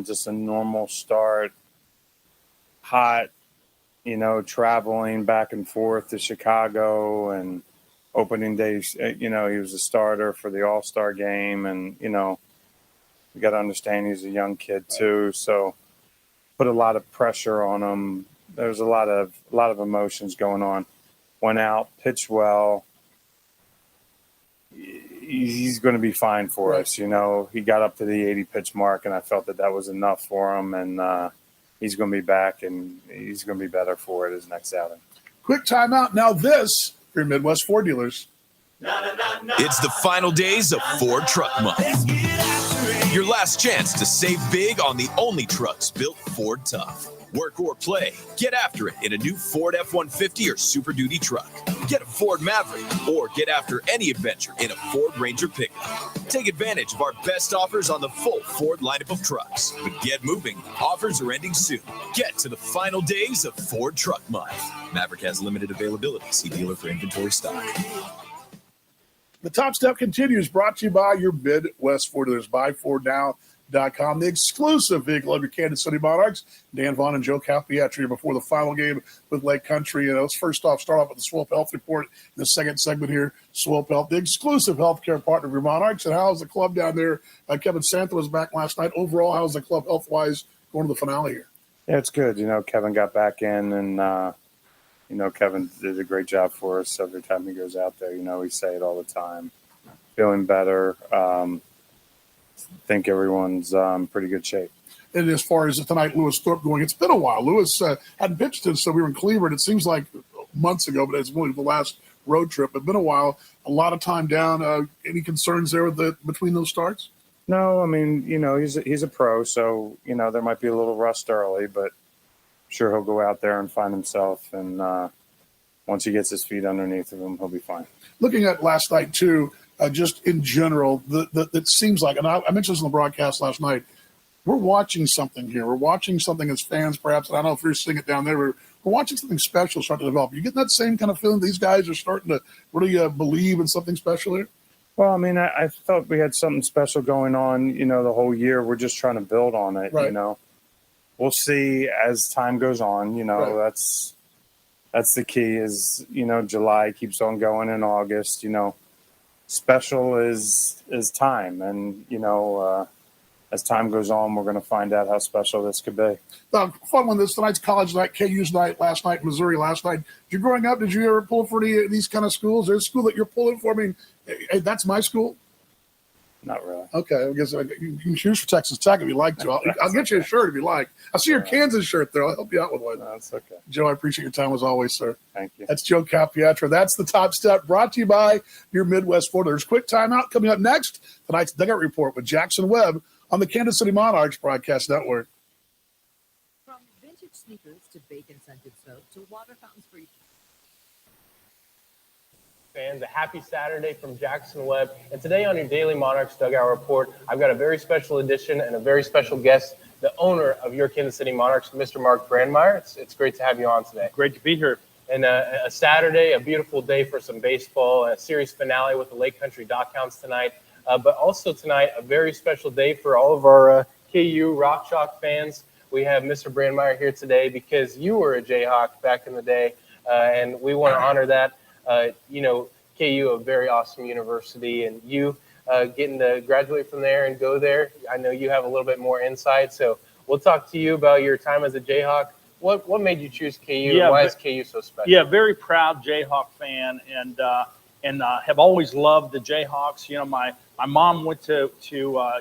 just a normal start, hot, traveling back and forth to Chicago and opening day, he was a starter for the All-Star game. And, you got to understand he's a young kid too. So put a lot of pressure on him. There's a lot of emotions going on. Went out, pitched well. He's going to be fine for us. He got up to the 80 pitch mark, and I felt that was enough for him. And he's going to be back, and he's going to be better for it his next outing. Quick timeout. Now this for your Midwest Ford dealers. It's the final days of Ford Truck Month. Your last chance to save big on the only trucks built Ford tough. Work or play, get after it in a new Ford F-150 or Super Duty truck. Get a Ford Maverick or get after any adventure in a Ford Ranger pickup. Take advantage of our best offers on the full Ford lineup of trucks. But get moving. Offers are ending soon. Get to the final days of Ford Truck Month. Maverick has limited availability. See dealer for inventory stock. The Top Step continues, brought to you by your Midwest Ford dealers. BuyFordNow.com, the exclusive vehicle of your Kansas City Monarchs. Dan Vaughn and Joe Capietri before the final game with Lake Country. Let's start off with the Swope Health Report in the second segment here. Swope Health, the exclusive healthcare partner of your Monarchs. And how's the club down there? Kevin Santha was back last night. Overall, how's the club health-wise going to the finale here? Yeah, it's good. Kevin got back in, and Kevin did a great job for us every time he goes out there. We say it all the time. Feeling better. Think everyone's pretty good shape. And as far as tonight, Lewis Thorpe going, it's been a while. Lewis hadn't pitched since we were in Cleveland. It seems like months ago, but it's only the last road trip. It's been a while. A lot of time down. Any concerns there between those starts? No, he's a pro, so there might be a little rust early, but I'm sure he'll go out there and find himself. And once he gets his feet underneath of him, he'll be fine. Looking at last night too. Just in general, it seems like, and I mentioned this in the broadcast last night, we're watching something here. We're watching something as fans, perhaps. I don't know if you're seeing it down there. We're watching something special start to develop. You get that same kind of feeling these guys are starting to really believe in something special here? Well, I thought we had something special going on, the whole year. We're just trying to build on it, right. We'll see as time goes on, right. That's the key is, July keeps on going in August, special is time, and as time goes on, we're going to find out how special this could be. Fun one. Tonight's college night, KU's night, last night, Missouri last night. Growing up, did you ever pull for any of these kind of schools? There's a school that you're pulling for? Hey, that's my school. Not really. Okay, I guess you can choose for Texas Tech if you like to. I'll get you a shirt if you like. I see your Kansas shirt there. I'll help you out with one. No, that's okay. Joe, I appreciate your time as always, sir. Thank you. That's Joe Capietro. That's the Top Step, brought to you by your Midwest Ford. There's quick timeout coming up next. Tonight's Dugout Report with Jackson Webb on the Kansas City Monarchs Broadcast Network. From vintage sneakers to bacon-scented soap to water fountains for you. Fans, a happy Saturday from Jackson Webb. And today on your Daily Monarchs Dugout Report, I've got a very special edition and a very special guest, the owner of your Kansas City Monarchs, Mr. Mark Brandmeier. It's great to have you on today. Great to be here. And a Saturday, a beautiful day for some baseball, and a series finale with the Lake Country Dockhounds tonight. But also tonight, a very special day for all of our KU Rock Chalk fans. We have Mr. Brandmeier here today because you were a Jayhawk back in the day, and we want to honor that. KU, a very awesome university, and you getting to graduate from there and go there. I know you have a little bit more insight, so we'll talk to you about your time as a Jayhawk. What made you choose KU? Yeah, why is KU so special? Yeah, very proud Jayhawk fan, and have always loved the Jayhawks. My mom went to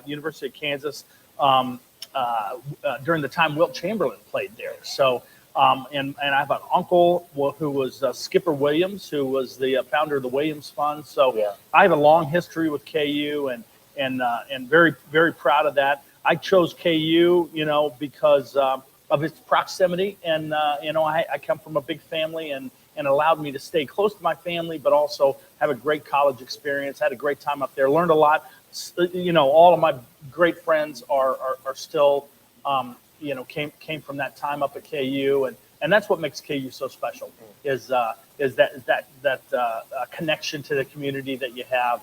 University of Kansas during the time Wilt Chamberlain played there. So. And I have an uncle who was Skipper Williams, who was the founder of the Williams Fund. So yeah. I have a long history with KU and very, very proud of that. I chose KU, because of its proximity. And, I come from a big family and allowed me to stay close to my family, but also have a great college experience. Had a great time up there, learned a lot. All of my great friends are still came from that time up at KU, and that's what makes KU so special is that connection to the community that you have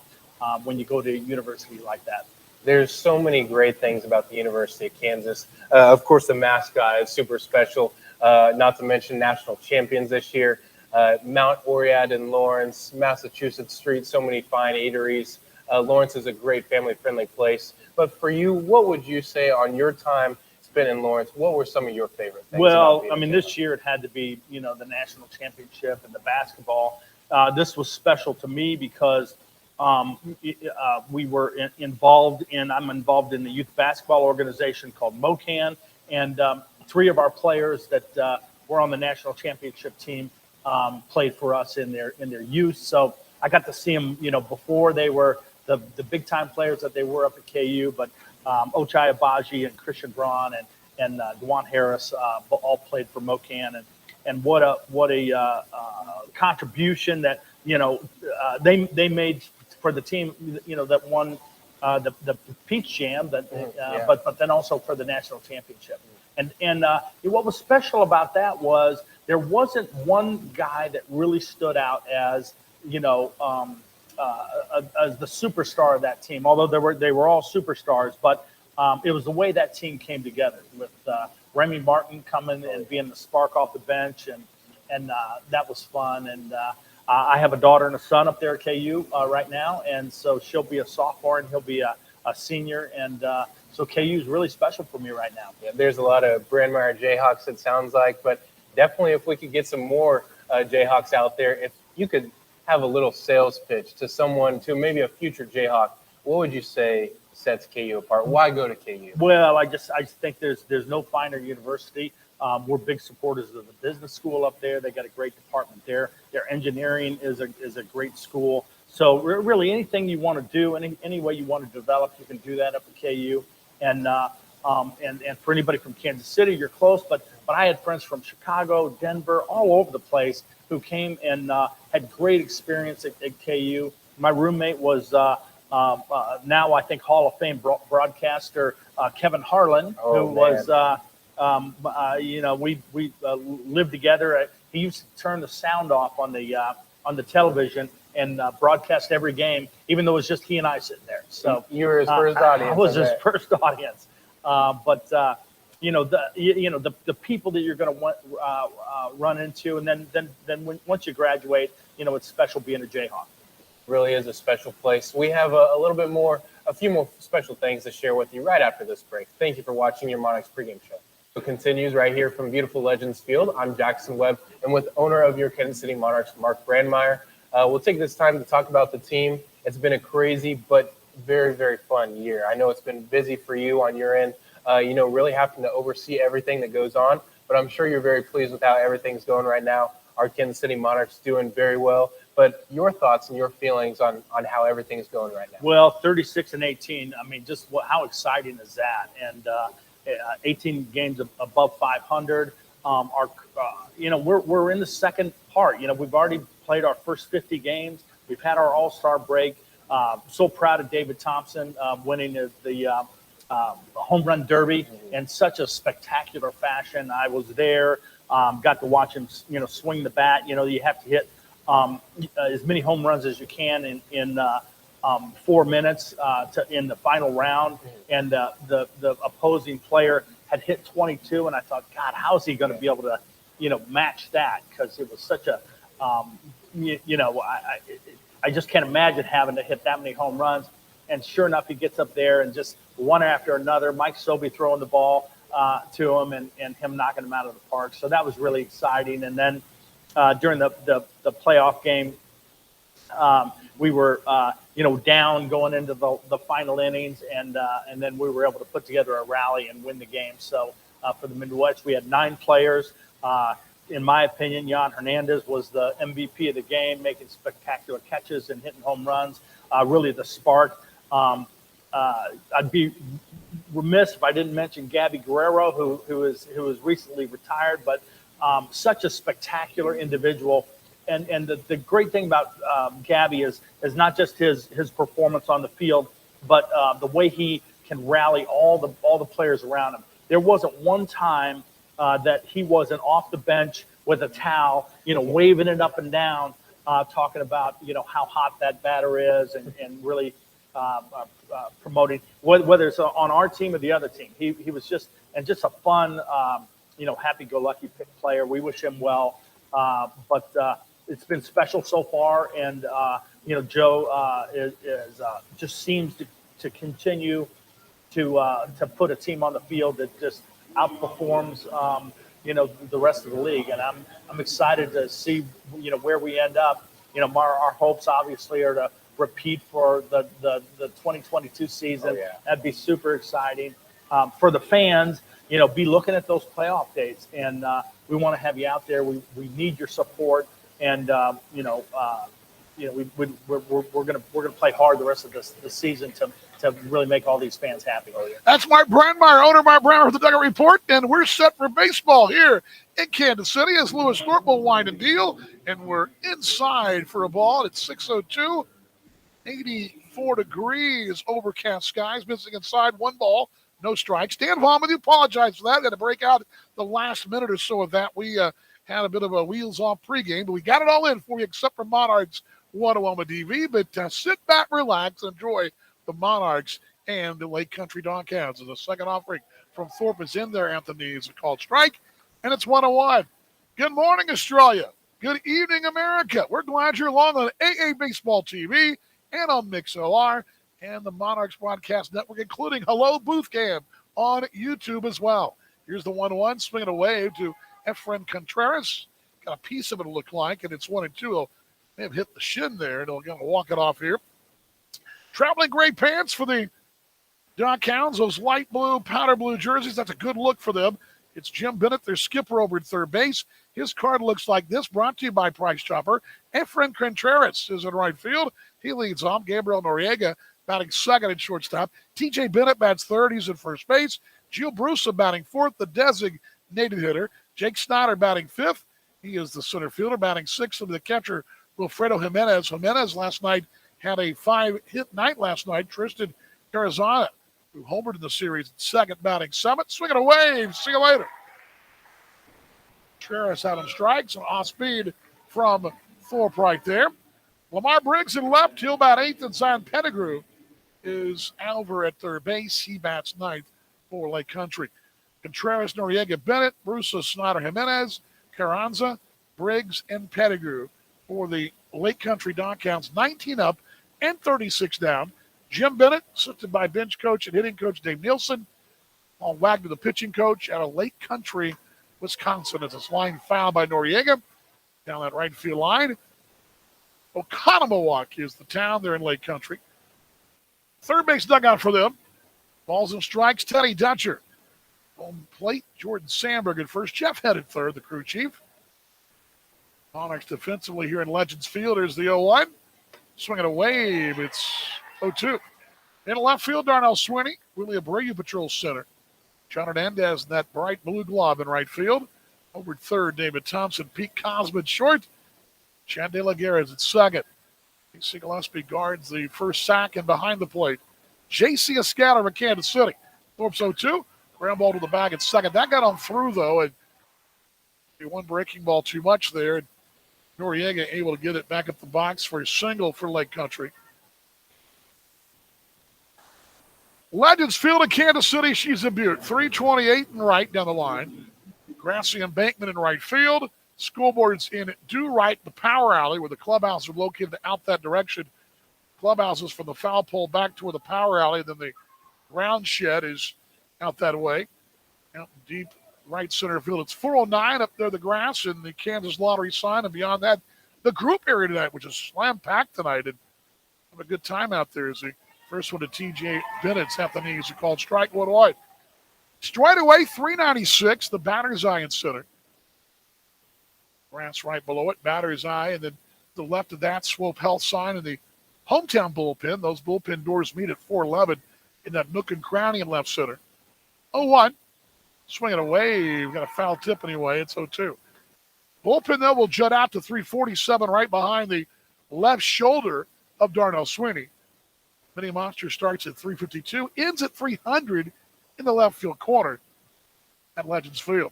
when you go to a university like that. There's so many great things about the University of Kansas. Of course, the mascot is super special, not to mention national champions this year. Mount Oriad in Lawrence, Massachusetts Street, so many fine eateries. Lawrence is a great family-friendly place. But for you, what would you say on your time spent in Lawrence? What were some of your favorite things? Well, I mean, this year it had to be, the national championship and the basketball. This was special to me because we were involved I'm involved in the youth basketball organization called MoCan, and 3 of our players that were on the national championship team played for us in their youth. So I got to see them, before they were the big time players that they were up at KU, but Ochai Abaji and Christian Braun and Dewan Harris all played for MoCan, and what a contribution that they made for the team that won the Peach Jam, but then also for the national championship. And what was special about that was there wasn't one guy that really stood out as as the superstar of that team. Although they were all superstars, but it was the way that team came together with Remy Martin coming and being the spark off the bench, and that was fun. And I have a daughter and a son up there at KU right now, and so she'll be a sophomore and he'll be a senior, and so KU is really special for me right now. Yeah, there's a lot of Brandmeier Jayhawks, it sounds like, but definitely if we could get some more Jayhawks out there, if you could have a little sales pitch to someone, to maybe a future Jayhawk, what would you say sets KU apart? Why go to KU? Well, I just think there's no finer university. We're big supporters of the business school up there. They got a great department there. Their engineering is a great school. So really, anything you want to do, any way you want to develop, you can do that up at KU. And for anybody from Kansas City, you're close. But I had friends from Chicago, Denver, all over the place who came and had great experience at KU. My roommate was now I think Hall of Fame broadcaster Kevin Harlan, who was. We lived together. He used to turn the sound off on the television and broadcast every game, even though it was just he and I sitting there. So you were his first audience. I was his first audience. But the people that you're going to run into, and then once you graduate, it's special being a Jayhawk. Really is a special place. We have a few more special things to share with you right after this break. Thank you for watching your Monarchs pregame show. It continues right here from beautiful Legends Field. I'm Jackson Webb, and with owner of your Kansas City Monarchs, Mark Brandmeier. We'll take this time to talk about the team. It's been a crazy but very, very fun year. I know it's been busy for you on your end, really having to oversee everything that goes on, but I'm sure you're very pleased with how everything's going right now. Our Kansas City Monarchs doing very well. But your thoughts and your feelings on how everything's going right now? Well, 36-18. I mean, just how exciting is that? And 18 games above 500. We're in the second part. We've already played our first 50 games. We've had our All-Star break. So proud of David Thompson winning the home run derby in such a spectacular fashion. I was there, got to watch him, swing the bat. You have to hit as many home runs as you can in 4 minutes in the final round, and the opposing player had hit 22, and I thought, God, how is he going to be able to, match that? Because it was such a, I just can't imagine having to hit that many home runs. And sure enough, he gets up there and just one after another. Mike Sobey throwing the ball to him and him knocking him out of the park. So that was really exciting. And then during the playoff game, we were down going into the final innings, and then we were able to put together a rally and win the game. So for the Midwest, we had 9 players. In my opinion, Jan Hernandez was the MVP of the game, making spectacular catches and hitting home runs. Really the spark. I'd be remiss if I didn't mention Gabby Guerrero, who is recently retired, but such a spectacular individual. And the great thing about Gabby is not just his performance on the field, but the way he can rally all the players around him. There wasn't one time that he wasn't off the bench with a towel, waving it up and down, talking about how hot that batter is, and really promoting, whether it's on our team or the other team. He was just a fun, happy-go-lucky player. We wish him well, but it's been special so far, and Joe just seems to continue to put a team on the field that just outperforms the rest of the league, and I'm excited to see where we end up. Our hopes obviously are to repeat for the 2022 season. Oh, yeah. That'd be super exciting for the fans. Be looking at those playoff dates, and we want to have you out there. We need your support, and we're gonna play hard the rest of the season to really make all these fans happy. Oh, yeah. That's Mark Brandmeier, owner Mark Brown with the Dugout Report, and we're set for baseball here in Kansas City as Lewis Thorpe will wind and deal, and we're inside for a ball at 6:02, 84 degrees, overcast skies, missing inside, 1 ball, no strikes. Dan Vaughn with you, apologize for that. Got to break out the last minute or so of that. We had a bit of a wheels-off pregame, but we got it all in for you except for Monarchs 101 with DV, but sit back, relax, and enjoy the Monarchs and the Lake Country Doghounds. And the second offering from Thorpe is in there. Anthony is a called strike, and it's 101. Good morning, Australia. Good evening, America. We're glad you're along on AA Baseball TV and on MixLR and the Monarchs Broadcast Network, including Hello Booth Cam on YouTube as well. Here's the 1-1, swinging away to Efren Contreras. Got a piece of it, look like, and it's 1-2. He'll may have hit the shin there, and he'll walk it off here. Traveling gray pants for the Doghounds, those light blue, powder blue jerseys. That's a good look for them. It's Jim Bennett, their skipper over at third base. His card looks like this, brought to you by Price Chopper. Efren Contreras is in right field. He leads off. Gabriel Noriega batting second at shortstop. TJ Bennett bats third. He's at first base. Gio Brusa batting fourth, the designated hitter. Jake Snyder batting fifth. He is the center fielder, batting sixth of the catcher, Wilfredo Jimenez. Jimenez last night had a 5-hit night last night. Tristan Arizona, who homered in the series at second, batting seventh. Swinging away. See you later. Contreras out on strikes and off speed from Thorpe right there. Lamar Briggs in left. He'll bat eighth, and Zion Pettigrew is over at third base. He bats ninth for Lake Country. Contreras, Noriega, Bennett, Brusa, Snyder, Jimenez, Carranza, Briggs, and Pettigrew for the Lake Country Doghounds. 19 up and 36 down. Jim Bennett, assisted by bench coach and hitting coach Dave Nielsen. All Wagner, the pitching coach out of Lake Country, Wisconsin. It's a line foul by Noriega down that right field line. Oconomowoc is the town there in Lake Country. Third base dugout for them. Balls and strikes, Teddy Dutcher. Home plate, Jordan Sandberg at first. Jeff Head at third, the crew chief. Monarchs defensively here in Legends Field. There's the 0-1. Swinging a wave. It's 0-2. In left field, Darnell Swinney. Willie Abreu patrols center. John Hernandez in that bright blue glove in right field. Over at third, David Thompson. Pete Cosman short. Chad De La Guerra is at second. Casey Gillespie guards the first sack and behind the plate. J.C. Escala of Kansas City. Thorpe's 0-2. Ground ball to the bag at second. That got on through, though, and one breaking ball too much there. Noriega able to get it back up the box for a single for Lake Country. Legends Field in Kansas City. She's a beaut. 328 and right down the line. Grassy embankment in right field. Scoreboards in due right, the power alley where the clubhouse are located out that direction. Clubhouses from the foul pole back to where the power alley, then the ground shed is out that way. Out deep right center field. It's 409 up there, the grass, and the Kansas Lottery sign. And beyond that, the group area tonight, which is slam-packed tonight. And have a good time out there as the first one to TJ Bennett's at the knees. Are called strike one wide. Straight away, 396, the batter's eye in center. Grass right below it, batter's eye, and then to the left of that, Swope Health sign and the hometown bullpen. Those bullpen doors meet at 411 in that nook and cranny in left center. 0-1. Swinging away. We've got a foul tip anyway. It's 0-2. Bullpen, though, will jut out to 347 right behind the left shoulder of Darnell Swinney. Mini Monster starts at 352, ends at 300 in the left field corner at Legends Field.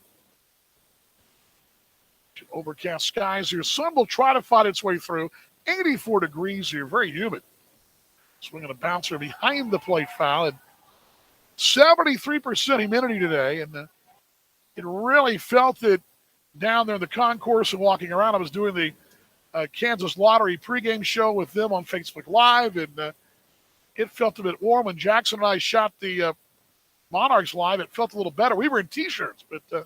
Overcast skies here. Sun will try to fight its way through. 84 degrees here, very humid. Swinging a bouncer behind the plate foul. And 73% humidity today. And it really felt it down there in the concourse and walking around. I was doing the Kansas Lottery pregame show with them on Facebook Live, and it felt a bit warm. When Jackson and I shot the Monarchs live, it felt a little better. We were in T-shirts, but by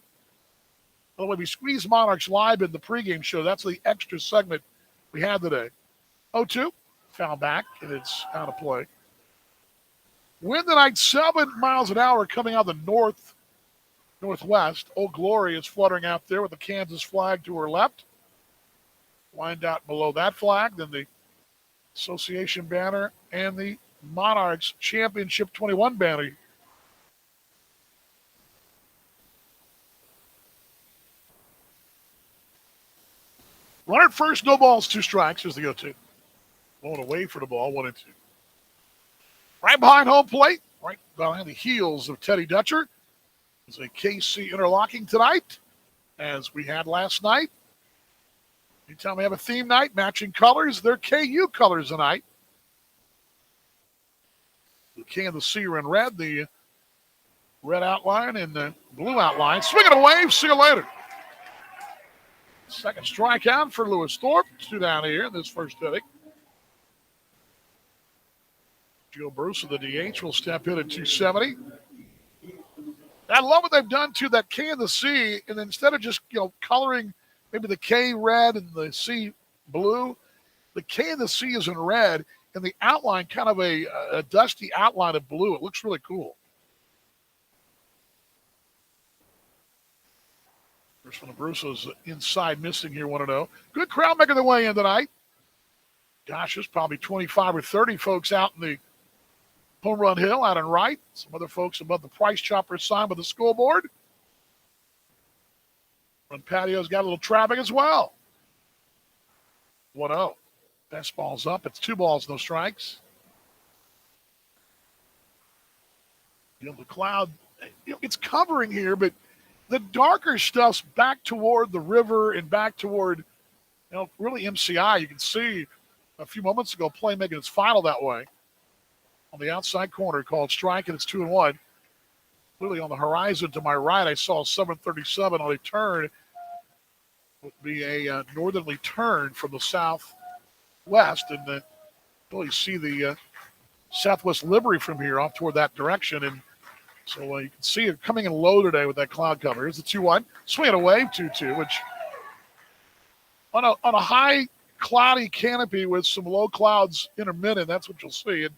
the way, we squeezed Monarchs live in the pregame show. That's the extra segment we had today. 0-2, foul back, and it's out of play. Wind tonight, 7 miles an hour coming out of the northwest. Old Glory is fluttering out there with the Kansas flag to her left. Wind out below that flag, then the Association banner and the Monarchs Championship 21 banner. Runner at first, no balls, 2 strikes as the 0-2. Going away for the ball, 1-2. Right behind home plate, right behind the heels of Teddy Dutcher, is a KC interlocking tonight, as we had last night. Anytime we have a theme night, matching colors, they're KU colors tonight. The Kansas City are in red, the red outline and the blue outline. Swing it away, see you later. Second strikeout for Lewis Thorpe. 2 down here in this first inning. Joe Bruce of the DH will step in at 270. I love what they've done to that Kansas City, and instead of just coloring maybe the K red and the C blue, the K and the C is in red, and the outline kind of a dusty outline of blue. It looks really cool. First one of Brusso's inside missing here, 1-0. Good crowd making their way in tonight. Gosh, there's probably 25 or 30 folks out in the home run hill out on right. Some other folks above the price chopper sign with the scoreboard. Front patio's got a little traffic as well. 1-0. Best ball's up. It's 2 balls, no strikes. The cloud, it's covering here, but the darker stuff's back toward the river and back toward, really MCI. You can see a few moments ago play making its final that way. On the outside corner, called strike, and it's 2-1. Clearly on the horizon to my right, I saw 737 on a turn. Would be a northerly turn from the southwest, and really see the southwest livery from here off toward that direction. And so you can see it coming in low today with that cloud cover. Here's the 2-1. Swing it away, 2-2, which on a high cloudy canopy with some low clouds intermittent, that's what you'll see. And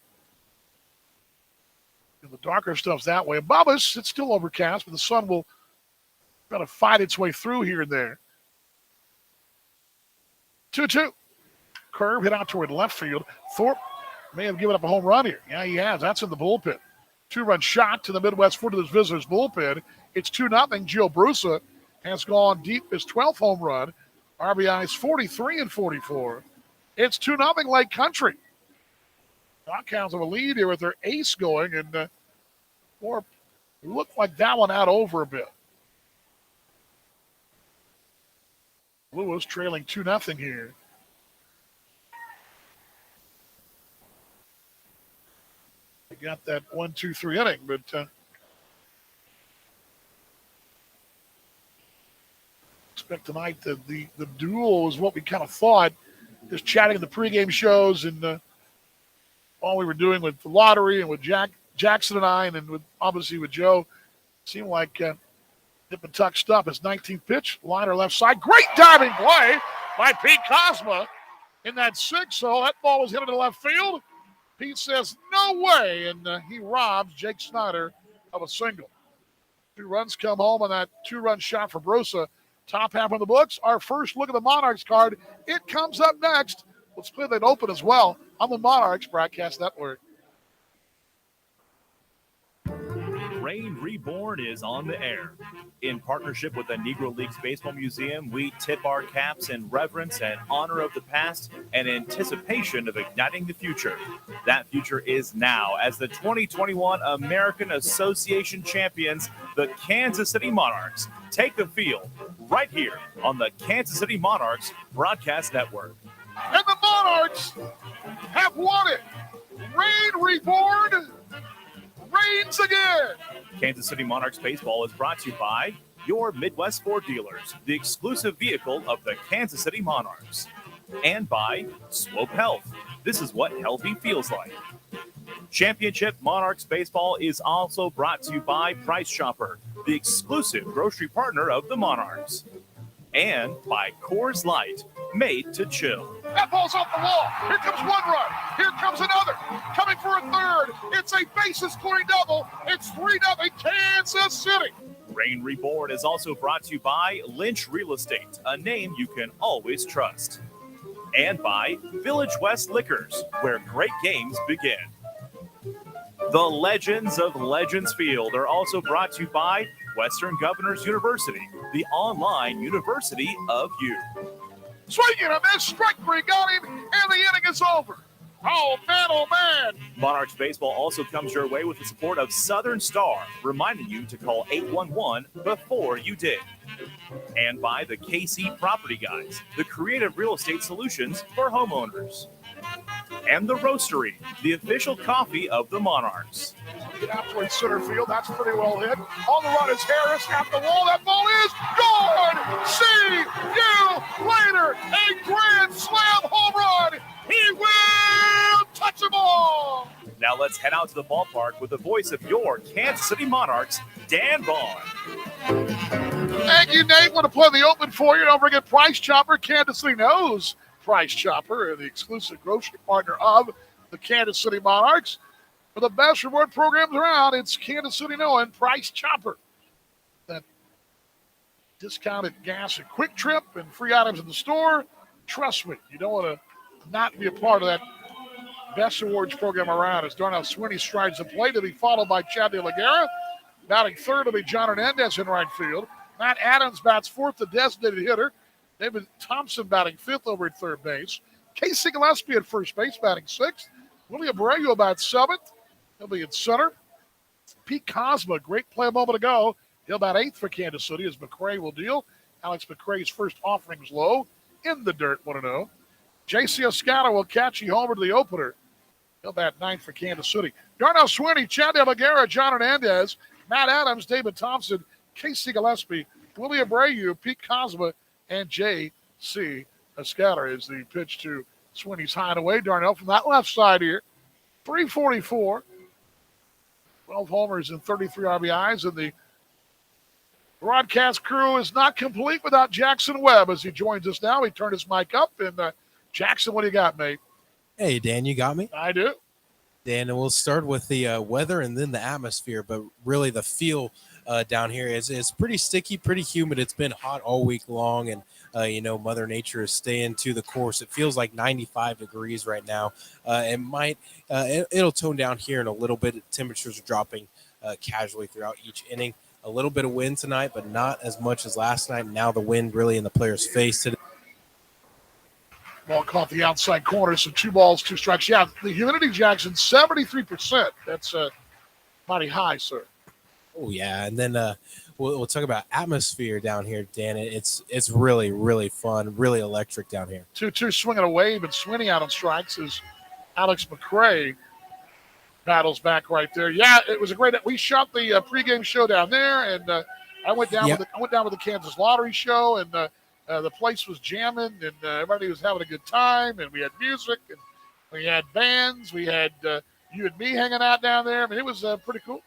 the darker stuff's that way. Above us, it's still overcast, but the sun will kind of fight its way through here and there. 2-2. Curve hit out toward left field. Thorpe may have given up a home run here. Yeah, he has. That's in the bullpen. 2-run shot to the Midwest foot of this visitors' bullpen. It's 2-0. Gio Brusa has gone deep, his 12th home run. RBIs 43 and 44. It's 2-0 Lake Country. Knockouts have a lead here with their ace going, and Thorpe looked like that one out over a bit. Lewis trailing 2-0 here. They got that 1-2-3 inning, but expect tonight that the duel is what we kind of thought. Just chatting in the pregame shows and all we were doing with the lottery and with Jackson and I, and then obviously with Joe, seemed like nip and tuck stuff. His 19th pitch, liner left side. Great diving play by Pete Cosma in that 6 hole. That ball was hit into left field. Pete says, no way, and he robs Jake Snyder of a single. 2 runs come home on that 2-run shot for Brosa. Top half on the books. Our first look at the Monarchs card. It comes up next. Let's play that open as well on the Monarchs Broadcast Network. Rain Reborn is on the air. In partnership with the Negro Leagues Baseball Museum, we tip our caps in reverence and honor of the past and anticipation of igniting the future. That future is now as the 2021 American Association champions, the Kansas City Monarchs, take the field right here on the Kansas City Monarchs Broadcast Network. And the Monarchs have won it Rain Reborn reigns again. Kansas City Monarchs baseball is brought to you by your Midwest Ford dealers, the exclusive vehicle of the Kansas City Monarchs, and by Swope Health. This is what healthy feels like. Championship Monarchs baseball is also brought to you by Price Chopper, the exclusive grocery partner of the Monarchs, and by Coors Light, made to chill. That ball's off the wall. Here comes one run. Here comes another. Coming for a third. It's a bases clearing double. It's 3-0 Kansas City. Rain Reborn is also brought to you by Lynch Real Estate, a name you can always trust, and by Village West Liquors, where great games begin. The Legends of Legends Field are also brought to you by Western Governors University, the online university of you. Swinging a miss. Strike three. Got him. And the inning is over. Oh, man. Monarchs baseball also comes your way with the support of Southern Star, reminding you to call 811 before you dig. And by the KC Property Guys, the creative real estate solutions for homeowners. And the Roastery, the official coffee of the Monarchs. Get out towards center field. That's pretty well hit. On the run is Harris at the wall. That ball is gone. See you later. A grand slam home run. He will touch them all. Now let's head out to the ballpark with the voice of your Kansas City Monarchs, Dan Vaughn. Thank you, Nate. Want to play the open for you. Don't forget Price Chopper. Kansas City knows Price Chopper, the exclusive grocery partner of the Kansas City Monarchs. For the best reward programs around, it's Kansas City knowing Price Chopper. That discounted gas and Quick Trip and free items in the store. Trust me, you don't want to not be a part of that best awards program around. As Darnell Swinney strides the plate, to be followed by Chad De La Guerra. Batting third will be John Hernandez in right field. Matt Adams bats fourth, the designated hitter. David Thompson batting fifth over at third base. Casey Gillespie at first base batting sixth. Willie Abreu bats seventh. He'll be in center. Pete Cosma, great play a moment ago. He'll bat eighth for Kansas City as McCray will deal. Alex McCray's first offering's low. In the dirt, 1-0. J.C. Oscata will catch. He homered to the opener. He'll bat ninth for Kansas City. Darnell Swinney, Chad De La Guerra, John Hernandez, Matt Adams, David Thompson, Casey Gillespie, Willie Abreu, Pete Cosma, and J.C. Oscata is the pitch to Swinney's high and away. Darnell from that left side here. 344. 12 homers and 33 RBIs. And the broadcast crew is not complete without Jackson Webb as he joins us now. He turned his mic up. And Jackson, what do you got, mate? Hey, Dan, you got me? I do. Dan, and we'll start with the weather and then the atmosphere, but really the feel down here is pretty sticky, pretty humid. It's been hot all week long, and, Mother Nature is staying to the course. It feels like 95 degrees right now. It'll tone down here in a little bit. Temperatures are dropping casually throughout each inning. A little bit of wind tonight, but not as much as last night. Now the wind really in the player's face today. Ball caught the outside corner, so 2 balls, 2 strikes. Yeah, the humidity, Jackson, 73%. That's mighty high, sir. Oh, yeah. And then we'll talk about atmosphere down here, Dan. It's really, really fun, really electric down here. 2-2 swinging a wave and Swinney out on strikes as Alex McCray battles back right there. Yeah, it was a great – we shot the pregame show down there, and I went down with the Kansas Lottery show, and the place was jamming, and everybody was having a good time, and we had music, and we had bands. We had you and me hanging out down there. I mean, it was pretty cool.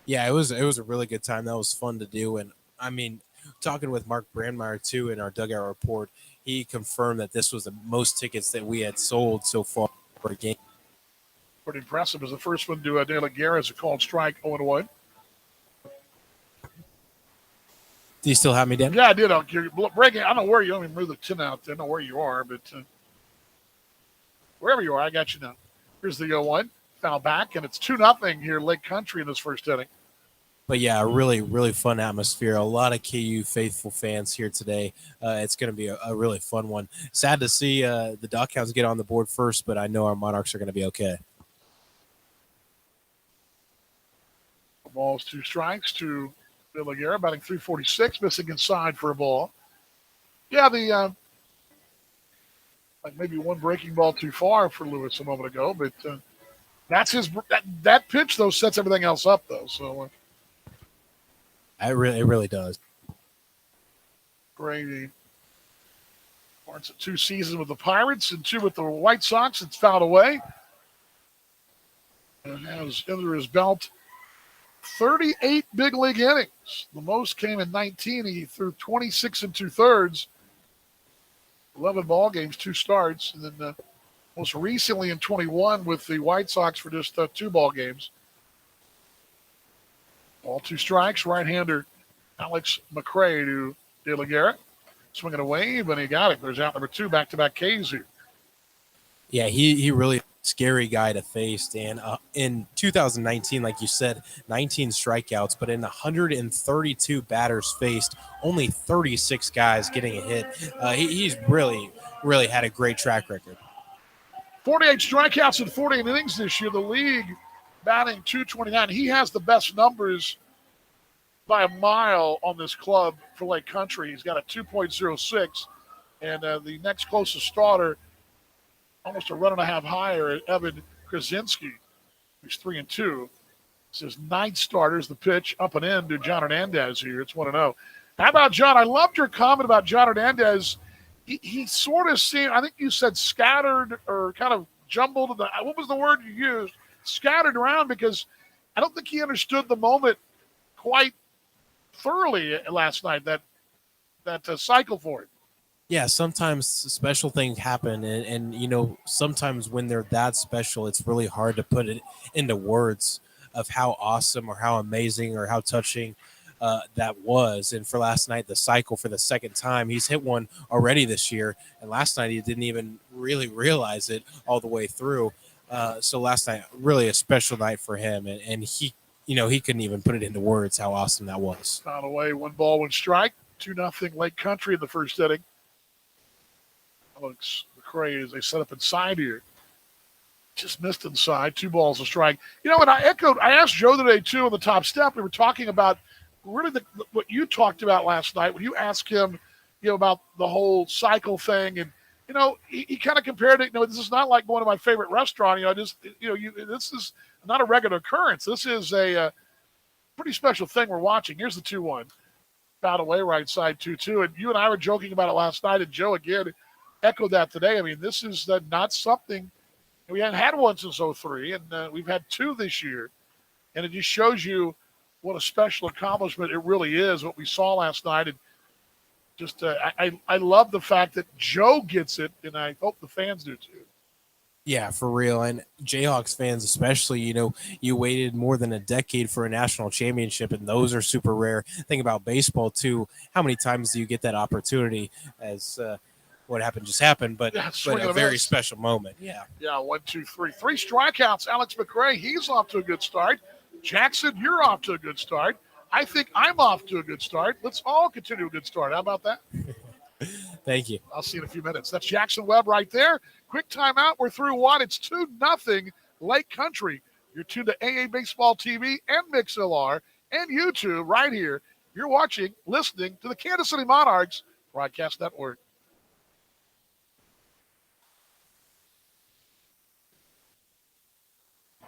Yeah, it was a really good time. That was fun to do. And, I mean, talking with Mark Brandmeier, too, in our dugout report, he confirmed that this was the most tickets that we had sold so far for a game. Pretty impressive. As the first one to De La Guerra as a called strike, 0-1. Do you still have me, Dan? Yeah, I did. You're breaking. I don't know where you. Let me move the 10 out there. I don't know where you are, but wherever you are, I got you now. Here's the 0-1. Foul back, and it's 2-0 here, Lake Country in this first inning. But, yeah, a really, really fun atmosphere. A lot of KU faithful fans here today. It's going to be a really fun one. Sad to see the Duckhounds get on the board first, but I know our Monarchs are going to be okay. Balls, 2 strikes to De La Guerra, batting .346, missing inside for a ball. Yeah, like maybe one breaking ball too far for Lewis a moment ago, but That's that pitch, though, sets everything else up, though. So It really does. Brady starts 2 seasons with the Pirates and 2 with the White Sox. It's fouled away. And has under his belt 38 big league innings. The most came in 19. He threw 26 2/3, 11 ball games, 2 starts, and then most recently in 21 with the White Sox for just 2 ball games. All 2 strikes. Right-hander Alex McRae to De La Guerra. Swinging a wave, and he got it. There's out number 2, back-to-back Ks here. Yeah, he really scary guy to face, Dan. In 2019, like you said, 19 strikeouts, but in 132 batters faced, only 36 guys getting a hit. He's really had a great track record. 48 strikeouts in 48 innings this year. The league batting .229. He has the best numbers by a mile on this club for Lake Country. He's got a 2.06, and the next closest starter, almost a run and a half higher, Evan Krasinski, who's 3-2. This is 9 starters. The pitch up and in to John Hernandez here. It's 1-0. How about John? I loved your comment about John Hernandez. He sort of seemed, I think you said scattered or kind of jumbled. What was the word you used? Scattered around, because I don't think he understood the moment quite thoroughly last night, that cycle for him. Yeah, sometimes special things happen, and sometimes when they're that special, it's really hard to put it into words of how awesome or how amazing or how touching that was. And for last night, the cycle for the second time, he's hit one already this year, and last night he didn't even really realize it all the way through. So last night, really a special night for him, and he couldn't even put it into words how awesome that was. Found away, 1 ball, 1 strike, 2-0 Lake Country in the first inning. Alex McRae, as they set up inside here, just missed inside, 2 balls, a strike. And I asked Joe today too on the top step. We were talking about really what you talked about last night when you asked him, about the whole cycle thing, and he kind of compared it. This is not like going to my favorite restaurant. This is not a regular occurrence. This is a pretty special thing we're watching. Here's the 2-1, fouled away, right side 2-2. And you and I were joking about it last night, and Joe again echoed that today. I mean, this is not something we hadn't had one since 2003, and we've had 2 this year. And it just shows you what a special accomplishment it really is, what we saw last night. And just I love the fact that Joe gets it, and I hope the fans do too. Yeah, for real. And Jayhawks fans especially, you waited more than a decade for a national championship, and those are super rare. Think about baseball too. How many times do you get that opportunity? As what happened just happened, but a very special moment. Yeah. Yeah, 1, 2, 3. 3 strikeouts. Alex McRae, he's off to a good start. Jackson, you're off to a good start. I think I'm off to a good start. Let's all continue a good start. How about that? Thank you. I'll see you in a few minutes. That's Jackson Webb right there. Quick timeout. We're through 1. It's 2-0 Lake Country. You're tuned to AA Baseball TV and MixLR and YouTube right here. You're watching, listening to the Kansas City Monarchs Broadcast Network.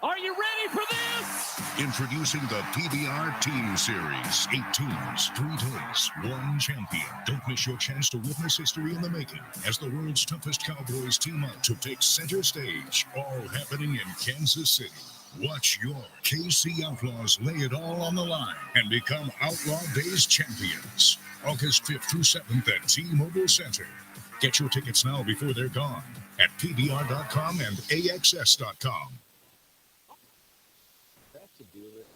Are you ready for this? Introducing the Pbr Team Series. 8 teams, 3 days, 1 champion. Don't miss your chance to witness history in the making as the world's toughest Cowboys team up to take center stage. All happening in Kansas City. Watch your KC Outlaws lay it all on the line and become Outlaw Days champions. August 5th through 7th at T-Mobile Center. Get your tickets now before they're gone at pbr.com and axs.com.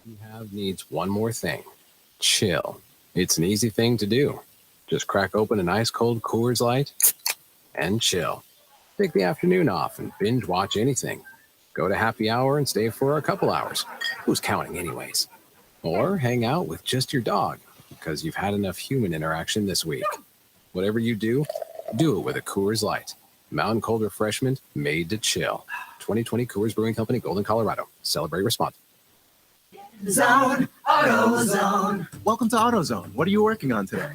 You have needs one more thing. Chill. It's an easy thing to do. Just crack open an ice cold Coors Light and chill. Take the afternoon off and binge watch anything. Go to happy hour and stay for a couple hours. Who's counting anyways? Or hang out with just your dog because you've had enough human interaction this week. Whatever you do it with a Coors Light. Mountain cold refreshment made to chill. 2020 Coors Brewing Company, Golden, Colorado. Celebrate responsibly. Zone, AutoZone. Welcome to AutoZone. What are you working on today?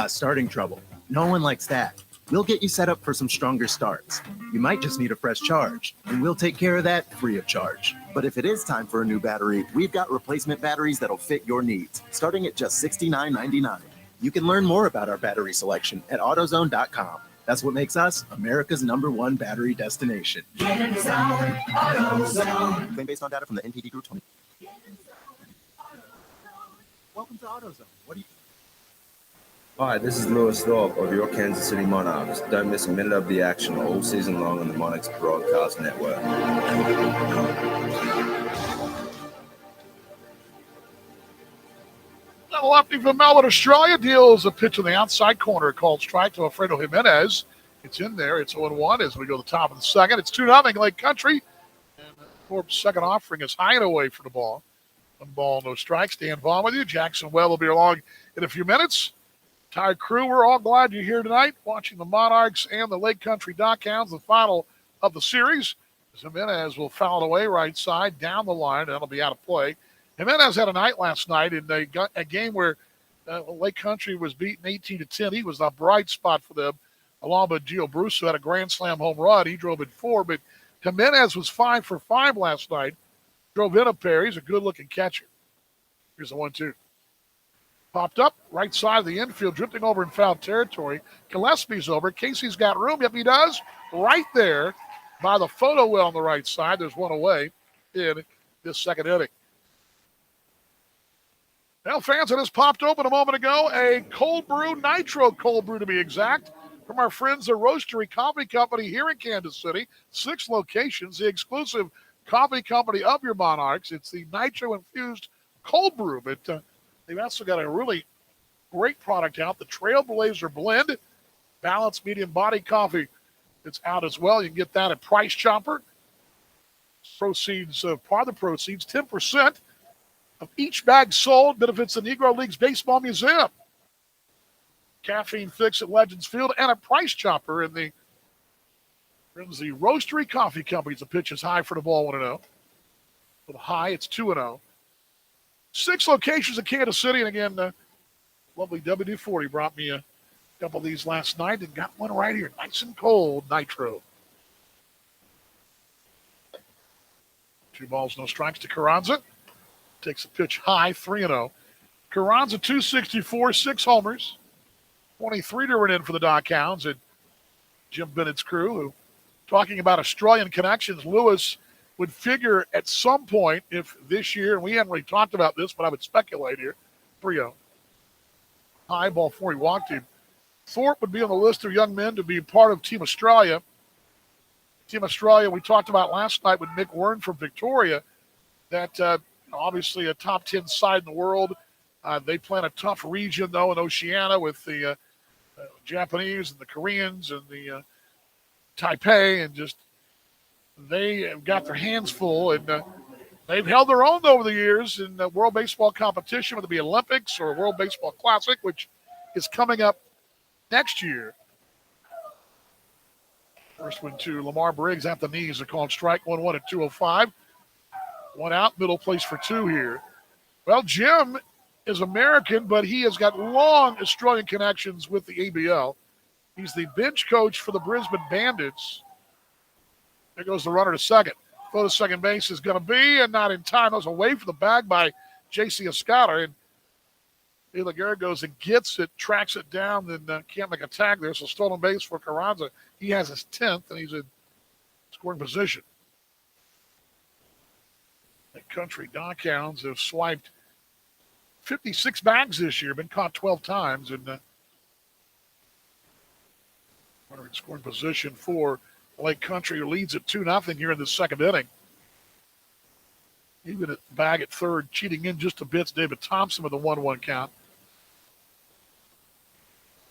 Starting trouble. No one likes that. We'll get you set up for some stronger starts. You might just need a fresh charge, and we'll take care of that free of charge. But if it is time for a new battery, we've got replacement batteries that'll fit your needs, starting at just $69.99. You can learn more about our battery selection at AutoZone.com. That's what makes us America's #1 battery destination. Get in the zone, AutoZone. Claim based on data from the NPD Group 20. Welcome to AutoZone. What do you... Hi, this is Lewis Thorpe of your Kansas City Monarchs. Don't miss a minute of the action all season long on the Monarchs Broadcast Network. The lefty from Melbourne, Australia, deals a pitch in the outside corner called strike to Alfredo Jimenez. It's in there. It's 0-1 as we go to the top of the second. It's 2-0 Lake Country. And Thorpe's second offering is high and away for the ball. 1 ball, no strikes. Dan Vaughn with you. Jackson Well will be along in a few minutes. Entire crew, we're all glad you're here tonight watching the Monarchs and the Lake Country Dockhounds, the final of the series. Jimenez will foul it away right side, down the line. That'll be out of play. Jimenez had a night last night in a game where Lake Country was beaten 18-10. He was a bright spot for them, along with Gio Bruce, who had a grand slam home run. He drove in 4, but Jimenez was 5 for 5 last night. Drove in a pair. He's a good-looking catcher. Here's the 1-2. Popped up, right side of the infield, drifting over in foul territory. Gillespie's over. Casey's got room. Yep, he does. Right there by the photo well on the right side. There's one away in this second inning. Well, fans, it has popped open a moment ago. A cold brew, nitro cold brew to be exact, from our friends the Roastery Coffee Company here in Kansas City. 6 locations, the exclusive coffee company of your Monarchs. It's the nitro-infused cold brew, but they've also got a really great product out, the Trailblazer Blend, balanced medium body coffee. It's out as well. You can get that at Price Chopper. Proceeds, part of the proceeds, 10% of each bag sold benefits the Negro Leagues Baseball Museum. Caffeine Fix at Legends Field and a Price Chopper in the Roastery Coffee Company. The pitch is high for the ball, 1-0. With a high, it's 2-0. 6 locations in Kansas City, and again, lovely WD-40 brought me a couple of these last night and got one right here, nice and cold, nitro. 2 balls, no strikes to Carranza. Takes a pitch high, 3-0. Carranza, 264, 6 homers, 23 to run in for the Dockhounds, and Jim Bennett's crew, who, talking about Australian connections, Lewis would figure at some point, if this year, and we haven't really talked about this, but I would speculate here, 3-0. High ball 4, he walked him. Thorpe would be on the list of young men to be part of Team Australia. Team Australia, we talked about last night with Mick Wern from Victoria, that obviously a top 10 side in the world. They play in a tough region, though, in Oceania with the Japanese and the Koreans and the Taipei, and just they have got their hands full, and they've held their own over the years in the World Baseball competition, whether it be Olympics or World Baseball Classic, which is coming up next year. First one to Lamar Briggs at the knees. They're called strike 1-1 at 2:05. 1 out, middle place for 2 here. Well, Jim is American, but he has got long Australian connections with the ABL. He's the bench coach for the Brisbane Bandits. There goes the runner to second. Throw to second base is going to be, and not in time. That was away from the bag by J.C. Escada. And Guerrero goes and gets it, tracks it down, then can't make a tag there. So stolen base for Carranza. He has his 10th, and he's in scoring position. The Country Dockhounds have swiped 56 bags this year, been caught 12 times, and runner in scoring position for Lake Country, who leads at 2-0 here in the second inning. Even at bag at third, cheating in just a bit, David Thompson with a 1-1 count.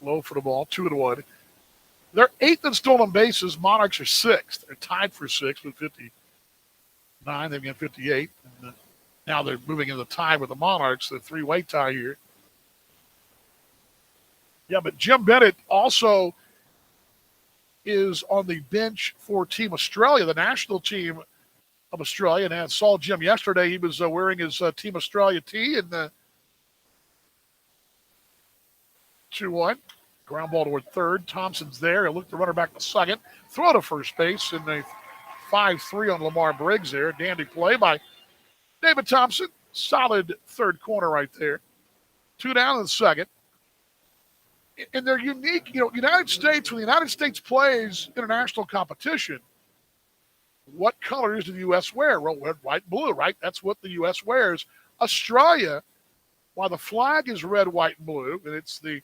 Low for the ball, 2-1. They're 8th in stolen bases. Monarchs are 6th. They're tied for 6th with 59. They've got 58. And now they're moving into the tie with the Monarchs, the 3-way tie here. Yeah, but Jim Bennett also is on the bench for Team Australia, the national team of Australia. And I saw Jim yesterday. He was wearing his Team Australia tee. And 2-1. Ground ball toward third. Thompson's there. He'll look the runner back to second. Throw to first base in the 5-3 on Lamar Briggs there. Dandy play by David Thompson. Solid third corner right there. 2 down in the second. And they're unique. United States, when the United States plays international competition, what colors do the U.S. wear? Well, red, white, blue, right? That's what the U.S. wears. Australia, while the flag is red, white, and blue, and it's the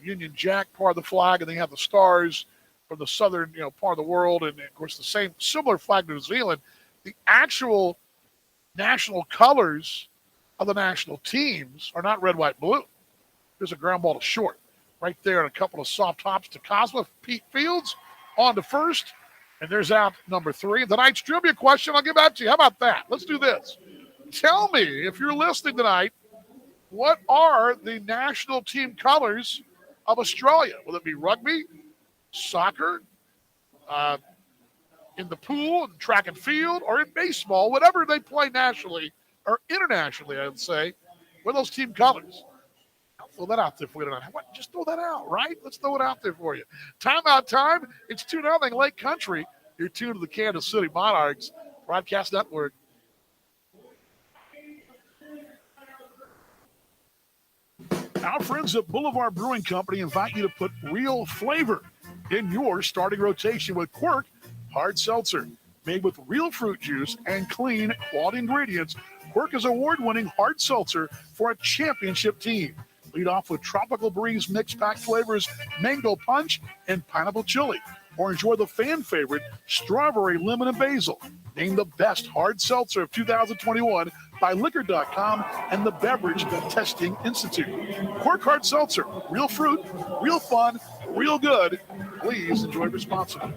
Union Jack part of the flag, and they have the stars from the southern part of the world, and of course the similar flag to New Zealand. The actual national colors of the national teams are not red, white, blue. There's a ground ball to short right there, and a couple of soft hops to Cosma. Pete Fields on to first, and there's out number 3. Tonight's trivia question, I'll give that to you. How about that? Let's do this. Tell me, if you're listening tonight, what are the national team colors of Australia? Will it be rugby, soccer, in the pool, and track and field, or in baseball, whatever they play nationally or internationally, I would say, what are those team colors? I'll throw that out there for you tonight. Just throw that out, right? Let's throw it out there for you. Timeout time. It's 2-0 Lake Country. You're tuned to the Kansas City Monarchs Broadcast Network. Our friends at Boulevard Brewing Company invite you to put real flavor in your starting rotation with Quirk Hard Seltzer. Made with real fruit juice and clean, quality ingredients, Quirk is award-winning hard seltzer for a championship team. Lead off with Tropical Breeze mixed pack flavors, Mango Punch, and Pineapple Chili. Or enjoy the fan favorite, Strawberry, Lemon, and Basil. Named the best hard seltzer of 2021 by Liquor.com and the Beverage Testing Institute. Quirk Hard Seltzer, real fruit, real fun, real good. Please enjoy responsibly.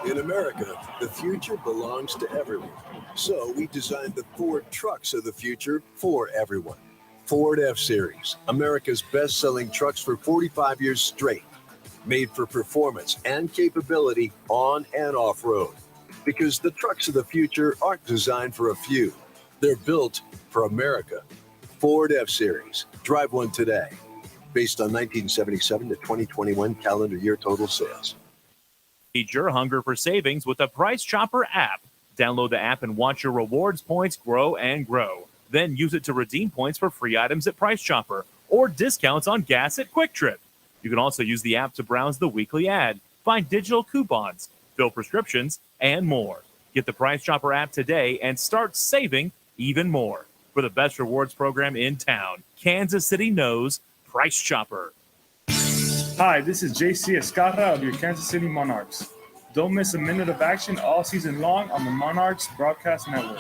In America, the future belongs to everyone. So we designed the Ford trucks of the future for everyone. Ford F-Series, America's best-selling trucks for 45 years straight. Made for performance and capability on and off-road. Because the trucks of the future aren't designed for a few. They're built for America. Ford F-Series. Drive one today. Based on 1977 to 2021 calendar year total sales. Feed your hunger for savings with the Price Chopper app. Download the app and watch your rewards points grow and grow. Then use it to redeem points for free items at Price Chopper or discounts on gas at Quick Trip. You can also use the app to browse the weekly ad, find digital coupons, fill prescriptions, and more. Get the Price Chopper app today and start saving even more. For the best rewards program in town, Kansas City knows Price Chopper. Hi, this is JC Escarra of your Kansas City Monarchs. Don't miss a minute of action all season long on the Monarchs Broadcast Network.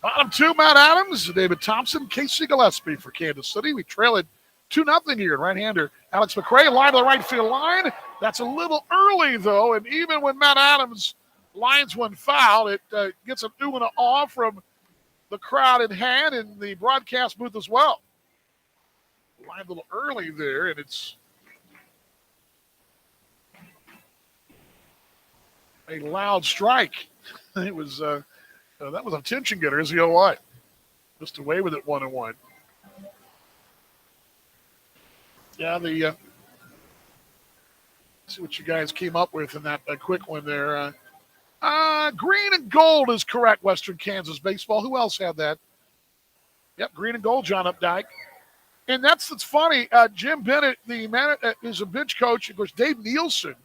Bottom 2, Matt Adams, David Thompson, Casey Gillespie for Kansas City. We trail it 2-0 here. Right-hander Alex McRae, line to the right field line. That's a little early, though, and even when Matt Adams lines one foul, it gets an ooh and an awe from the crowd in hand and the broadcast booth as well. Line a little early there, and it's a loud strike. It was that was a attention getter, is the OI. Just away with it 1-1. Yeah, see what you guys came up with in that quick one there. Green and gold is correct, Western Kansas baseball. Who else had that? Yep, green and gold, John Updike. And that's funny. Jim Bennett, the man, is a bench coach. Of course, Dave Nielsen,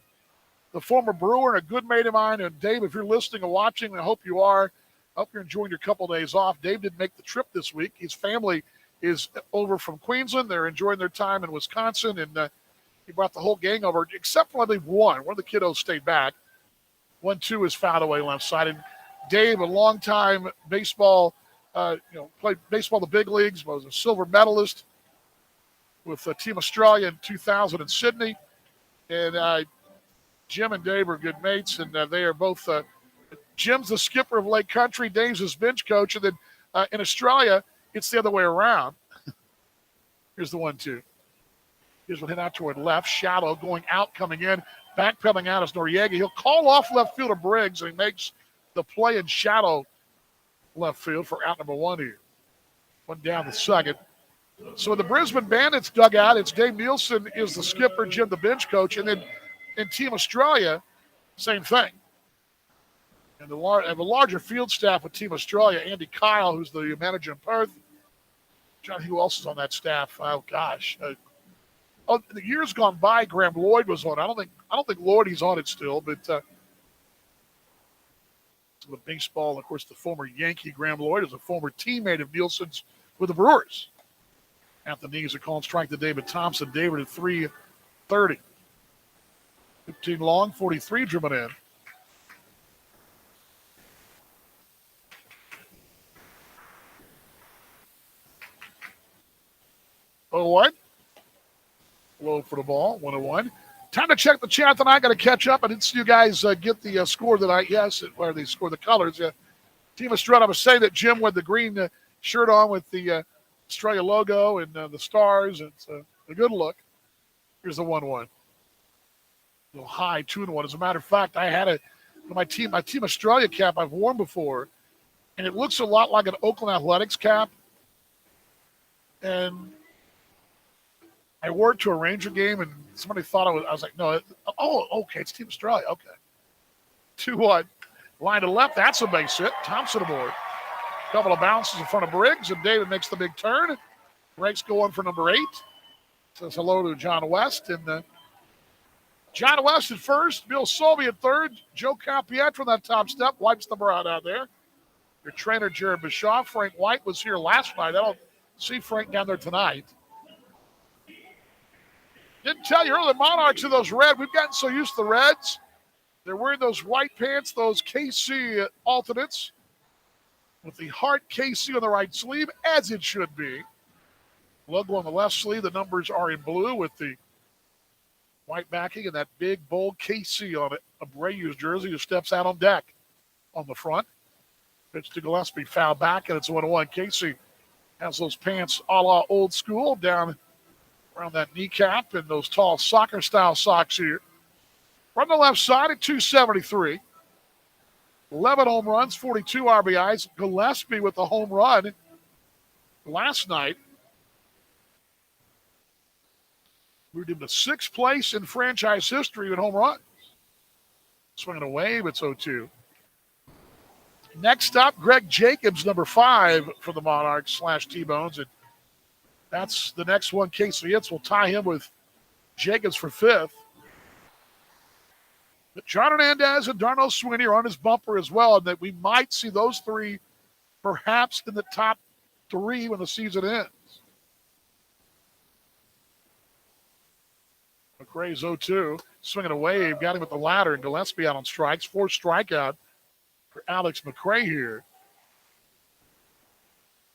the former Brewer and a good mate of mine. And Dave, if you're listening or watching, I hope you are. I hope you're enjoying your couple of days off. Dave didn't make the trip this week. His family is over from Queensland. They're enjoying their time in Wisconsin, and he brought the whole gang over, except for I believe one. One of the kiddos stayed back. 1-2 is fouled away left side. And Dave, a longtime baseball, played baseball in the big leagues, was a silver medalist with Team Australia in 2000 in Sydney. And Jim and Dave are good mates, and they are both Jim's the skipper of Lake Country, Dave's his bench coach, and then in Australia, it's the other way around. Here's the 1-2. Here's one hit out toward left. Shallow going out, coming in. Backpedaling out is Noriega. He'll call off left fielder Briggs, and he makes the play in shallow left field for out number 1 here. One down the second. So in the Brisbane Bandits dugout, it's Dave Nielsen is the skipper, Jim the bench coach, and then in Team Australia, same thing. And the larger field staff with Team Australia, Andy Kyle, who's the manager in Perth. John, who else is on that staff? Oh gosh. The years gone by, Graham Lloyd was on. I don't think Lloyd's on it still, but the baseball, of course, the former Yankee Graham Lloyd is a former teammate of Nielsen's with the Brewers. At the knees, are calling strike to David Thompson. David at 3:30. 15 long, 43 driven in. Oh, what? Low for the ball, 1-1. Time to check the chat tonight. Got to catch up. I didn't see you guys get the score tonight. Yes, where they scored the colors. Team Australia. I was saying that Jim with the green shirt on with the Australia logo and the stars. It's a good look. Here's the 1-1. A little high, 2-1. As a matter of fact, I had my Team Australia cap I've worn before, and it looks a lot like an Oakland Athletics cap. And I wore it to a Ranger game, and somebody thought I was like, no. Okay, it's Team Australia. Okay. 2-1. Line to left. That's a base hit. Thompson aboard. Couple of bounces in front of Briggs, and David makes the big turn. Rake's going for number 8. Says hello to John West. And John West at first, Bill Solby at third, Joe Capietro on that top step, wipes the brow out there. Your trainer, Jared Bischoff. Frank White was here last night. I don't see Frank down there tonight. Didn't tell you earlier, the Monarchs are those red. We've gotten so used to the Reds. They're wearing those white pants, those KC alternates, with the heart KC on the right sleeve, as it should be. Logo on the left sleeve. The numbers are in blue with the white backing and that big, bold KC on it. Abreu's jersey who steps out on deck on the front. Pitch to Gillespie, foul back, and it's 1-1. Casey has those pants a la old school down around that kneecap and those tall soccer-style socks here. From the left side at 273. 11 home runs, 42 RBIs. Gillespie with the home run last night. Moved him to 6th place in franchise history in home runs. Swinging a wave, it's 0-2. Next up, Greg Jacobs, number 5 for the Monarchs / T-Bones. And that's the next one. Casey hits will tie him with Jacobs for 5th. But John Hernandez and Darnell Sweeney are on his bumper as well, and that we might see those 3 perhaps in the top 3 when the season ends. McRae's 0-2, swinging a wave, got him at the ladder, and Gillespie out on strikes. 4th strikeout for Alex McRae here.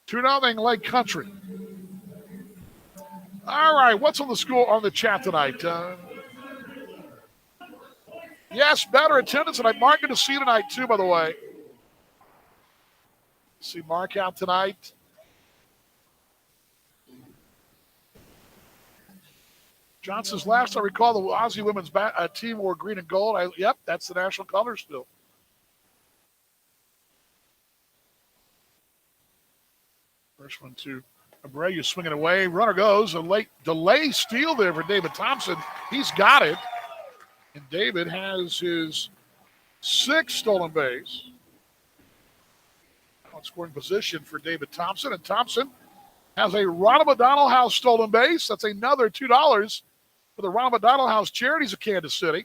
2-0 Lake Country. All right, what's on the score on the chat tonight? Yes, better attendance tonight. Mark going to see tonight too, by the way. See Mark out tonight. Johnson's last I recall, the Aussie women's team wore green and gold. Yep, that's the national color still. First one to Abreu swinging away. Runner goes. A late delay steal there for David Thompson. He's got it. And David has his 6th stolen base. Scoring position for David Thompson. And Thompson has a Ronald McDonald House stolen base. That's another $2 for the Ronald McDonald House Charities of Kansas City.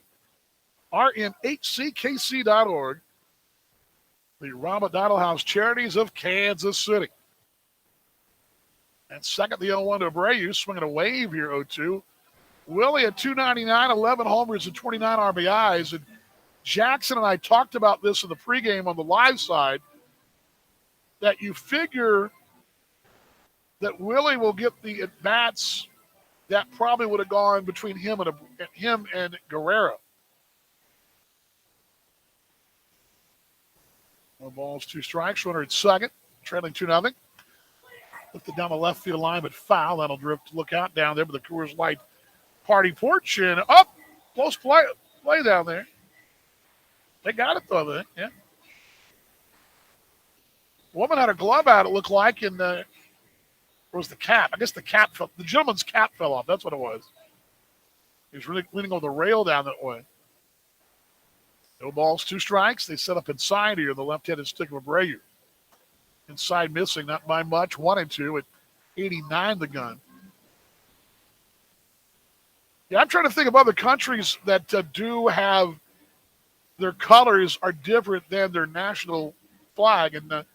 rmhckc.org. The Ronald McDonald House Charities of Kansas City. And second, the 0-1 to Abreu, swinging a wave here, 0-2. Willie at 299, 11 homers and 29 RBIs. And Jackson and I talked about this in the pregame on the live side, that you figure that Willie will get the at-bats that probably would have gone between him and Guerrero. 1 ball, 2 strikes, runner at second, trailing 2-0. Lifted down the left field line, but foul. That'll drift. Look out down there, but the Coors Light party porch and up. Close play down there. They got it though, man. Yeah. Woman had her glove out, it looked like, and where was the cap? I guess the gentleman's cap fell off. That's what it was. He was really leaning over the rail down that way. No balls, 2 strikes. They set up inside here, the left-handed stick of Abreu. Inside missing, not by much, 1-2 at 89 the gun. Yeah, I'm trying to think of other countries that do have their colors are different than their national flag. And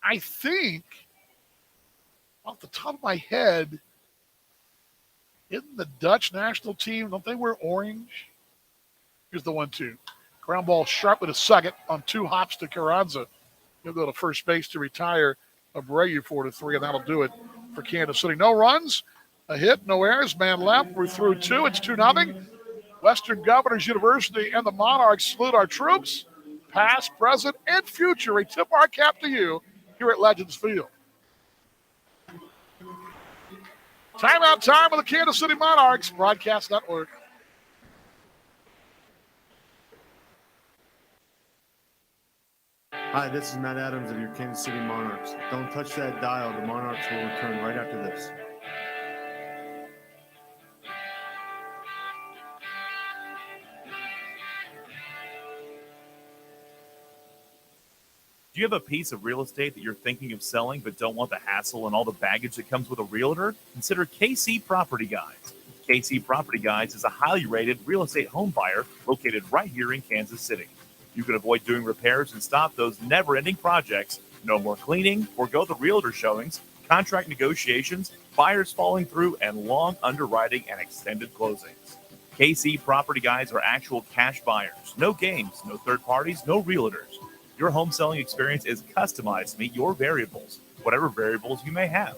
I think, off the top of my head, isn't the Dutch national team, don't they wear orange? Here's the 1-2. Ground ball sharp with a second on 2 hops to Carranza. He'll go to first base to retire Abreu 4-3, and that'll do it for Kansas City. No runs, a hit, no errors, man left. We're through 2. It's 2-0. Western Governors University and the Monarchs salute our troops, past, present, and future. We tip our cap to you here at Legends Field. Timeout time with the Kansas City Monarchs Broadcast Network. Hi, this is Matt Adams of your Kansas City Monarchs. Don't touch that dial. The Monarchs will return right after this. Do you have a piece of real estate that you're thinking of selling but don't want the hassle and all the baggage that comes with a realtor? Consider KC Property Guides. KC Property Guides is a highly rated real estate home buyer located right here in Kansas City. You can avoid doing repairs and stop those never-ending projects. No more cleaning, forgo the realtor showings, contract negotiations, buyers falling through, and long underwriting and extended closings. KC Property Guides are actual cash buyers. No games, no third parties, no realtors. Your home selling experience is customized to meet your variables, whatever variables you may have.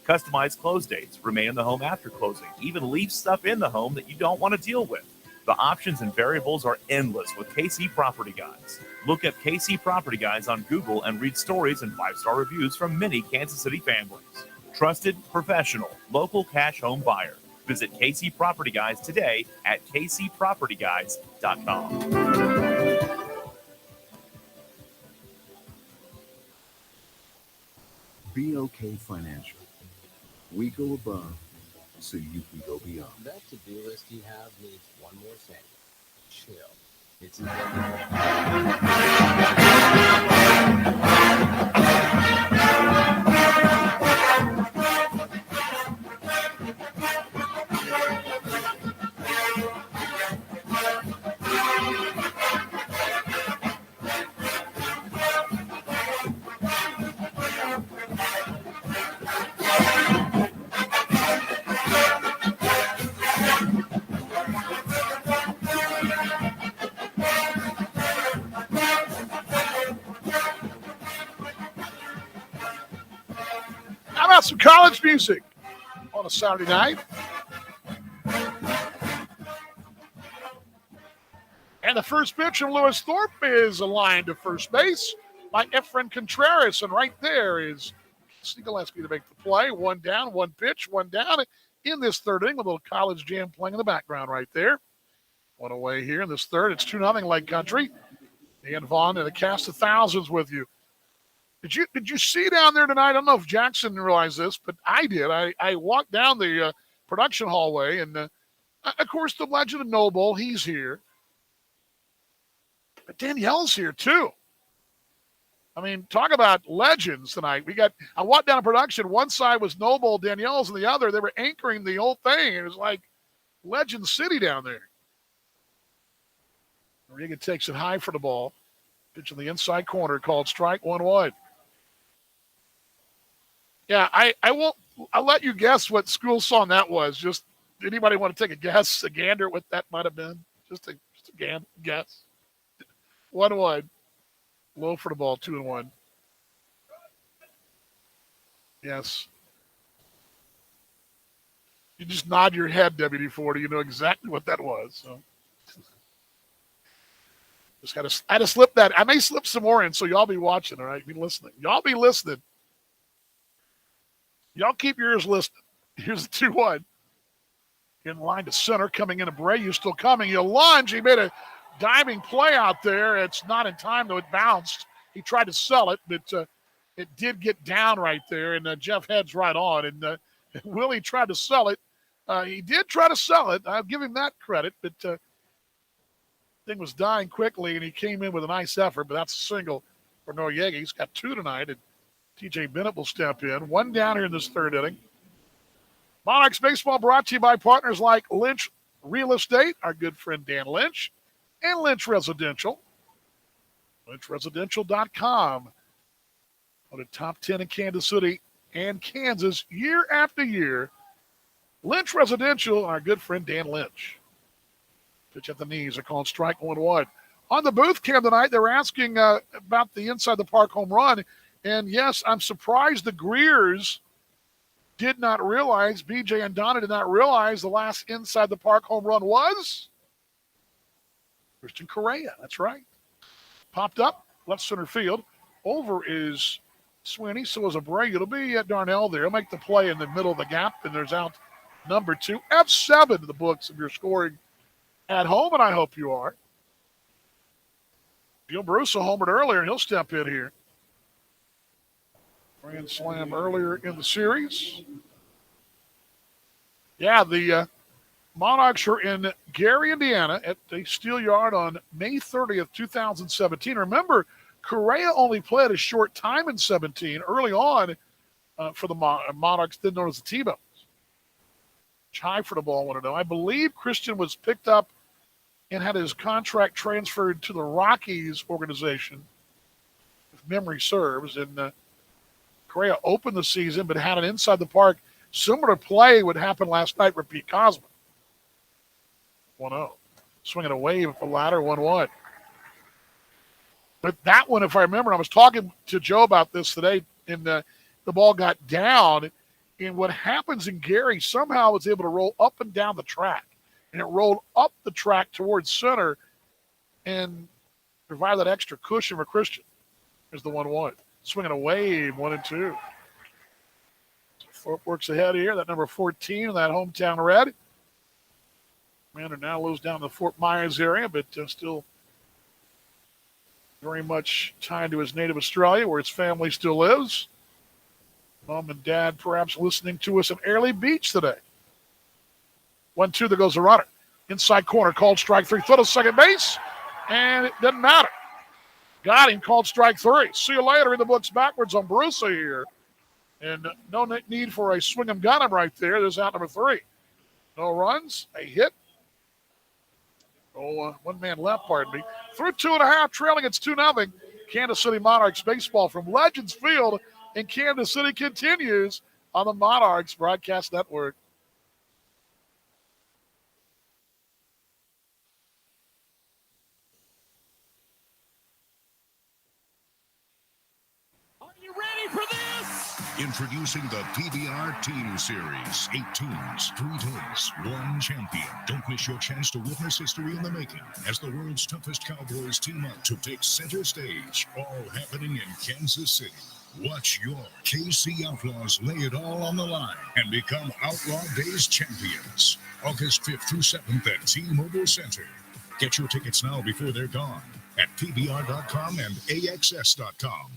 Customized close dates, remain in the home after closing, even leave stuff in the home that you don't want to deal with. The options and variables are endless with KC Property Guides. Look at KC Property Guides on Google and read stories and 5-star reviews from many Kansas City families. Trusted, professional, local cash home buyer. Visit KC Property Guides today at kcpropertyguides.com. Be okay financially. We go above so you can go beyond. That to-do list you have needs one more thing. Chill. It's How about some college music on a Saturday night? And the first pitch from Lewis Thorpe is aligned to first base by Efren Contreras. And right there is Gillespie to make the play. 1 down, 1 pitch, 1 down in this third inning. A little college jam playing in the background right there. 1 away here in this third. It's 2-0 Lake Country. Dan Vaughn and a cast of thousands with you. Did you see down there tonight? I don't know if Jackson realized this, but I did. I walked down the production hallway, and of course the legend of Noble, he's here. But Danielle's here too. I mean, talk about legends tonight. I walked down production. One side was Noble, Danielle's, and the other, they were anchoring the whole thing. It was like Legend City down there. Regan takes it high for the ball. Pitch in the inside corner called strike 1-1. Yeah, I'll let you guess what school song that was. Just anybody want to take a guess, a gander what that might have been? Just a guess. 1-1. Low for the ball, 2-1. Yes. You just nod your head, WD-40. You know exactly what that was. So I had to slip that. I may slip some more in, so y'all be watching, all right? Be listening. Y'all be listening. Y'all keep your ears listening. Here's the 2-1. In line to center, coming in. Abreu still coming. He'll lunge. He made a diving play out there. It's not in time, though. It bounced. He tried to sell it, but it did get down right there, and Jeff heads right on. And Willie tried to sell it. He did try to sell it. I'll give him that credit, but thing was dying quickly, and he came in with a nice effort, but that's a single for Noriega. He's got 2 tonight, and T.J. Bennett will step in. 1 down here in this 3rd inning. Monarchs Baseball brought to you by partners like Lynch Real Estate, our good friend Dan Lynch, and Lynch Residential. LynchResidential.com. On the top 10 in Kansas City and Kansas year after year. Lynch Residential, our good friend Dan Lynch. Pitch at the knees. They're calling strike 1-1. On the booth cam tonight, they're asking about the inside the park home run. And yes, I'm surprised the Greers did not realize, BJ and Donna did not realize the last inside the park home run was Christian Correa. That's right. Popped up, left center field. Over is Sweeney, so is Abreu. It'll be Darnell there. He'll make the play in the middle of the gap, and there's out number 2. F7 to the books if you're scoring at home, and I hope you are. Gil Brusso homered earlier, and he'll step in here. Grand slam earlier in the series. Yeah, the Monarchs are in Gary, Indiana at the Steel Yard on May 30th, 2017. Remember, Correa only played a short time in 17. Early on for the Monarchs, then known as the T-Bones. High for the ball, want to know. I believe Christian was picked up and had his contract transferred to the Rockies organization, if memory serves, and Correa opened the season, but had an inside the park. Similar play would happen last night with Pete Cosman. 1-0. Swinging a wave up the ladder, 1-1. But that one, if I remember, I was talking to Joe about this today, and the ball got down. And what happens in Gary, somehow was able to roll up and down the track. And it rolled up the track towards center and provide that extra cushion for Christian. There's the 1-1. Swinging a wave, 1-2. Thorpe works ahead here. That number 14 in that hometown red. Commander now lives down in the Fort Myers area, but still very much tied to his native Australia, where his family still lives. Mom and Dad perhaps listening to us in Airlie Beach today. 1-2, there goes the runner. Inside corner, called strike 3. Throw to second base, and it doesn't matter. Got him, called strike 3. See you later in the books backwards on Bruce here. And no need for a swing and gun him right there. There's out number 3. No runs, a hit. One man left, pardon me. Through 2.5, trailing, it's 2-0. Kansas City Monarchs baseball from Legends Field in Kansas City continues on the Monarchs Broadcast Network. Introducing the Pbr Team Series. 8 teams, 3 days, 1 champion. Don't miss your chance to witness history in the making as the world's toughest Cowboys team up to take center stage. All happening in Kansas City. Watch your KC Outlaws lay it all on the line and become Outlaw Days champions. August 5th through 7th at T-Mobile Center. Get your tickets now before they're gone at pbr.com and axs.com.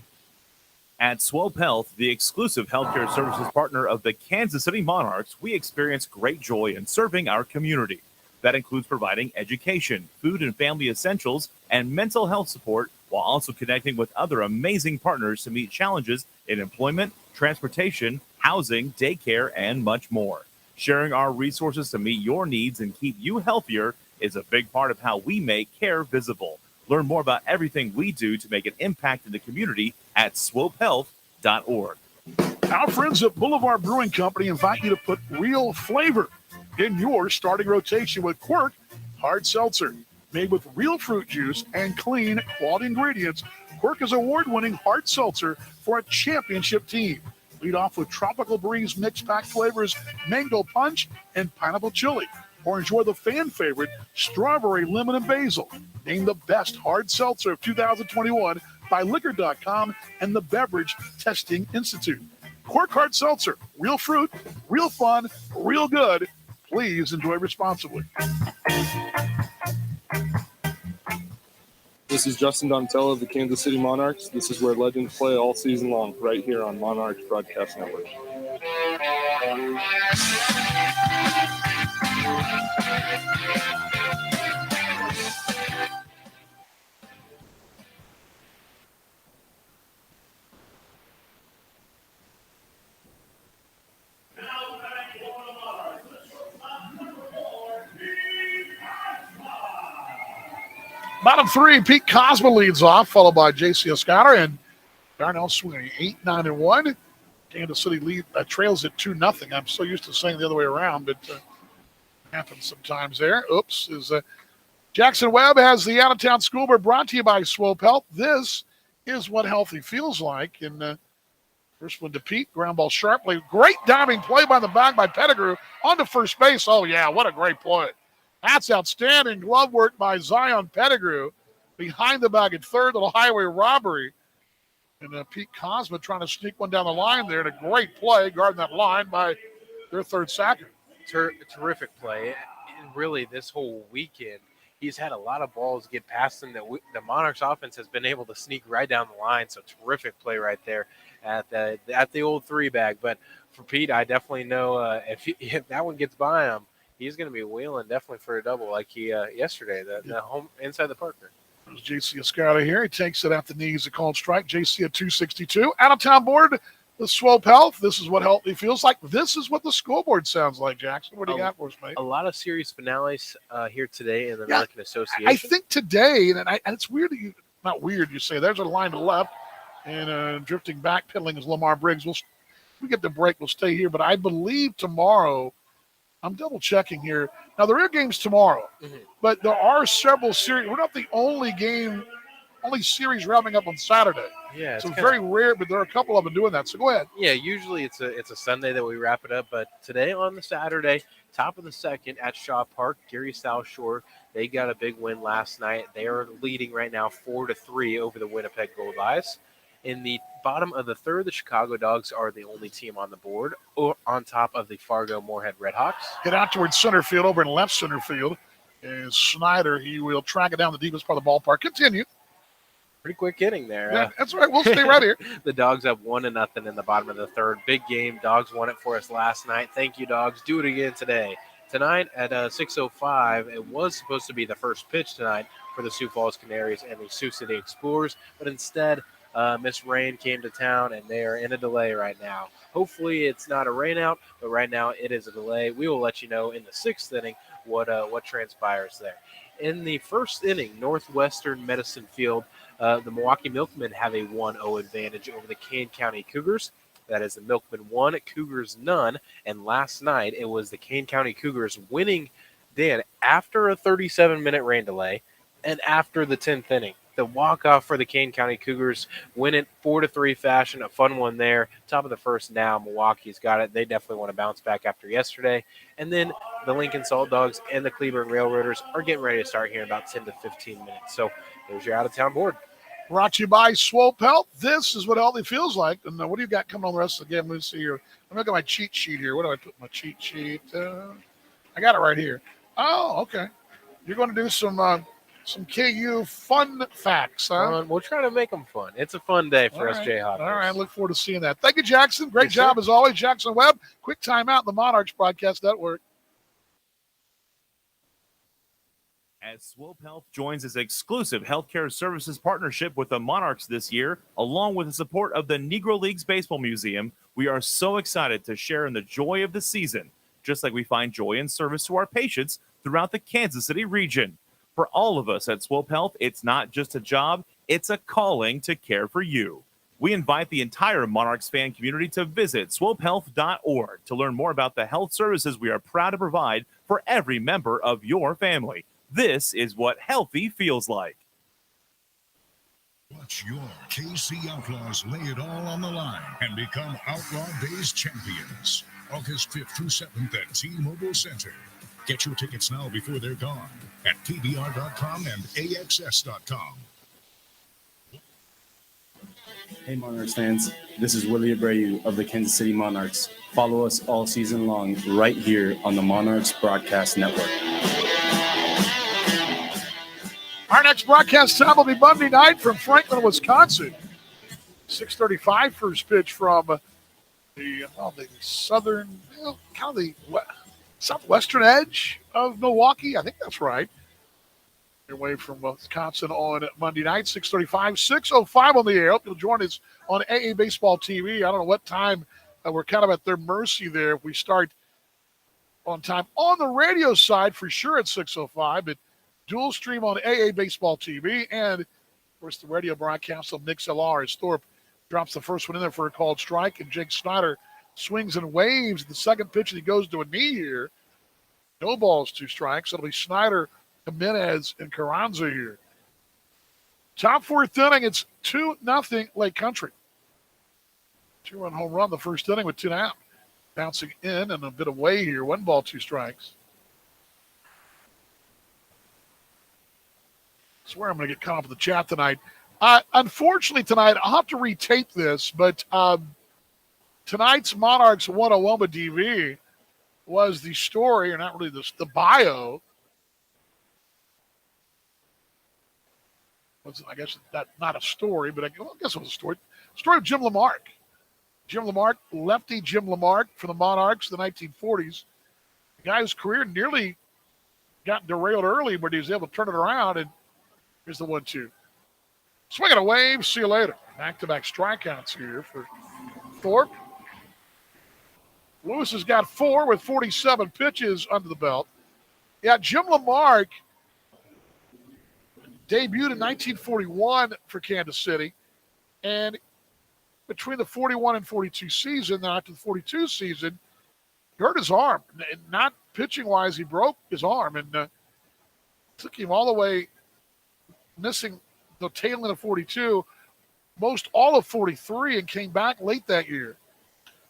At Swope Health, the exclusive healthcare services partner of the Kansas City Monarchs, we experience great joy in serving our community. That includes providing education, food and family essentials, and mental health support, while also connecting with other amazing partners to meet challenges in employment, transportation, housing, daycare, and much more. Sharing our resources to meet your needs and keep you healthier is a big part of how we make care visible. Learn more about everything we do to make an impact in the community at swopehealth.org. Our friends at Boulevard Brewing Company invite you to put real flavor in your starting rotation with Quirk Hard Seltzer. Made with real fruit juice and clean, quality ingredients, Quirk is award-winning hard seltzer for a championship team. Lead off with Tropical Breeze mixed pack flavors, Mango Punch, and Pineapple Chili. Or enjoy the fan favorite, Strawberry, Lemon, and Basil. Named the best hard seltzer of 2021 by Liquor.com and the Beverage Testing Institute. Quirk Hard Seltzer, real fruit, real fun, real good. Please enjoy responsibly. This is Justin Donatello of the Kansas City Monarchs. This is where legends play all season long, right here on Monarchs Broadcast Network. Bottom three, Pete Cosma leads off, followed by J.C. Escotter and Darnell swinging 8-9-1. Kansas City trails at 2-0. I'm so used to saying the other way around, but happens sometimes there. Oops. Jackson Webb has the out-of-town school board brought to you by Swope Health. This is what healthy feels like. And first one to Pete, ground ball sharply. Great diving play by the bag by Pettigrew onto first base. Oh, yeah, what a great play. That's outstanding glove work by Zion Pettigrew. Behind the bag at third, little highway robbery. And Pete Cosma trying to sneak one down the line there. And a great play guarding that line by their third sacker. Terrific play. And really, this whole weekend, he's had a lot of balls get past him that the Monarchs offense has been able to sneak right down the line. So terrific play right there at the old three bag. But for Pete, I definitely know if that one gets by him, he's going to be wheeling definitely for a double like he yesterday, the home inside the Parker. There's J.C. Escotter here. He takes it at the knees, a called strike. J.C. at 262. Out-of-town board, the Swope Health. This is what healthy feels like. This is what the scoreboard sounds like, Jackson. What do you got for us, mate? A lot of series finales here today in the American Association. I think today, and it's weird that not weird you say, there's a line to the left, and drifting back, piddling is Lamar Briggs. We get the break, we'll stay here, but I believe tomorrow, I'm double checking here. Now, there are games tomorrow, but there are several series. We're not the only series wrapping up on Saturday. Yeah, so it's very rare, but there are a couple of them doing that. So go ahead. Yeah, usually it's a Sunday that we wrap it up, but today on the Saturday, top of the second at Shaw Park, Gary South Shore, they got a big win last night. They are leading right now 4-3 over the Winnipeg Gold Eyes. In the bottom of the third, the Chicago Dogs are the only team on the board, or on top of the Fargo Moorhead Redhawks. Get out towards center field, over in left center field. Is Snyder. He will track it down the deepest part of the ballpark. Continue. Pretty quick inning there. Yeah, that's right. We'll stay right here. The Dogs have 1-0 in the bottom of the third. Big game. Dogs won it for us last night. Thank you, Dogs. Do it again today. Tonight at 6:05, it was supposed to be the first pitch tonight for the Sioux Falls Canaries and the Sioux City Explorers, but instead, Miss Rain came to town, and they are in a delay right now. Hopefully, it's not a rain out, but right now it is a delay. We will let you know in the sixth inning what transpires there. In the first inning, Northwestern Medicine Field, the Milwaukee Milkmen have a 1-0 advantage over the Kane County Cougars. That is the Milkmen 1, Cougars none. And last night, it was the Kane County Cougars winning, Dan, after a 37-minute rain delay and after the 10th inning. The walk-off for the Kane County Cougars win it 4-3 fashion. A fun one there. Top of the first now. Milwaukee's got it. They definitely want to bounce back after yesterday. And then the Lincoln Salt Dogs and the Cleburne Railroaders are getting ready to start here in about 10 to 15 minutes. So there's your out-of-town board. Brought to you by Swope Health. This is what healthy feels like. And what do you got coming on the rest of the game? Let's see here. I'm looking at my cheat sheet here. What do I put my cheat sheet? I got it right here. Oh, okay. You're going to do some KU fun facts, huh? We'll try to make them fun. It's a fun day for us Jayhawkers. All right, look forward to seeing that. Thank you, Jackson. Great job as always. Jackson Webb. Quick timeout, the Monarchs Broadcast Network. As Swope Health joins its exclusive healthcare services partnership with the Monarchs this year, along with the support of the Negro Leagues Baseball Museum, we are so excited to share in the joy of the season, just like we find joy in service to our patients throughout the Kansas City region. For all of us at Swope Health, it's not just a job, it's a calling to care for you. We invite the entire Monarchs fan community to visit swopehealth.org to learn more about the health services we are proud to provide for every member of your family. This is what healthy feels like. Watch your KC Outlaws lay it all on the line and become Outlaw Days champions. August 5th through 7th at T-Mobile Center. Get your tickets now before they're gone at pbr.com and axs.com. Hey Monarchs fans, this is Willie Abreu of the Kansas City Monarchs. Follow us all season long right here on the Monarchs Broadcast Network. Our next broadcast time will be Monday night from Franklin, Wisconsin. 6:35 first pitch from the southern, kind of the southwestern edge of Milwaukee. I think that's right. Away from Wisconsin on Monday night, 6:35, 6:05 on the air. Hope you'll join us on AA Baseball TV. I don't know what time. We're kind of at their mercy there. If we start on time on the radio side, for sure at 6:05, but dual stream on AA Baseball TV, and of course the radio broadcast on MixLR as Thorpe drops the first one in there for a called strike, and Jake Snyder swings and waves the second pitch, and he goes to a knee here. No balls, 2 strikes. It'll be Snyder, Jimenez, and Carranza here. Top 4th inning, it's 2-0 Lake Country. 2-run home run the first inning with 2 out. Bouncing in and a bit away here. 1 ball, 2 strikes. I swear I'm going to get caught up in the chat tonight. Unfortunately tonight, I'll have to retape this, but tonight's Monarchs 101 with DV was the story, or not really the bio. I guess that not a story, but I guess it was a story. Story of Jim Lamarck. Jim Lamarck, lefty Jim Lamarck for the Monarchs in the 1940s. The guy's career nearly got derailed early, but he was able to turn it around, and here's the 1-2. Swing and a wave, see you later. Back-to-back strikeouts here for Thorpe. Lewis has got 4 with 47 pitches under the belt. Yeah, Jim Lamarck debuted in 1941 for Kansas City, and between the 41 and 42 season, then after the 42 season, he hurt his arm. And not pitching-wise, he broke his arm, and took him all the way, missing the tail end of 42, most all of 43, and came back late that year.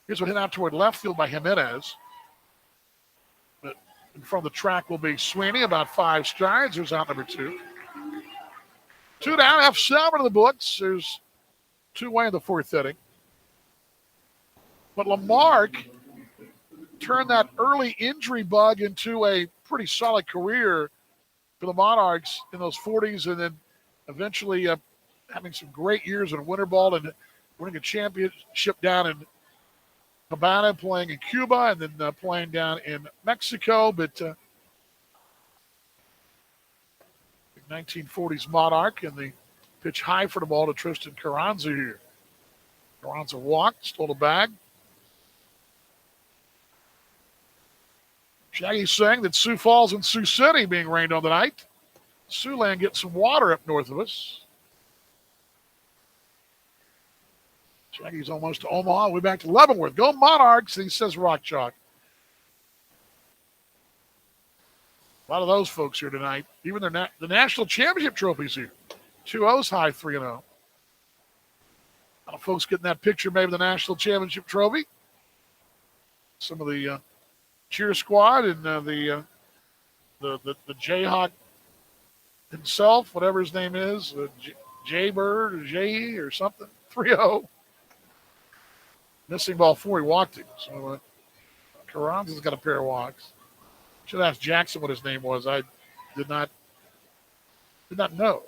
Here's what hit out toward left field by Jimenez. But in front of the track will be Sweeney, about 5 strides. There's out number 2. 2 down, F7 in the books. There's 2 away in the 4th inning. But Lamarck turned that early injury bug into a pretty solid career for the Monarchs in those 40s, and then eventually having some great years in winter ball and winning a championship down in Havana, playing in Cuba, and then playing down in Mexico. But 1940s Monarch, and the pitch high for the ball to Tristan Carranza here. Carranza walked, stole the bag. Shaggy saying that Sioux Falls and Sioux City being rained on tonight. Siouxland getting some water up north of us. Shaggy's almost to Omaha. We're back to Leavenworth. Go Monarchs, he says Rock Chalk. A lot of those folks here tonight. Even the national championship trophies here. 2 O's high, 3-0. A lot of folks getting that picture, maybe the national championship trophy. Some of the cheer squad and the Jayhawk himself, whatever his name is, Jaybird or Jay or something. 3-0. Missing ball 4, he walked him. So Carranza's got a pair of walks. Should ask Jackson what his name was. I did not know.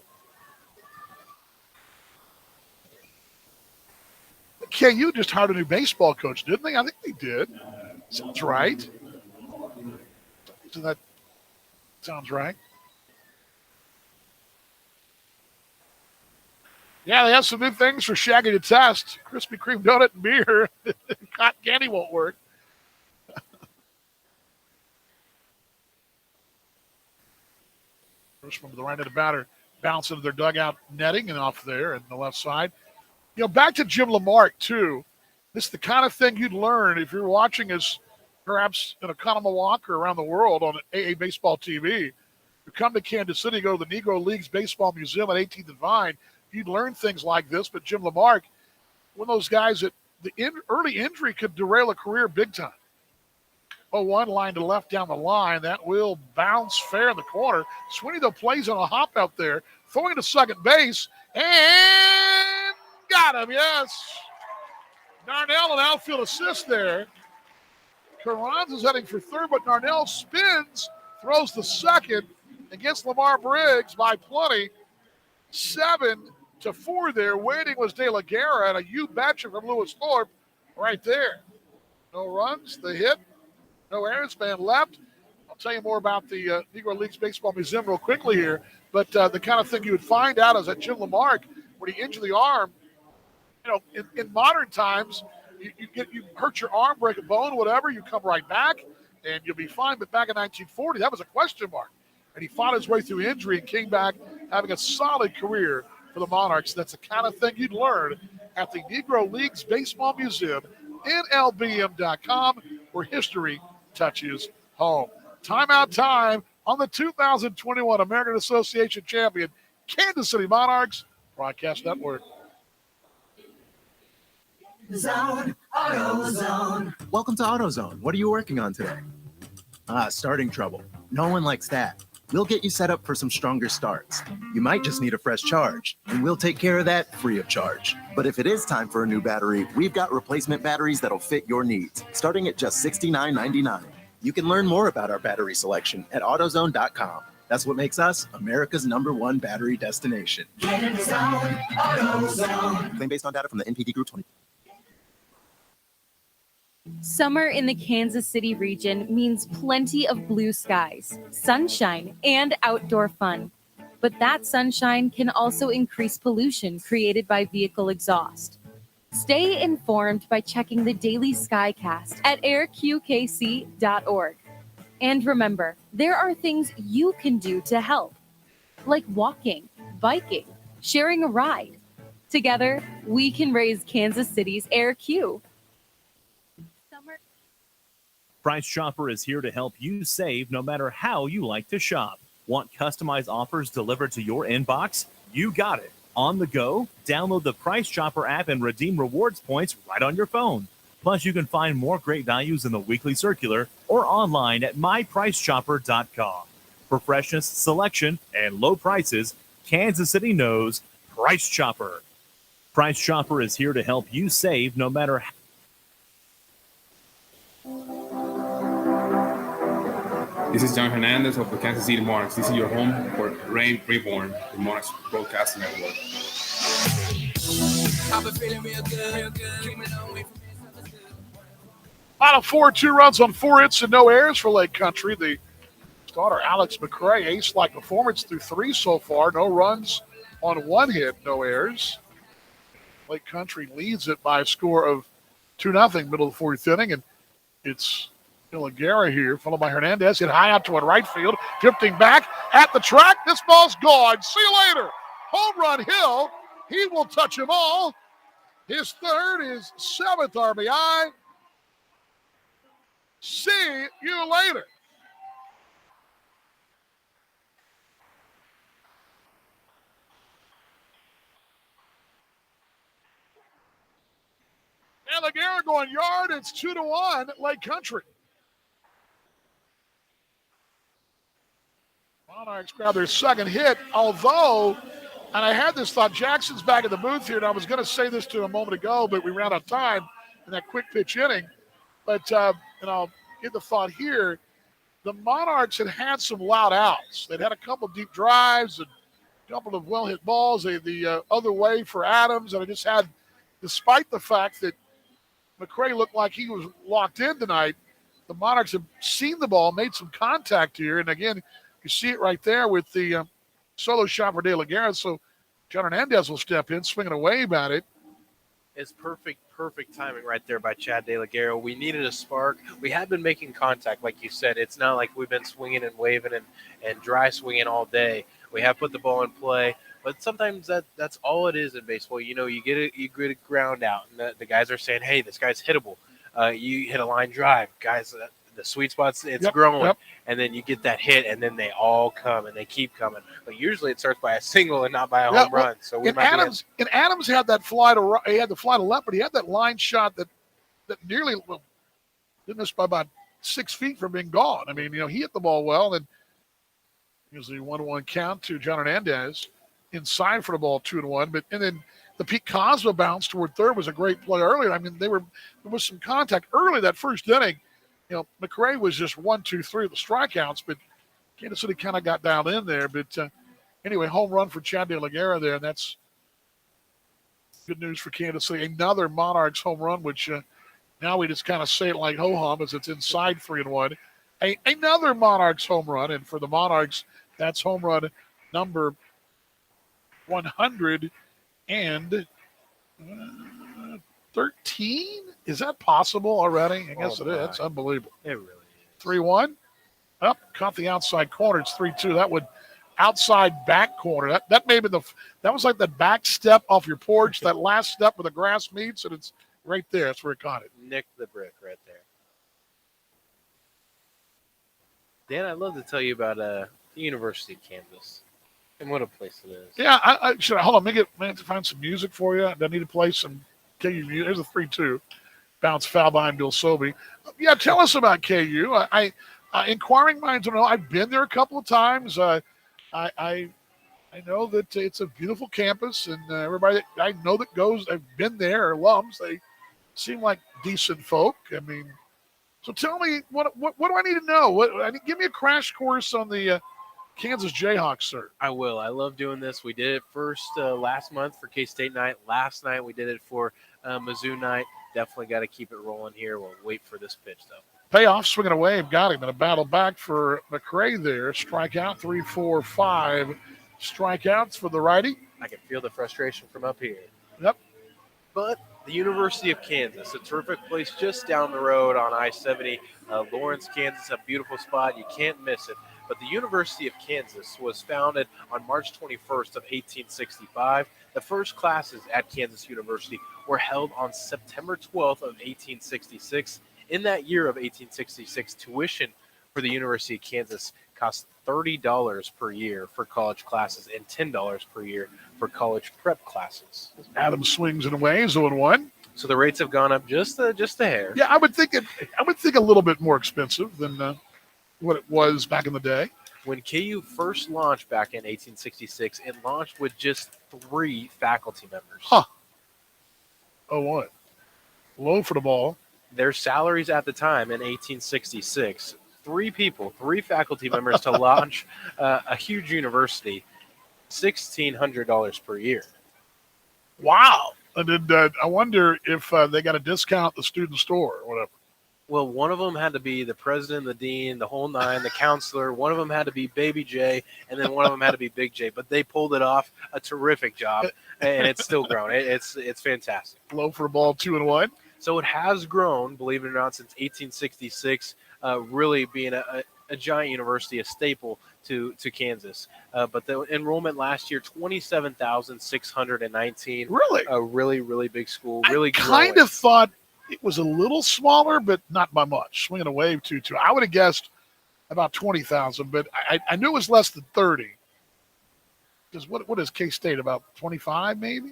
KU just hired a new baseball coach, didn't they? I think they did. Sounds right. So that sounds right. Yeah, they have some new things for Shaggy to test. Krispy Kreme donut and beer. Cotton candy won't work. First one to the right of the batter, bounce into their dugout netting and off there and the left side. You know, back to Jim Lamarck, too. This is the kind of thing you'd learn if you're watching us perhaps in a Conomowoc or around the world on AA Baseball TV. You come to Kansas City, go to the Negro Leagues Baseball Museum at 18th and Vine, you'd learn things like this. But Jim Lamarck, one of those guys that the early injury could derail a career big time. 0-1 line to left down the line. That will bounce fair in the corner. Sweeney, though, plays on a hop out there, throwing to second base, and got got him, yes. Narnell, an outfield assist there. Carranza is heading for third, but Narnell spins, throws the second, and gets Lamar Briggs by plenty. 7-4 there. Waiting was De La Guerra, and a you betcha from Lewis Thorpe right there. No runs, the hit, no errors, man left. I'll tell you more about the Negro Leagues Baseball Museum real quickly here, but the kind of thing you would find out is that Jim Lamarck, when he injured the arm, in modern times, you hurt your arm, break a bone, whatever, you come right back, and you'll be fine. But back in 1940, that was a question mark. And he fought his way through injury and came back having a solid career for the Monarchs. That's the kind of thing you'd learn at the Negro Leagues Baseball Museum, NLBM.com, where history touches home. Timeout time on the 2021 American Association champion, Kansas City Monarchs Broadcast Network. Zone, AutoZone. Welcome to AutoZone. What are you working on today? Starting trouble. No one likes that. We'll get you set up for some stronger starts. You might just need a fresh charge, and we'll take care of that free of charge. But if it is time for a new battery, we've got replacement batteries that'll fit your needs, starting at just $69.99. You can learn more about our battery selection at AutoZone.com. That's what makes us America's #1 battery destination. Get in the zone, AutoZone. Claim based on data from the NPD Group 20. Summer in the Kansas City region means plenty of blue skies, sunshine, and outdoor fun. But that sunshine can also increase pollution created by vehicle exhaust. Stay informed by checking the daily Skycast at airqkc.org. And remember, there are things you can do to help, like walking, biking, sharing a ride. Together, we can raise Kansas City's Air Q. Price Chopper is here to help you save no matter how you like to shop. Want customized offers delivered to your inbox? You got it. On the go, download the Price Chopper app and redeem rewards points right on your phone. Plus, you can find more great values in the weekly circular or online at mypricechopper.com. For freshness, selection, and low prices, Kansas City knows Price Chopper. Price Chopper is here to help you save no matter how. This is John Hernandez of the Kansas City Monarchs. This is your home for Rain Reborn, the Monarchs Broadcast Network. Final 4-2 runs on 4 hits and no errors for Lake Country. The starter, Alex McCray, ace-like performance through 3 so far. No runs on 1 hit, no errors. Lake Country leads it by a score of 2-0, middle of the 4th inning, and it's De La Guerra here, followed by Hernandez, hit high out toward right field, drifting back at the track. This ball's gone. See you later. Home run Hill. He will touch them all. His third, his 7th RBI. See you later. De La Guerra going yard. It's 2-1 Lake Country. Monarchs grab their second hit, although, and I had this thought, Jackson's back in the booth here, and I was going to say this to him a moment ago, but we ran out of time in that quick pitch inning. But, and I'll get the thought here, the Monarchs had some loud outs. They'd had a couple deep drives and a couple of well-hit balls the other way for Adams, and I just had, despite the fact that McCray looked like he was locked in tonight, the Monarchs have seen the ball, made some contact here, and again, you see it right there with the solo shot for De La Guerra. So John Hernandez will step in, swinging away about it. It's perfect timing right there by Chad De La Guerra. We needed a spark. We had been making contact, like you said. It's not like we've been swinging and waving and dry swinging all day. We have put the ball in play, but sometimes that's all it is in baseball. You know, you get a ground out, and the guys are saying, hey, this guy's hittable. You hit a line drive. Guys, the sweet spot's growing. And then you get that hit, and then they all come, and they keep coming. But usually it starts by a single and not by a home run. So Adams had that fly to right. He had the fly to left, but he had that line shot that nearly didn't miss by about 6 feet from being gone. I mean, he hit the ball well, and usually 1-1 count to John Hernandez inside for the ball, 2-1. And then The Pete Cosma bounce toward third was a great play earlier. I mean, there was some contact early that first inning. McRae was just 1, 2, 3 with the strikeouts, but Kansas City kind of got down in there. But anyway, home run for Chad De La Guerra there, and that's good news for Kansas City. Another Monarchs home run, which now we just kind of say it like ho-hum as it's inside 3-1. Another Monarchs home run, and for the Monarchs, that's home run number 113. Is that possible already? I guess it is. It's unbelievable. It really is. 3-1. Up, caught the outside corner. It's 3-2. That would outside back corner. That may be that was like the back step off your porch, that last step where the grass meets, and it's right there. That's where it caught it. Nicked the brick right there. Dan, I'd love to tell you about the University of Kansas and what a place it is. Yeah, I should. Hold on, let me find some music for you. I need to play some KU music. There's a 3-2 bounce foul behind Bill Sobey. Yeah, tell us about KU. I inquiring minds don't know. I've been there a couple of times. I know that it's a beautiful campus, and everybody that I know that goes, I've been there, alums. They seem like decent folk. I mean, so tell me what do I need to know? Give me a crash course on the Kansas Jayhawks, sir. I will. I love doing this. We did it first last month for K-State night. Last night we did it for Mizzou night. Definitely got to keep it rolling here. We'll wait for this pitch, though. Payoff, swinging away, got him in a battle back for McRae there. Strikeout, 3, 4, 5 strikeouts for the righty. I can feel the frustration from up here. Yep. But the University of Kansas, a terrific place just down the road on I-70. Lawrence, Kansas, a beautiful spot. You can't miss it. But the University of Kansas was founded on March 21st of 1865. The first classes at Kansas University were held on September 12th of 1866. In that year of 1866, tuition for the University of Kansas cost $30 per year for college classes and $10 per year for college prep classes. Adams swings and away, 0-1. So the rates have gone up just a hair. Yeah, I would think a little bit more expensive than what it was back in the day. When KU first launched back in 1866, it launched with just 3 faculty members. Huh. 0-1. Low for the ball. Their salaries at the time in 1866, 3 faculty members to launch a huge university, $1,600 per year. Wow. And then I wonder if they got a discount at the student store or whatever. Well, one of them had to be the president, the dean, the whole nine, the counselor. One of them had to be Baby J, and then one of them had to be Big J. But they pulled it off. A terrific job, and it's still growing. It's fantastic. Low for a ball, 2-1. So it has grown, believe it or not, since 1866, really being a giant university, a staple to Kansas. But the enrollment last year, 27,619. Really? A really, really big school. I Really kind of thought it was a little smaller, but not by much. Swinging away, 2-2. I would have guessed about 20,000, but I knew it was less than 30. Because what is K-State, about 25 maybe?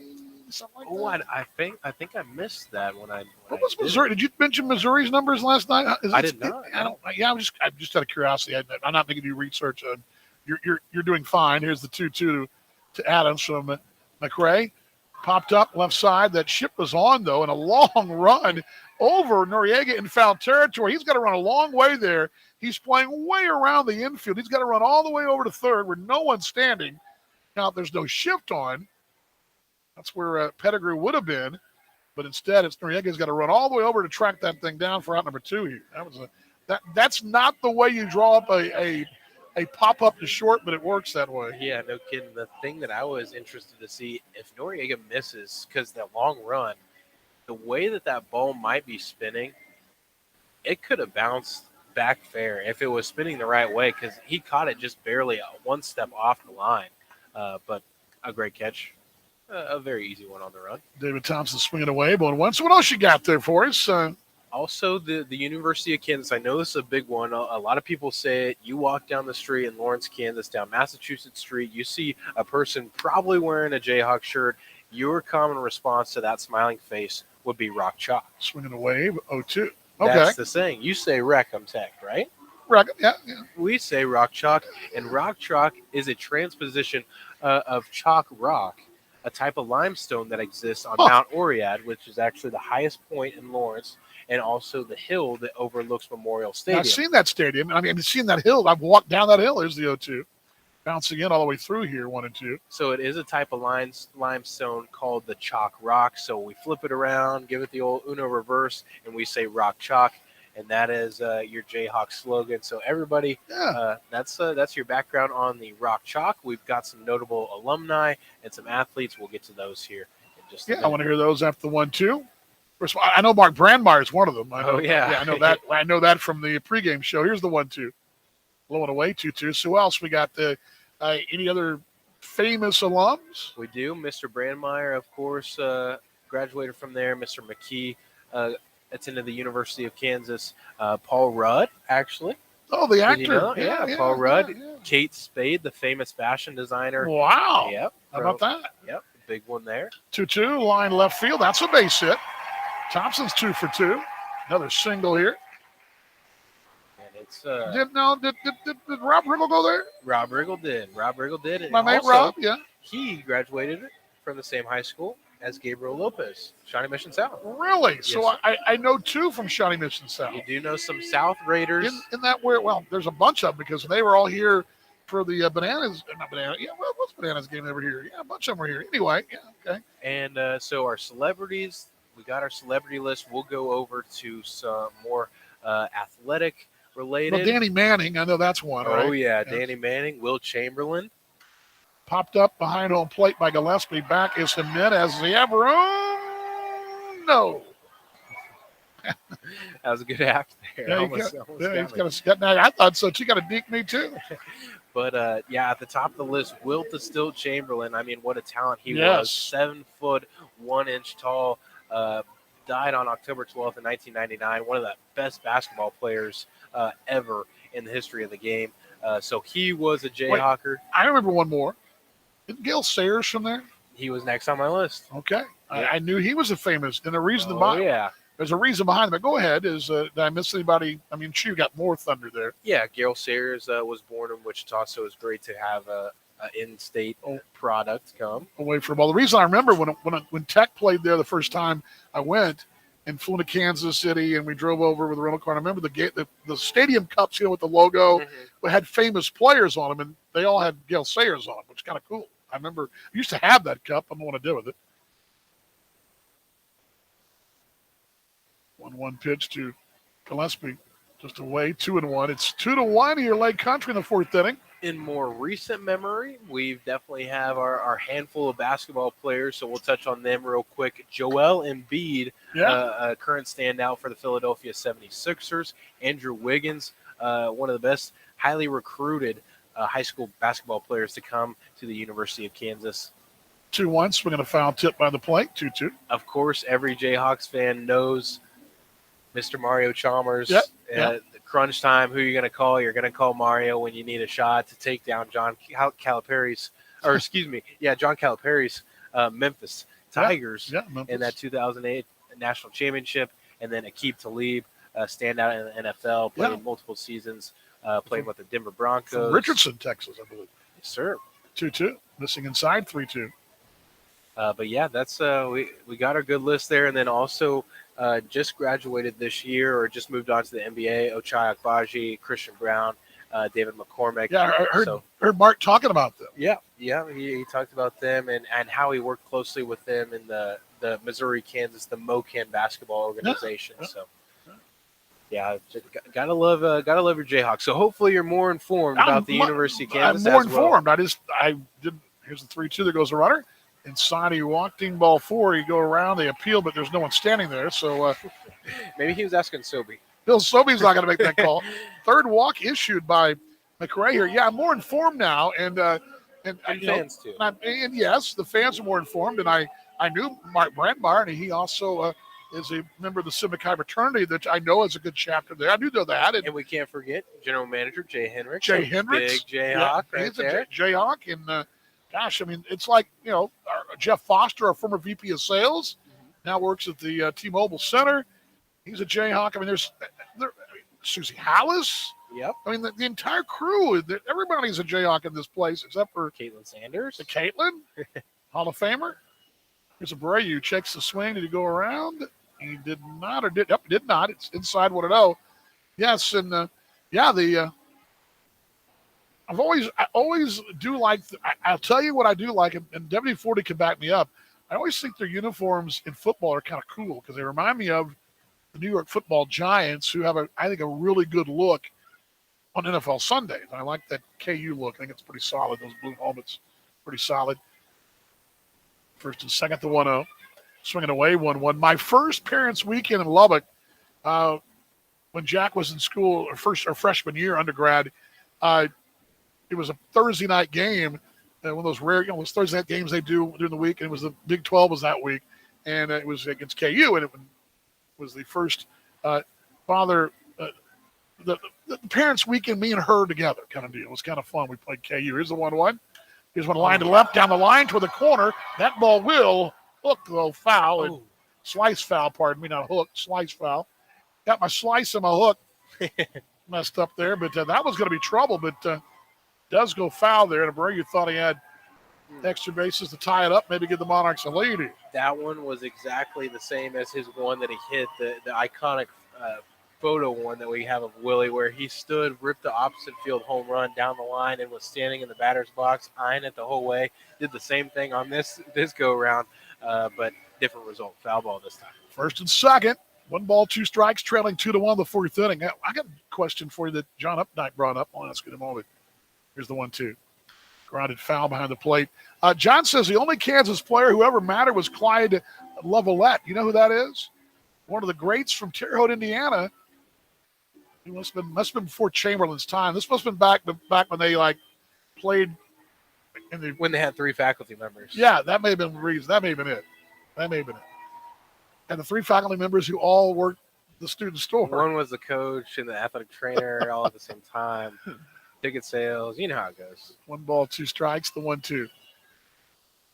Something like that? I think I missed that when I. What was Missouri? Did you mention Missouri's numbers last night? I did not. I'm just out of curiosity. I'm not making you research. You're doing fine. Here's the 2-2 to Adams from McRae. Popped up left side. That ship was on though, and a long run over Noriega in foul territory. He's got to run a long way there. He's playing way around the infield. He's got to run all the way over to third where no one's standing. Now there's no shift on. That's where Pettigrew would have been, but instead it's Noriega's got to run all the way over to track that thing down for out number 2 here. That's not the way you draw up a pop up to short, but it works that way. Yeah, no kidding. The thing that I was interested to see if Noriega misses, because that long run, the way that ball might be spinning, it could have bounced back fair if it was spinning the right way, because he caught it just barely 1 step off the line. But a great catch. A very easy one on the run. David Thompson swinging away, 1-1. So what else you got there for us? Also, the University of Kansas. I know this is a big one. A lot of people say it. You walk down the street in Lawrence, Kansas, down Massachusetts Street, you see a person probably wearing a Jayhawk shirt. Your common response to that smiling face would be rock chalk. Swinging away, 0-2. Okay. That's the saying. You say Reckham Tech, right? Reckham, yeah. We say rock chalk, and rock chalk is a transposition of chalk rock. a type of limestone that exists on Mount Oriad, which is actually the highest point in Lawrence, and also the hill that overlooks Memorial Stadium. I've seen that stadium. I mean, I've seen that hill. I've walked down that hill. There's the O2. Bouncing in all the way through here, 1 and 2. So it is a type of limestone called the chalk rock. So we flip it around, give it the old Uno reverse, and we say rock chalk. And that is your Jayhawk slogan. So everybody, that's your background on the rock chalk. We've got some notable alumni and some athletes. We'll get to those here in just a minute. I want to hear those after the 1 2. First of all, I know Mark Brandmeyer is one of them. I know, I know that. I know that from the pregame show. Here's the 1 2. Blowing away 2-2. So who else? We got any other famous alums? We do. Mr. Brandmeyer, of course, graduated from there. Mr. McKee attended the University of Kansas. Paul Rudd, actually. Oh, the actor. You know? Yeah, Paul Rudd. Yeah. Kate Spade, the famous fashion designer. Wow. Yep. How about that? Yep. Big one there. 2-2, line left field. That's a base hit. Thompson's 2 for 2. Another single here. Did Rob Riggle go there? Rob Riggle did. And my mate also, Rob, yeah. He graduated from the same high school as Gabriel Lopez, Shawnee Mission South. Really? Yes. So I know 2 from Shawnee Mission South. You do know some South Raiders. In that where, well, there's a bunch of them because they were all here for the Bananas. Not Bananas. Yeah, what's Bananas game over here? Yeah, a bunch of them were here. Anyway, yeah, okay. And so our celebrities, we got our celebrity list. We'll go over to some more athletic related. Well, Danny Manning, I know that's one, right? Oh, yeah, Danny Manning. Will Chamberlain. Popped up behind home plate by Gillespie. Back is Jimenez. Does he have room? No. That was a good act there. Yeah, he's got a scut. I thought so. She got to deke me, too. But, at the top of the list, Wilt the Still Chamberlain. I mean, what a talent he was. 7 foot, 1 inch tall. Died on October 12th of 1999. One of the best basketball players ever in the history of the game. So he was a Jayhawker. Wait, I remember one more. Isn't Gail Sayers from there? He was next on my list. Okay. Yeah. I knew he was a famous, and the reason there's a reason behind it. But go ahead. Did I miss anybody? I mean, she got more thunder there. Yeah, Gail Sayers was born in Wichita, so it's great to have a in-state product come away from all. The reason I remember when Tech played there the first time I went and flew to Kansas City and we drove over with a rental car. I remember the stadium cups, with the logo, had famous players on them, and they all had Gail Sayers on them, which is kind of cool. I remember I used to have that cup. I don't want to do with it. 1-1 pitch to Gillespie, just away, 2-1. It's 2-1 here, Lake Country in the 4th inning. In more recent memory, we've definitely have our handful of basketball players, so we'll touch on them real quick. Joel Embiid, a current standout for the Philadelphia 76ers. Andrew Wiggins, one of the best, highly recruited high school basketball players to come to the University of Kansas. 2-1, swinging a foul tip by the plate, 2-2. Of course, every Jayhawks fan knows Mr. Mario Chalmers. Crunch time, who you're going to call? You're going to call Mario when you need a shot to take down John Calipari's Memphis Tigers in that 2008 national championship. And then Aqib Talib, standout in the NFL, played multiple seasons, playing with the Denver Broncos. From Richardson, Texas, I believe. Yes, sir. 2-2, missing inside, 3-2. But yeah, that's we got our good list there. And then also just graduated this year or just moved on to the NBA, Ochai Agbaji, Christian Brown, David McCormick. Yeah, I heard Mark talking about them. Yeah, he talked about them and how he worked closely with them in the Missouri, Kansas, the MoKan basketball organization. So gotta love your Jayhawks. So hopefully you're more informed about the University of Kansas. I'm more informed. Here's the 3-2. There goes a runner. Inside, he walking ball 4. You go around, they appeal, but there's no one standing there. So maybe he was asking Sobey. Bill Sobey's not going to make that call. Third walk issued by McRae here. Yeah, I'm more informed now, and fans too. And yes, the fans are more informed. And I knew Mark Brandmeyer, and he also is a member of the Sigma Chi fraternity that I know is a good chapter there. I do know that. And we can't forget General Manager Jay Hendricks. Big Jayhawk, right there. Jayhawk, and gosh, I mean, it's like, Jeff Foster, our former VP of Sales, now works at the T-Mobile Center. He's a Jayhawk. I mean, there's Susie Hallis. Yep. I mean, the entire crew, everybody's a Jayhawk in this place except for Caitlin Sanders. Caitlin. Hall of Famer. Here's Abreu. Checks the swing. Did he go around? He did not, or did? Yep, did not. It's inside 1-0. Yes, and I always do like. I'll tell you what I do like, and WD-40 can back me up. I always think their uniforms in football are kind of cool because they remind me of the New York Football Giants, who have I think a really good look on NFL Sundays. I like that KU look. I think it's pretty solid. Those blue helmets, pretty solid. First and second to 1-0. Swinging away 1-1. My first parents' weekend in Lubbock, when Jack was in school, or freshman year, undergrad, it was a Thursday night game. One of those rare, those Thursday night games they do during the week, and it was the Big 12 was that week, and it was against KU, and it was the first the parents' weekend, me and her together kind of deal. It was kind of fun. We played KU. Here's the 1-1. Here's one line to left, down the line toward the corner. That ball will hook, though, foul. And slice foul, pardon me, not hook, slice foul. Got my slice and my hook messed up there, but that was going to be trouble, but does go foul there. And Abreu thought he had extra bases to tie it up, maybe give the Monarchs a lead. That one was exactly the same as his one that he hit, the iconic photo one that we have of Willie, where he stood, ripped the opposite field home run down the line, and was standing in the batter's box, eyeing it the whole way. Did the same thing on this go-around, but different result. Foul ball this time. First and second. 1 ball, 2 strikes, trailing 2-1 the fourth inning. I got a question for you that John Updike brought up. I'll ask you in a moment. Here's the 1-2. Grounded foul behind the plate. John says the only Kansas player who ever mattered was Clyde Lavalette. You know who that is? One of the greats from Terre Haute, Indiana. He must have been before Chamberlain's time. This must have been back when they played when they had 3 faculty members. Yeah, that may have been the reason. That may have been it. And the 3 faculty members who all worked the student store. One was the coach and the athletic trainer all at the same time. Ticket sales, you know how it goes. 1 ball, 2 strikes, the 1-2.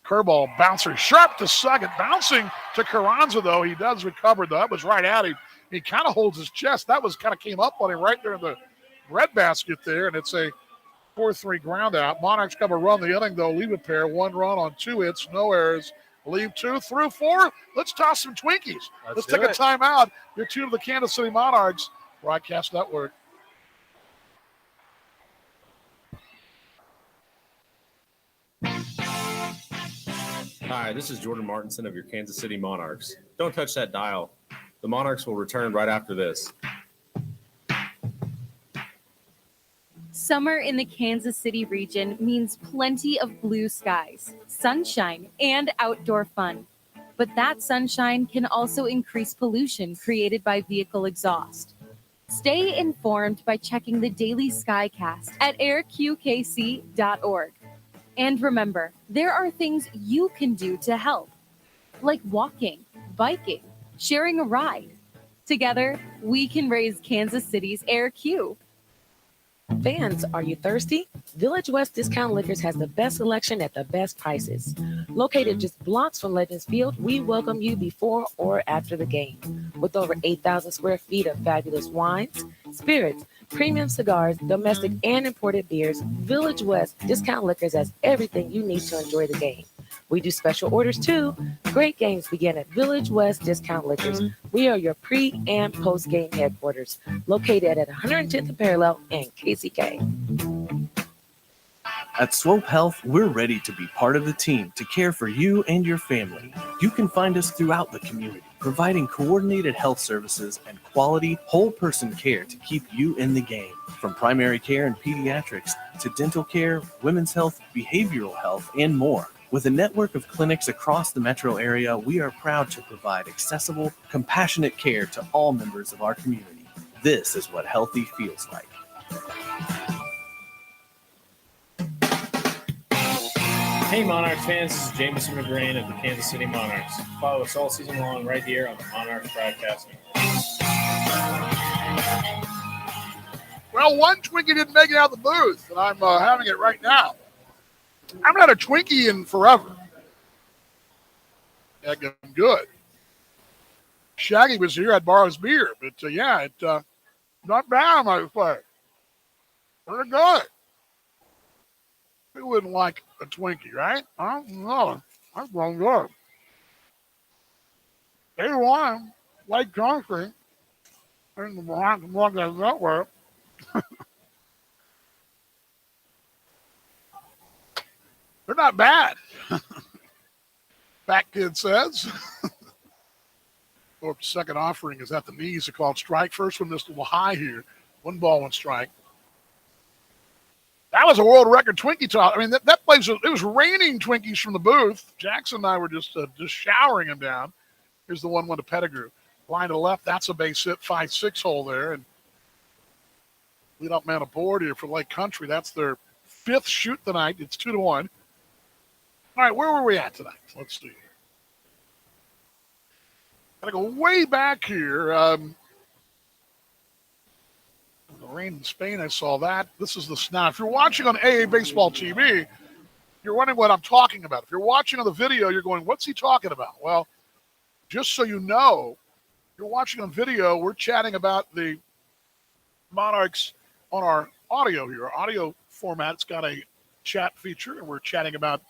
Curveball, bouncer, sharp to second. Bouncing to Carranza, though. He does recover, though. That was right at him. He kind of holds his chest. That was kind of came up on him right there in the breadbasket there, and it's a 4-3 ground out. Monarchs come a run the inning, though. Leave a pair. 1 run on 2 hits, no errors. Leave 2 through 4. Let's toss some Twinkies. Let's take a timeout. You're tuned to the Kansas City Monarchs Broadcast Network. Hi, this is Jordan Martinson of your Kansas City Monarchs. Don't touch that dial. The Monarchs will return right after this. Summer in the Kansas City region means plenty of blue skies, sunshine, and outdoor fun. But that sunshine can also increase pollution created by vehicle exhaust. Stay informed by checking the daily Skycast at airqkc.org. And remember, there are things you can do to help, like walking, biking, sharing a ride. Together, we can raise Kansas City's Air Q. Fans, are you thirsty? Village West Discount Liquors has the best selection at the best prices. Located just blocks from Legends Field, we welcome you before or after the game. With over 8,000 square feet of fabulous wines, spirits, premium cigars, domestic and imported beers, Village West Discount Liquors has everything you need to enjoy the game. We do special orders too. Great games begin at Village West Discount Liquors. We are your pre- and post-game headquarters, located at 110th and Parallel in KCK. At Swope Health, we're ready to be part of the team to care for you and your family. You can find us throughout the community, providing coordinated health services and quality whole-person care to keep you in the game. From primary care and pediatrics to dental care, women's health, behavioral health, and more. With a network of clinics across the metro area, we are proud to provide accessible, compassionate care to all members of our community. This is what healthy feels like. Hey Monarchs fans, this is Jameson McGrain of the Kansas City Monarchs. Follow us all season long right here on the Monarchs Broadcast Network. Well, one Twinkie didn't make it out of the booth, and I'm having it right now. I haven't had a Twinkie in forever. Yeah, good. Shaggy was here. I'd borrow his beer. But, not bad, my friend. Pretty good. Who wouldn't like a Twinkie, right? I don't know. That's going good. 81, Lake Country, in the Monarchs Network. They're not bad. Fat Kid says. Thorpe's second offering is at the knees. A called strike. First one missed a little high here. 1 ball, 1 strike. That was a world record Twinkie toss. I mean, that place, it was raining Twinkies from the booth. Jackson and I were just showering them down. Here's the 1-1 to Pettigrew. Line to the left, that's a base hit, 5-6 hole there. And lead up man aboard here for Lake Country. That's their 5th shoot tonight. It's 2-1. All right, where were we at tonight? Let's see. Gotta go way back here. The rain in Spain, I saw that. This is the snap. If you're watching on AA Baseball TV, you're wondering what I'm talking about. If you're watching on the video, you're going, what's he talking about? Well, just so you know, you're watching on video, we're chatting about the Monarchs on our audio here. Our audio format's got a chat feature, and we're chatting about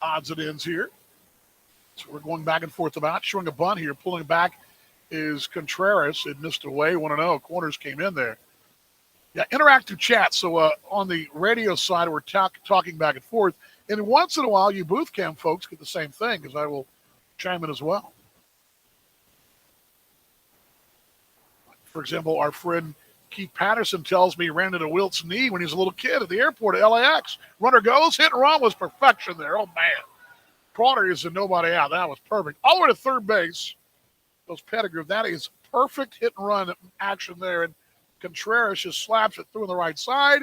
odds and ends here. So we're going back and forth about showing a bunt here. Pulling back is Contreras. It missed away. 1-0. Corners came in there. Yeah, interactive chat. So on the radio side, we're talking back and forth. And once in a while, you booth cam folks get the same thing, because I will chime in as well. For example, our friend Keith Patterson tells me he ran into Wilt's knee when he was a little kid at the airport at LAX. Runner goes, hit and run was perfection there. Oh, man. Corner is a nobody out. That was perfect. All the way to third base. Those Pettigrew. That is perfect hit and run action there. And Contreras just slaps it through on the right side.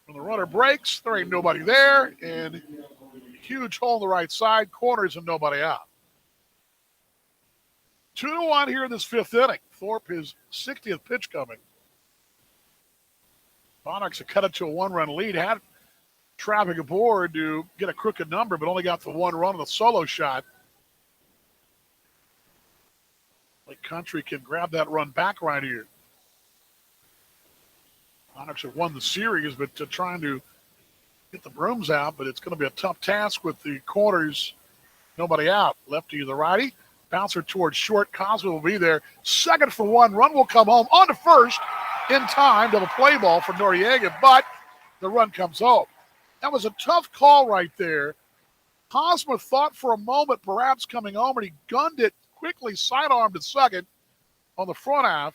When the runner breaks, there ain't nobody there. And huge hole on the right side. Corners and nobody out. 2-1 here in this 5th inning. Thorpe, his 60th pitch coming. Monarchs have cut it to a 1-run lead. Had traffic aboard to get a crooked number, but only got the 1 run on the solo shot. Lake Country can grab that run back right here. Monarchs have won the series, but trying to get the brooms out, but it's going to be a tough task with the corners. Nobody out. Lefty to the righty. Bouncer towards short. Cosmo will be there. Second for 1. Run will come home. On to first in time. Double play ball for Noriega, but the run comes home. That was a tough call right there. Cosmo thought for a moment perhaps coming home, and he gunned it quickly, sidearmed at second on the front half.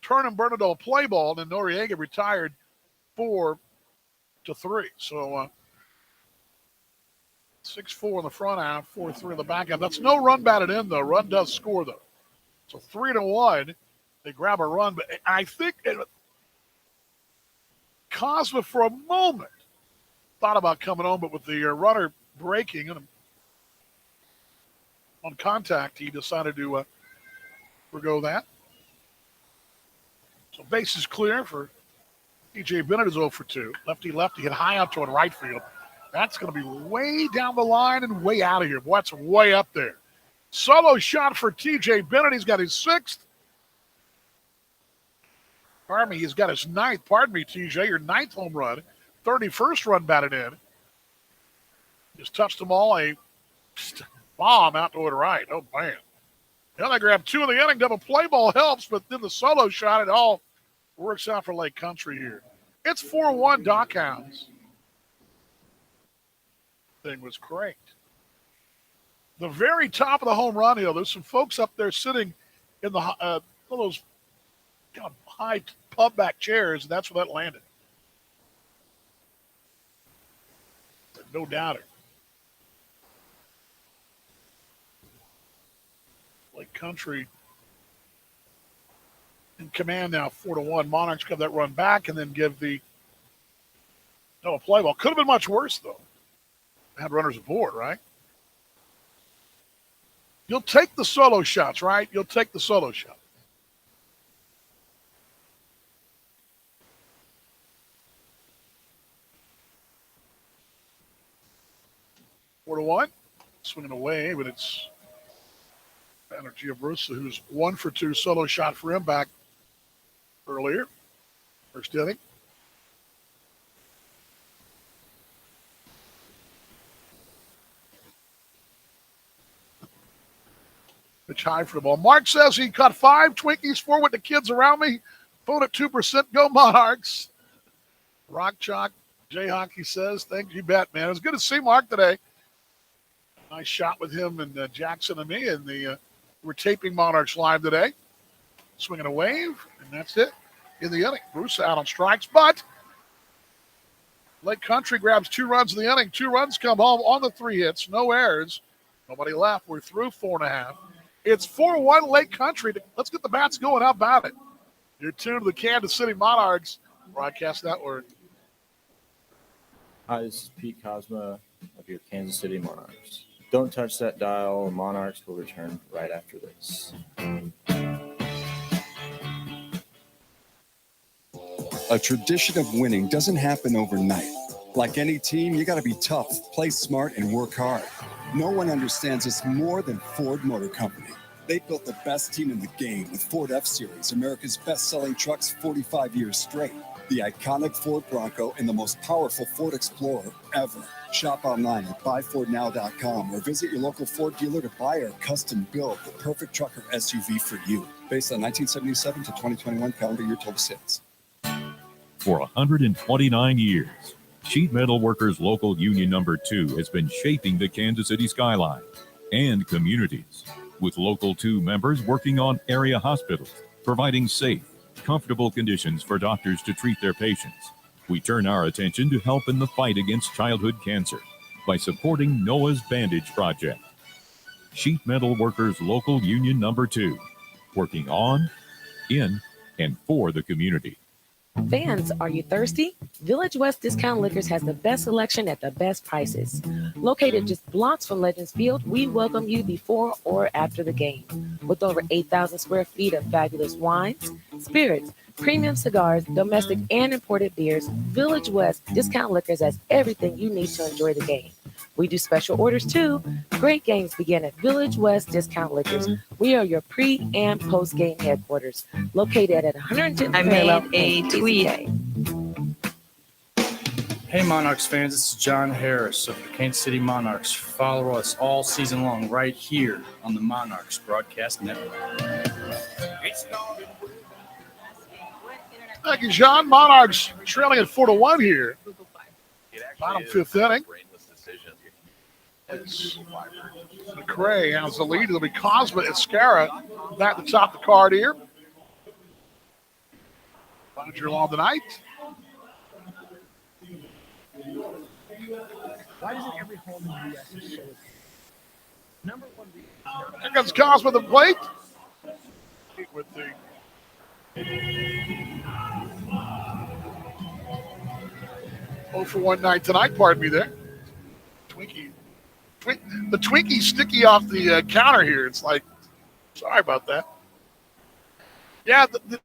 Turn and burn a double play ball, and then Noriega retired 4-3. So 6-4 in the front half, 4-3 in the back half. That's no run batted in, though. Run does score, though. So 3-1. They grab a run, but I think Cosmo for a moment thought about coming home, but with the runner breaking and on contact, he decided to forgo that. So base is clear for TJ Bennett is 0 for 2. Lefty hit high up toward right field. That's going to be way down the line and way out of here. Boy, that's way up there. Solo shot for TJ Bennett. He's got his 6th. Pardon me, he's got his 9th. Pardon me, TJ, your 9th home run. 31st run batted in. Just touched them all. A bomb out toward right. Oh, man. Now they grab 2 in the inning. Double play ball helps, but then the solo shot, it all works out for Lake Country here. It's 4-1 Dockhounds. Thing was great. The very top of the home run hill, there's some folks up there sitting in the one of those kind of high pub back chairs, and that's where that landed. No doubter. Lake Country in command now, 4-1. Monarchs got that run back and then give the play ball. Could have been much worse, though. Had runners aboard, right? You'll take the solo shots, right? You'll take the solo shot. Four to 1. Swinging away, but it's Energy of Bruce, who's 1 for 2 solo shot for him back earlier. First inning. Pitch high for the ball. Mark says he caught 5 Twinkies, 4 with the kids around me. Phone at 2%. Go Monarchs. Rock Chalk J Hockey says, thank you, bet, man. It was good to see Mark today. Nice shot with him and Jackson and me. And we're taping Monarchs live today. Swinging a wave, and that's it in the inning. Bruce out on strikes, but Lake Country grabs 2 runs in the inning. 2 runs come home on the 3 hits. No errors. Nobody left. We're through 4.5. It's 4-1 Lake Country. Let's get the bats going. How about it? You're tuned to the Kansas City Monarchs Broadcast Network. Hi, this is Pete Cosma of your Kansas City Monarchs. Don't touch that dial. Monarchs will return right after this. A tradition of winning doesn't happen overnight. Like any team, you got to be tough, play smart, and work hard. No one understands this more than Ford Motor Company. They built the best team in the game with Ford F-Series, America's best-selling trucks 45 years straight. The iconic Ford Bronco and the most powerful Ford Explorer ever. Shop online at buyfordnow.com or visit your local Ford dealer to buy or custom build the perfect truck or SUV for you. Based on 1977 to 2021 calendar year total sales. For 129 years, Sheet Metal Workers Local Union Number 2 has been shaping the Kansas City skyline and communities, with Local 2 members working on area hospitals, providing safe, comfortable conditions for doctors to treat their patients. We turn our attention to help in the fight against childhood cancer by supporting Noah's Bandage Project. Sheet Metal Workers Local Union Number 2, working on, in, and for the community. Fans, are you thirsty? Village West Discount Liquors has the best selection at the best prices. Located just blocks from Legends Field, we welcome you before or after the game. With over 8,000 square feet of fabulous wines, spirits, premium cigars, domestic and imported beers, Village West Discount Liquors has everything you need to enjoy the game. We do special orders too. Great games begin at Village West Discount Liquors. We are your pre- and post-game headquarters, located at 110th I Parallel made a and tweet. Hey Monarchs fans, this is John Harris of the Kansas City Monarchs. Follow us all season long right here on the Monarchs Broadcast Network. Thank you, John. Monarchs trailing at 4-1 here. Bottom 5th inning. It's McCray has the lead. It'll be Cosma Escara back at the top of the card here. Roger Law tonight. Why doesn't every home in the U.S. is so number one reason? Here comes Cosma at the plate. With the 0-for-1 night tonight. Pardon me there. The Twinkie sticky off the counter here. It's like, sorry about that. Yeah, the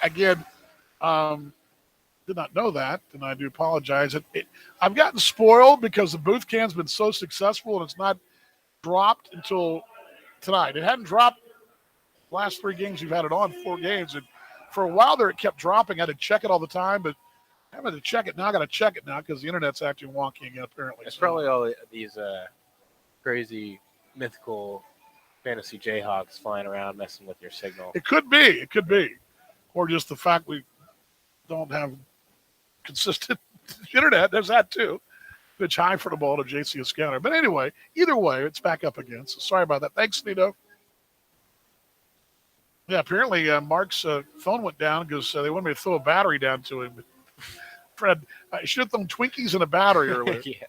Again, did not know that, and I do apologize. I've gotten spoiled because the booth cam's been so successful, and it's not dropped until tonight. It hadn't dropped the last 3 games we've had it on, 4 games, and for a while there it kept dropping. I had to check it all the time, but I haven't had to check it now. I got to check it now because the internet's acting wonky again, apparently. It's probably all these crazy mythical fantasy Jayhawks flying around messing with your signal. It could be. It could be. Or just the fact we don't have consistent internet. There's that, too. Pitch high for the ball to JC Scanner. But anyway, either way, it's back up again. So sorry about that. Thanks, Nito. Yeah, apparently Mark's phone went down because they wanted me to throw a battery down to him. Fred, I should have thrown Twinkies and a battery earlier. Yeah.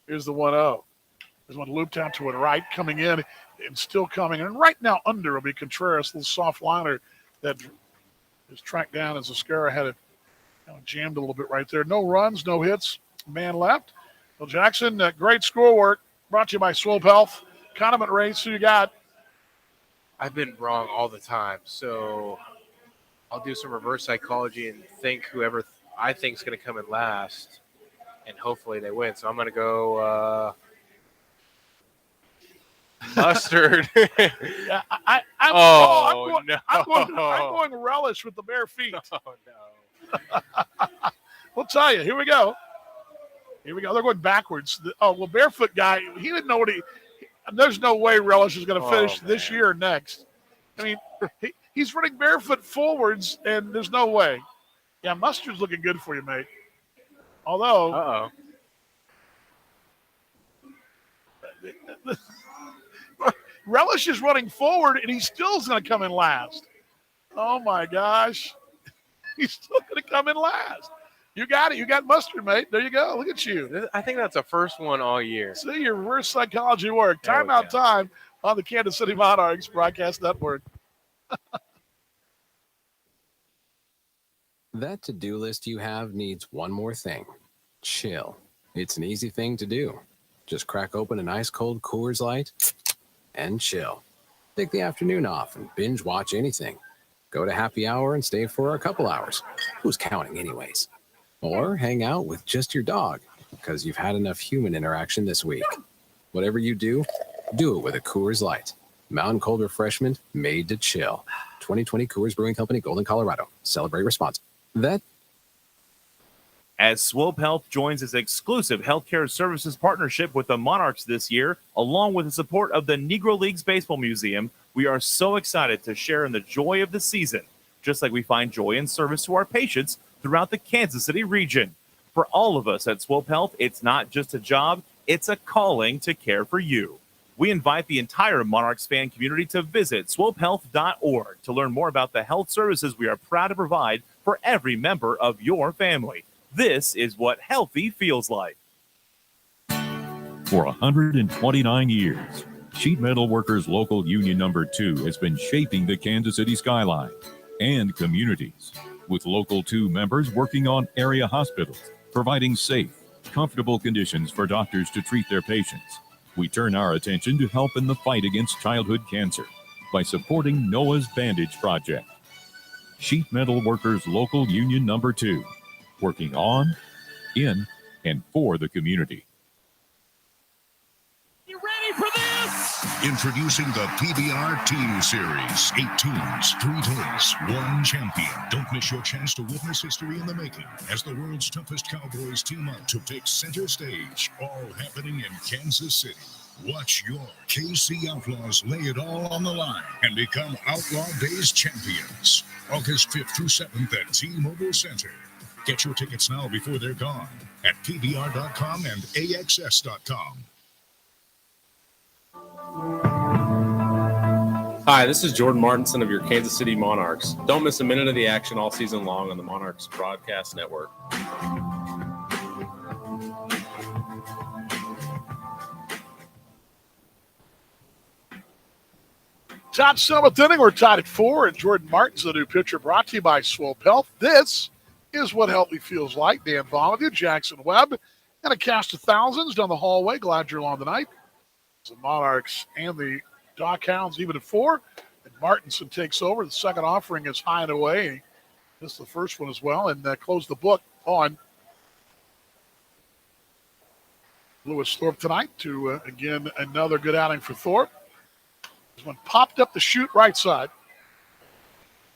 Here's the 1-0. There's one looped out to it right, coming in and still coming. And right now under will be Contreras, a little soft liner that is tracked down as Zascara had it jammed a little bit right there. No runs, no hits, man left. Well, Jackson, great score work. Brought to you by Swope Health. Condiment race, who you got? I've been wrong all the time, so I'll do some reverse psychology and think whoever I think is going to come in last, and hopefully they win. So I'm going to go mustard. Yeah, I'm going relish with the bare feet. Oh, no. We'll tell you. Here we go. They're going backwards. Barefoot guy, he didn't know there's no way Relish is going to finish this year or next. I mean, he's running barefoot forwards, and there's no way. Yeah, Mustard's looking good for you, mate. Although, Relish is running forward, and he still is going to come in last. Oh, my gosh. He's still going to come in last. You got it. You got Mustard, mate. There you go. Look at you. I think that's the first one all year. See, your reverse psychology work. Timeout time on the Kansas City Monarchs Broadcast Network. That to-do list you have needs one more thing. Chill. It's an easy thing to do. Just crack open an ice-cold Coors Light and chill. Take the afternoon off and binge watch anything. Go to happy hour and stay for a couple hours. Who's counting anyways? Or hang out with just your dog because you've had enough human interaction this week. Whatever you do it with a Coors Light. Mountain cold refreshment made to chill. 2020 Coors Brewing Company, Golden, Colorado. Celebrate responsibly. As Swope Health joins its exclusive healthcare services partnership with the Monarchs this year, along with the support of the Negro Leagues Baseball Museum, we are so excited to share in the joy of the season, just like we find joy in service to our patients throughout the Kansas City region. For all of us at Swope Health, it's not just a job, it's a calling to care for you. We invite the entire Monarchs fan community to visit swopehealth.org to learn more about the health services we are proud to provide for every member of your family. This is what healthy feels like. For 129 years, Sheet Metal Workers Local Union Number 2 has been shaping the Kansas City skyline and communities, with Local 2 members working on area hospitals, providing safe, comfortable conditions for doctors to treat their patients. We turn our attention to help in the fight against childhood cancer by supporting Noah's Bandage Project. Sheet Metal Workers Local Union Number 2, working on, in, and for the community. You ready for this? Introducing the Pbr Team Series. 8 teams, 3 days, 1 champion. Don't miss your chance to witness history in the making as the world's toughest Cowboys team up to take center stage, all happening in Kansas City. Watch your KC Outlaws lay it all on the line and become Outlaw Days champions. August 5th through 7th at T-Mobile Center. Get your tickets now before they're gone at pbr.com and axs.com. Hi, this is Jordan Martinson of your Kansas City Monarchs. Don't miss a minute of the action all season long on the Monarchs Broadcast Network. Top 7th inning, we're tied at 4, and Jordan Martin's the new pitcher, brought to you by Swope Health. This is what healthy feels like. Dan Vaughn with you, Jackson Webb, and a cast of thousands down the hallway. Glad you're along tonight. The Monarchs and the Dock Hounds even at 4. And Martinson takes over. The second offering is high and away. This is the first one as well, and close the book on Lewis Thorpe tonight to, again, another good outing for Thorpe. This one popped up the shoot right side.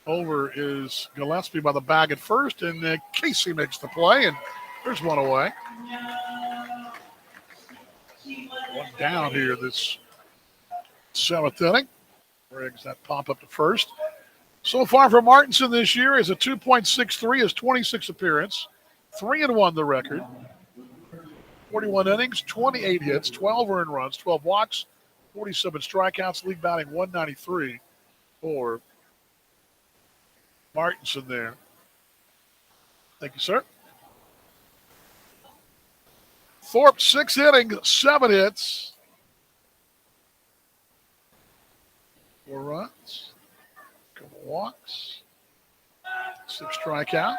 Over is Gillespie by the bag at first, and Casey makes the play, and there's one away. One down here this seventh inning. Briggs that pop up to first. So far for Martinson this year is a 2.63, his 26th appearance. 3-1 the record. 41 innings, 28 hits, 12 earned runs, 12 walks, 47 strikeouts, league batting 193 for Martinson there. Thank you, sir. Thorpe, 6 innings, 7 hits, 4 runs, a couple walks, 6 strikeouts.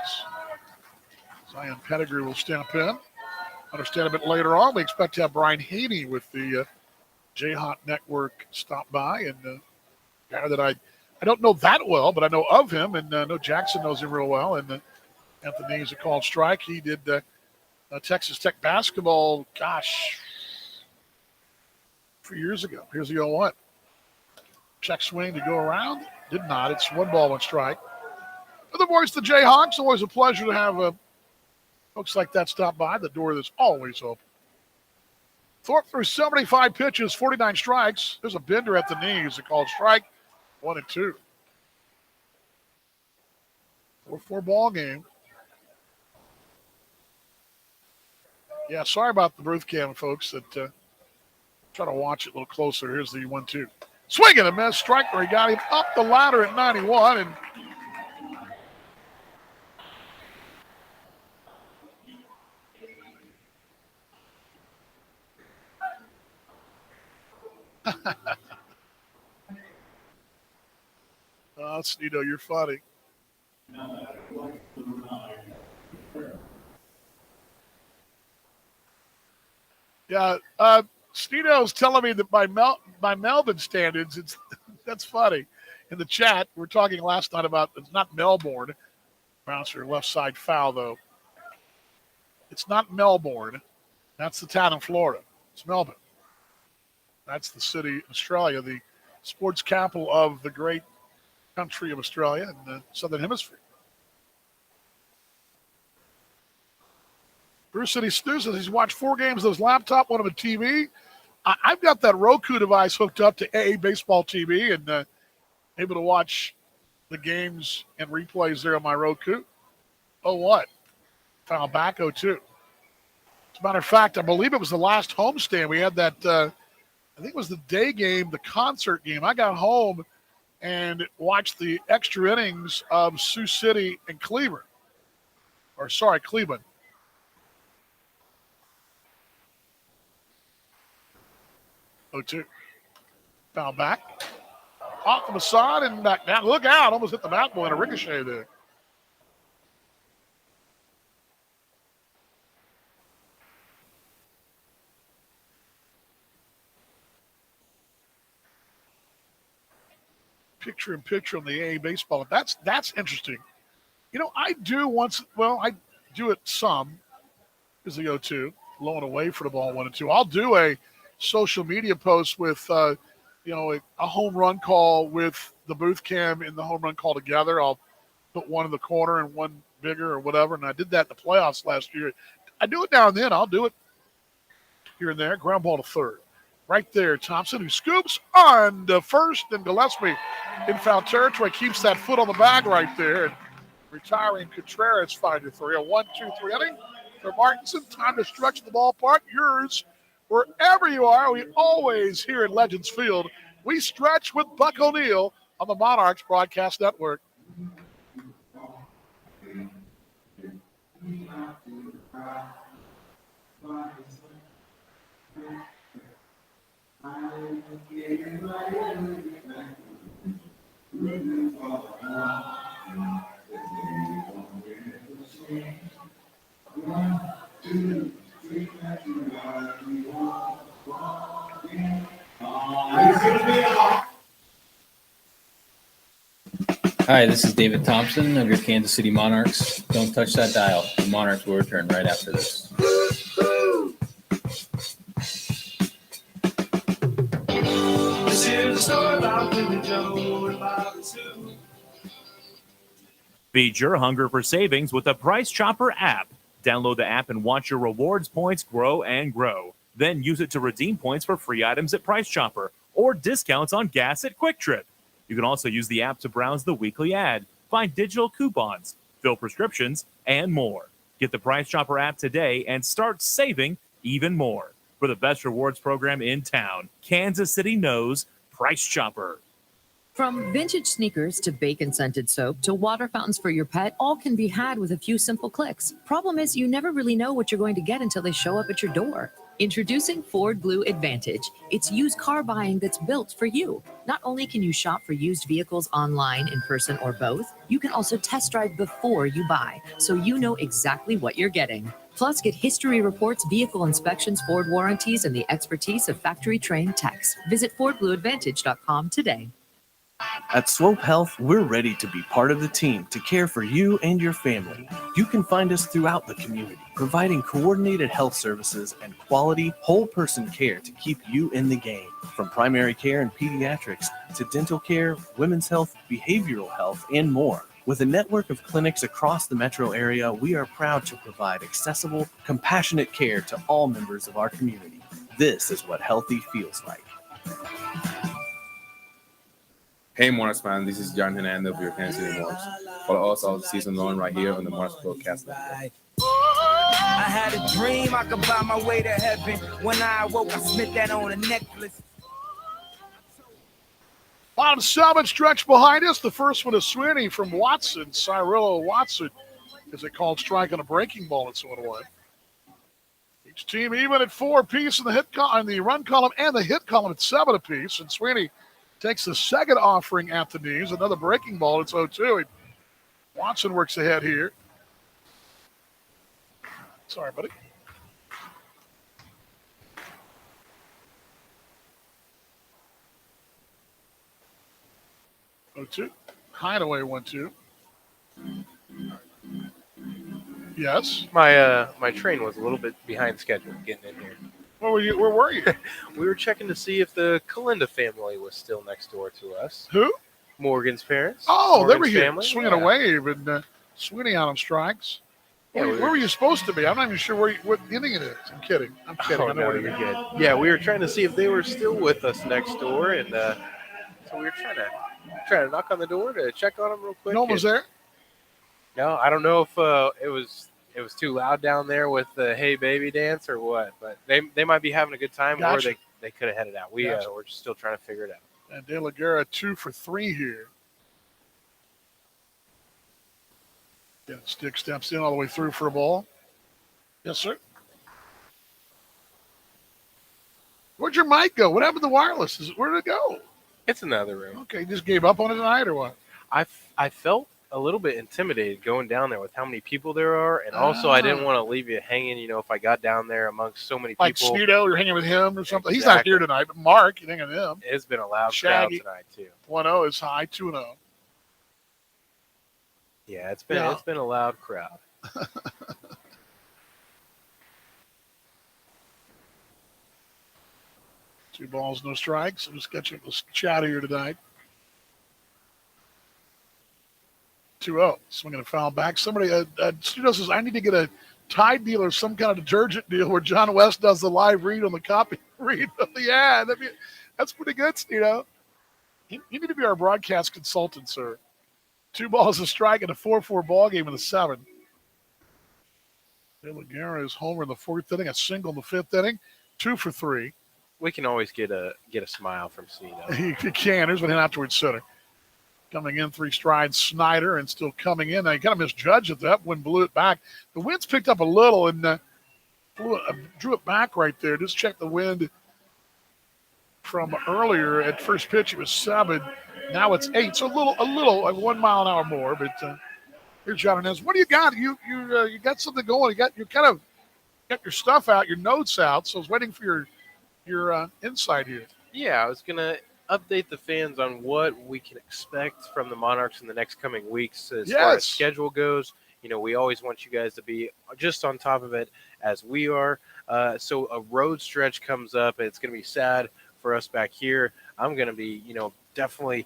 Zion Pettigrew will stamp in. Understand a bit later on, we expect to have Brian Haney with the Jayhawk Network stop by, and a guy that I don't know that well, but I know of him, and I know Jackson knows him real well. And Anthony is a called strike. He did Texas Tech basketball, gosh, 3 years ago. Here's the 0-1. Check swing to go around. Did not. It's 1 ball, 1 strike. For the voice of the Jayhawks, always a pleasure to have folks like that stop by. The door is always open. Thorpe threw 75 pitches, 49 strikes. There's a bender at the knees. A called strike. 1 and 2. 4-4 ball game. Yeah, sorry about the Booth Cam, folks. That try to watch it a little closer. Here's the 1-2. Swing and a miss. Strike where he got him up the ladder at 91. And Sneedo, you're funny. Yeah, Sneedo's telling me that by Melbourne standards, that's funny. In the chat, we were talking last night about it's not Melbourne. Bouncer left side foul though. It's not Melbourne. That's the town in Florida. It's Melbourne. That's the city in Australia, the sports capital of the great country of Australia and the Southern Hemisphere. Bruce City Stu says he's watched 4 games of his laptop, one of a TV. I've got that Roku device hooked up to AA Baseball TV and able to watch the games and replays there on my Roku. Oh, what? Foul back 0-2. As a matter of fact, I believe it was the last homestand. We had that, I think it was the day game, the concert game. I got home and watched the extra innings of Sioux City and Cleveland. Cleveland. Oh, 2. Foul back. Off the side and back down. Look out. Almost hit the bat boy in a ricochet there. Picture in picture on the AA baseball. That's interesting. You know, I do it some as the 0-2, low and away for the ball 1 and 2. I'll do a social media post with, a home run call with the Booth Cam and the home run call together. I'll put one in the corner and one bigger or whatever. And I did that in the playoffs last year. I do it now and then. I'll do it here and there. Ground ball to third. Right there, Thompson, who scoops on to first, and Gillespie in foul territory keeps that foot on the bag right there. And retiring Contreras 5-3. A 1-2-3 inning for Martinson. Time to stretch the ballpark. Yours, wherever you are. We always here at Legends Field. We stretch with Buck O'Neill on the Monarchs Broadcast Network. Hi, this is David Thompson of your Kansas City Monarchs. Don't touch that dial. The Monarchs will return right after this. This is a story about Billy Joe and Bobby Sue. Feed your hunger for savings with the Price Chopper app. Download the app and watch your rewards points grow and grow. Then use it to redeem points for free items at Price Chopper or discounts on gas at Quick Trip. You can also use the app to browse the weekly ad, find digital coupons, fill prescriptions, and more. Get the Price Chopper app today and start saving even more. For the best rewards program in town, Kansas City knows Price Chopper. From vintage sneakers to bacon-scented soap to water fountains for your pet, all can be had with a few simple clicks. Problem is, you never really know what you're going to get until they show up at your door. Introducing Ford Blue Advantage. It's used car buying that's built for you. Not only can you shop for used vehicles online, in person, or both, you can also test drive before you buy, so you know exactly what you're getting. Plus, get history reports, vehicle inspections, Ford warranties, and the expertise of factory-trained techs. Visit FordBlueAdvantage.com today. At Swope Health, we're ready to be part of the team to care for you and your family. You can find us throughout the community, providing coordinated health services and quality whole-person care to keep you in the game. From primary care and pediatrics to dental care, women's health, behavioral health, and more. With a network of clinics across the metro area, we are proud to provide accessible, compassionate care to all members of our community. This is what healthy feels like. Hey, Monarchs fan, this is John Hernandez of your Kansas City Monarchs. Follow us all season long right here on the Monarchs Broadcast Network. I had a dream I could buy my way to heaven. When I awoke, I spent that on a necklace. Bottom 7 stretch behind us. The first one is Sweeney from Watson. Cyrillo Watson is a called strike on a breaking ball. It's 1-1. Each team even at 4 apiece in the hit column, the run column and the hit column at 7 apiece. And Sweeney takes the second offering at the knees. Another breaking ball. It's 0-2. Watson works ahead here. Sorry, buddy. Oh, 2. Hideaway 1-2. Yes. My train was a little bit behind schedule getting in here. Where were you? We were checking to see if the Kalinda family was still next door to us. Who? Morgan's parents. Oh, they were Morgan's here family. swinging a wave and Sweeney out on strikes. Yeah, where were you supposed to be? I'm not even sure what inning it is. I'm kidding. Oh, I know no, where you're good. Yeah, we were trying to see if they were still with us next door, and so we were trying to knock on the door to check on them real quick. No one was there? No, I don't know if it was too loud down there with the "Hey Baby" dance or what, but they might be having a good time, Gotcha. or they could have headed out. We're just still trying to figure it out. And De La Guerra 2 for 3 here. Yeah, Stick steps in all the way through for a ball. Yes, sir. Where'd your mic go? What happened to the wireless? Where did it go? It's in the other room. Okay, you just gave up on it tonight or what? I felt a little bit intimidated going down there with how many people there are, and also I didn't want to leave you hanging. You know, if I got down there amongst so many Like people, Sneedo, you're hanging with him or something. Exactly. He's not here tonight, but Mark, you're hanging with him. It's been a loud Shaggy. crowd tonight too. 1-0 is high, 2-0. Yeah, it's been a loud crowd. 2 balls, no strikes. I'm just catching the chat here tonight. 2-0. Swinging a foul back. Somebody, Studio says, I need to get a Tide deal or some kind of detergent deal where John West does the live read on the copy read of the ad. That's pretty good, Studio. You need to be our broadcast consultant, sir. 2 balls, a strike, and a 4-4 ball game in the 7th. De La Guerra is homer in the 4th inning, a single in the 5th inning, 2 for 3. We can always get a smile from Sneedo. He can. Here's one out towards center. Coming in 3 strides, Snyder, and still coming in. Now, he kind of misjudged it. That wind blew it back. The wind's picked up a little and drew it back right there. Just check the wind from earlier. At first pitch, it was 7. Now it's 8. So a little, like 1 mile an hour more. But here's John Hernandez. What do you got? You got something going. You kind of got your stuff out, your notes out. So I was waiting for your insight here. Yeah, I was gonna update the fans on what we can expect from the Monarchs in the next coming weeks as far as schedule goes. We always want you guys to be just on top of it as we are. So a road stretch comes up, and it's going to be sad for us back here. I'm going to be, definitely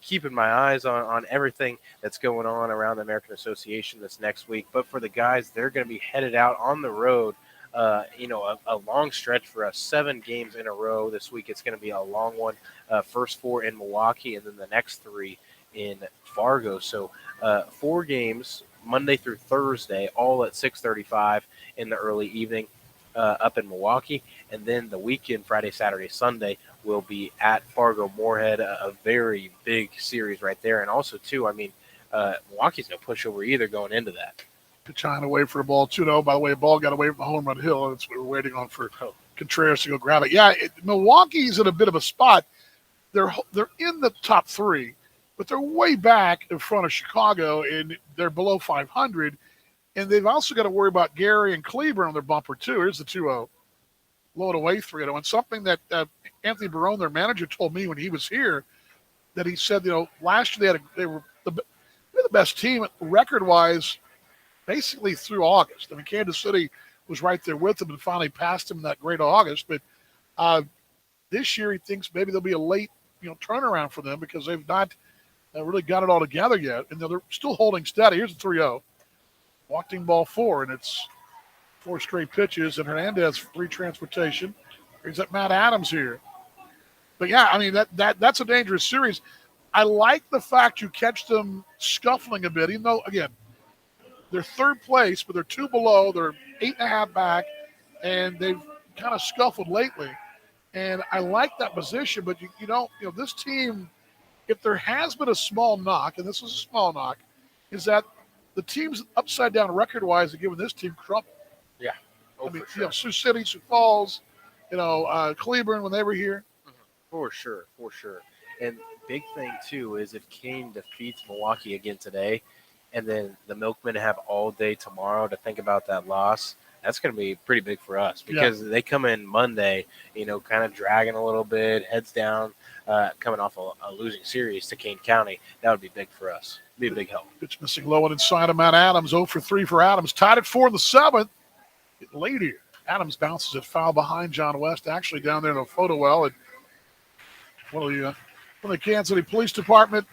keeping my eyes on everything that's going on around the American Association this next week. But for the guys, they're going to be headed out on the road. A long stretch for us, 7 games in a row this week. It's going to be a long one. First 4 in Milwaukee, and then the next 3 in Fargo. So 4 games Monday through Thursday, all at 6:35 in the early evening up in Milwaukee. And then the weekend, Friday, Saturday, Sunday, will be at Fargo Moorhead, a very big series right there. And also, too, Milwaukee's no pushover either going into that. Trying to wait for the ball, too. No, by the way, the ball got away from the home run hill. That's what we're waiting on for Contreras to go grab it. Yeah, Milwaukee's in a bit of a spot. They're in the top 3, but they're way back in front of Chicago, and they're below 500. And they've also got to worry about Gary and Cleburne on their bumper, too. Here's the 2-0. Low away 3-0. And something that Anthony Barone, their manager, told me when he was here, that he said, last year they were the best team record-wise basically through August. Kansas City was right there with them and finally passed them in that great August. But this year he thinks maybe there'll be a late, turnaround for them because they've not really got it all together yet. And they're still holding steady. Here's the 3-0. Walking ball 4, and it's 4 straight pitches. And Hernandez free transportation. Brings up Matt Adams here. But yeah, that's a dangerous series. I like the fact you catch them scuffling a bit, even though, again, they're 3rd place, but they're 2 below. They're 8.5 back, and they've kind of scuffled lately. And I like that position, but this team, if there has been a small knock, and this is a small knock, is that the teams upside down record-wise are giving this team trouble. Yeah. Sure. Sioux City, Sioux Falls, Cleburne when they were here. For sure. And big thing, too, is if Kane defeats Milwaukee again today, and then the Milkmen have all day tomorrow to think about that loss, that's going to be pretty big for us because they come in Monday, kind of dragging a little bit, heads down, coming off a losing series to Kane County. That would be big for us. Be a big help. Pitch missing low and inside of Matt Adams. 0 for 3 for Adams. Tied at 4 in the 7th. Getting late here. Adams bounces it foul behind John West, actually down there in a photo well. And one of the Kansas City Police Department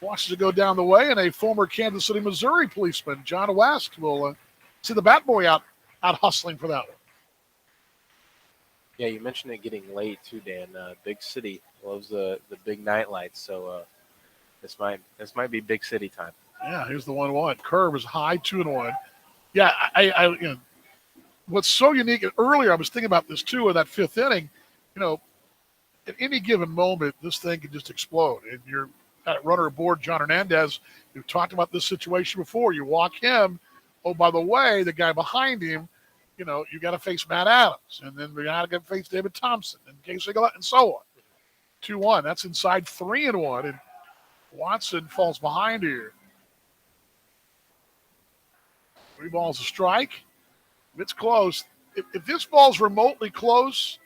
watches it go down the way, and a former Kansas City, Missouri policeman, John West, will see the bat boy out hustling for that one. Yeah, you mentioned it getting late too, Dan. Big City loves the big night lights, so this might be Big City time. Yeah, here's the 1-1. Curve is high, 2-1. Yeah, I what's so unique, and earlier I was thinking about this too in that 5th inning, at any given moment, this thing can just explode. And you're at runner aboard, John Hernandez. We've talked about this situation before. You walk him. Oh, by the way, the guy behind him, you got to face Matt Adams. And then we got to face David Thompson and Casey Gillette and so on. 2-1. That's inside 3-1. And Watson falls behind here. 3 balls a strike. If it's close, if this ball's remotely close,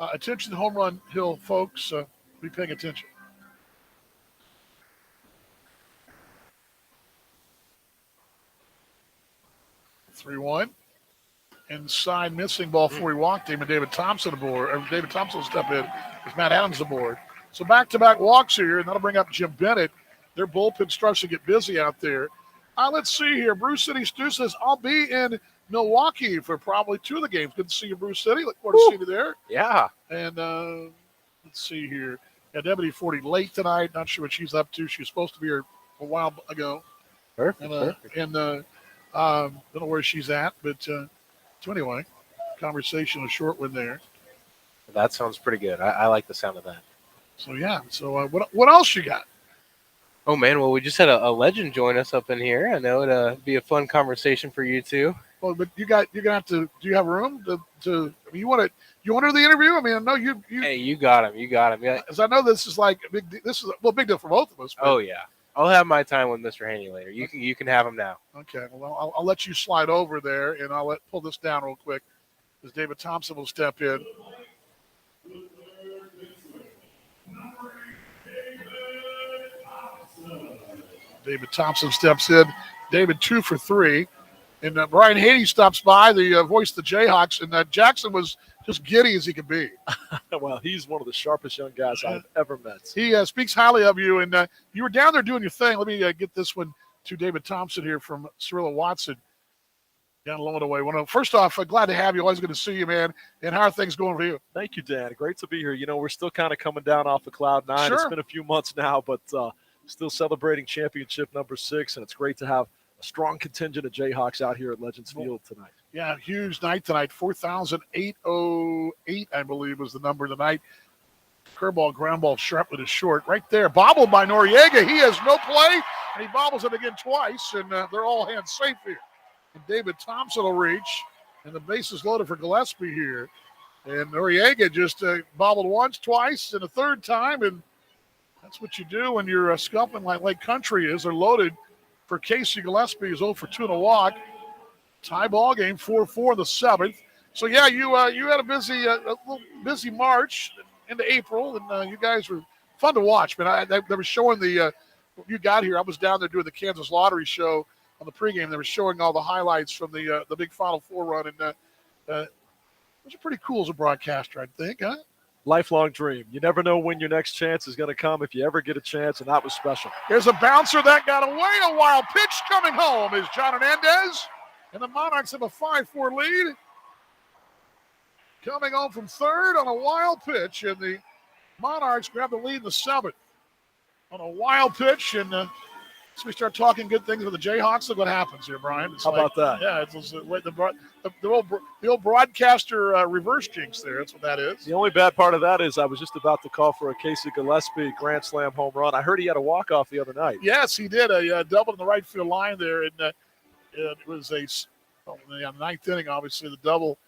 attention to home run hill, folks. Be paying attention. (3-1) Inside missing ball before he walked him, and David Thompson aboard. Or David Thompson will step in with Matt Adams aboard. So back-to-back walks here, and that'll bring up Jim Bennett. Their bullpen starts to get busy out there. Let's see here. Bruce City Stu says, I'll be in Milwaukee for probably 2 of the games. Good to see you, Bruce City. Look forward to seeing you there. Yeah. And let's see here. Yeah, Deputy 40 late tonight. Not sure what she's up to. She was supposed to be here a while ago. Perfect. And don't know where she's at. But so anyway, conversation, a short one there. That sounds pretty good. I like the sound of that. So, yeah. So what else you got? Oh, man. Well, we just had a legend join us up in here. I know it'd be a fun conversation for you two. Well, but you're going to have to, do you have room to you want to the interview? I mean, I know you. Hey, you got him. Yeah. As I know this is like a big deal for both of us. Oh, yeah. I'll have my time with Mr. Haney later. You can have him now. Okay. Well, I'll let you slide over there, and I'll pull this down real quick, as David Thompson will step in. David Thompson steps in. David 2 for 3. And Brian Haney stops by, the voice of the Jayhawks, and Jackson was just giddy as he could be. Well, he's one of the sharpest young guys I've ever met. He speaks highly of you, and you were down there doing your thing. Let me get this one to David Thompson here from Cirilla Watson. Down low and away. First off, glad to have you. Always good to see you, man. And how are things going for you? Thank you, Dan. Great to be here. You know, we're still kind of coming down off of cloud 9. Sure. It's been a few months now, but still celebrating championship number 6, and it's great to have a strong contingent of Jayhawks out here at Legends Field tonight. Yeah, huge night tonight. 4,808, I believe, was the number tonight. Curveball, ground ball, sharp with his short. Right there, bobbled by Noriega. He has no play, and he bobbles it again twice, and they're all hands safe here. And David Thompson will reach, and the base is loaded for Gillespie here. And Noriega just bobbled once, twice, and a third time, and that's what you do when you're scuffing like Lake Country is. They're loaded for Casey Gillespie, is 0 for 2 in a walk. Tie ball game, 4-4 in the 7th. So, yeah, you had a little busy March into April, and you guys were fun to watch. Man, they were showing when you got here, I was down there doing the Kansas Lottery show on the pregame. They were showing all the highlights from the big Final Four run, and it was pretty cool as a broadcaster, I think, huh? Lifelong dream. You never know when your next chance is going to come if you ever get a chance, and that was special. There's a bouncer that got away. A wild pitch coming home is John Hernandez, and the Monarchs have a 5-4 lead. Coming home from third on a wild pitch, and the Monarchs grab the lead in the 7th on a wild pitch, and so we start talking good things with the Jayhawks. Look what happens here, Brian. It's How about that? Yeah, it's the old broadcaster reverse jinx there. That's what that is. The only bad part of that is I was just about to call for a Casey Gillespie grand slam home run. I heard he had a walk-off the other night. Yes, he did. A double in the right field line there, and it was in the 9th inning, obviously, the double.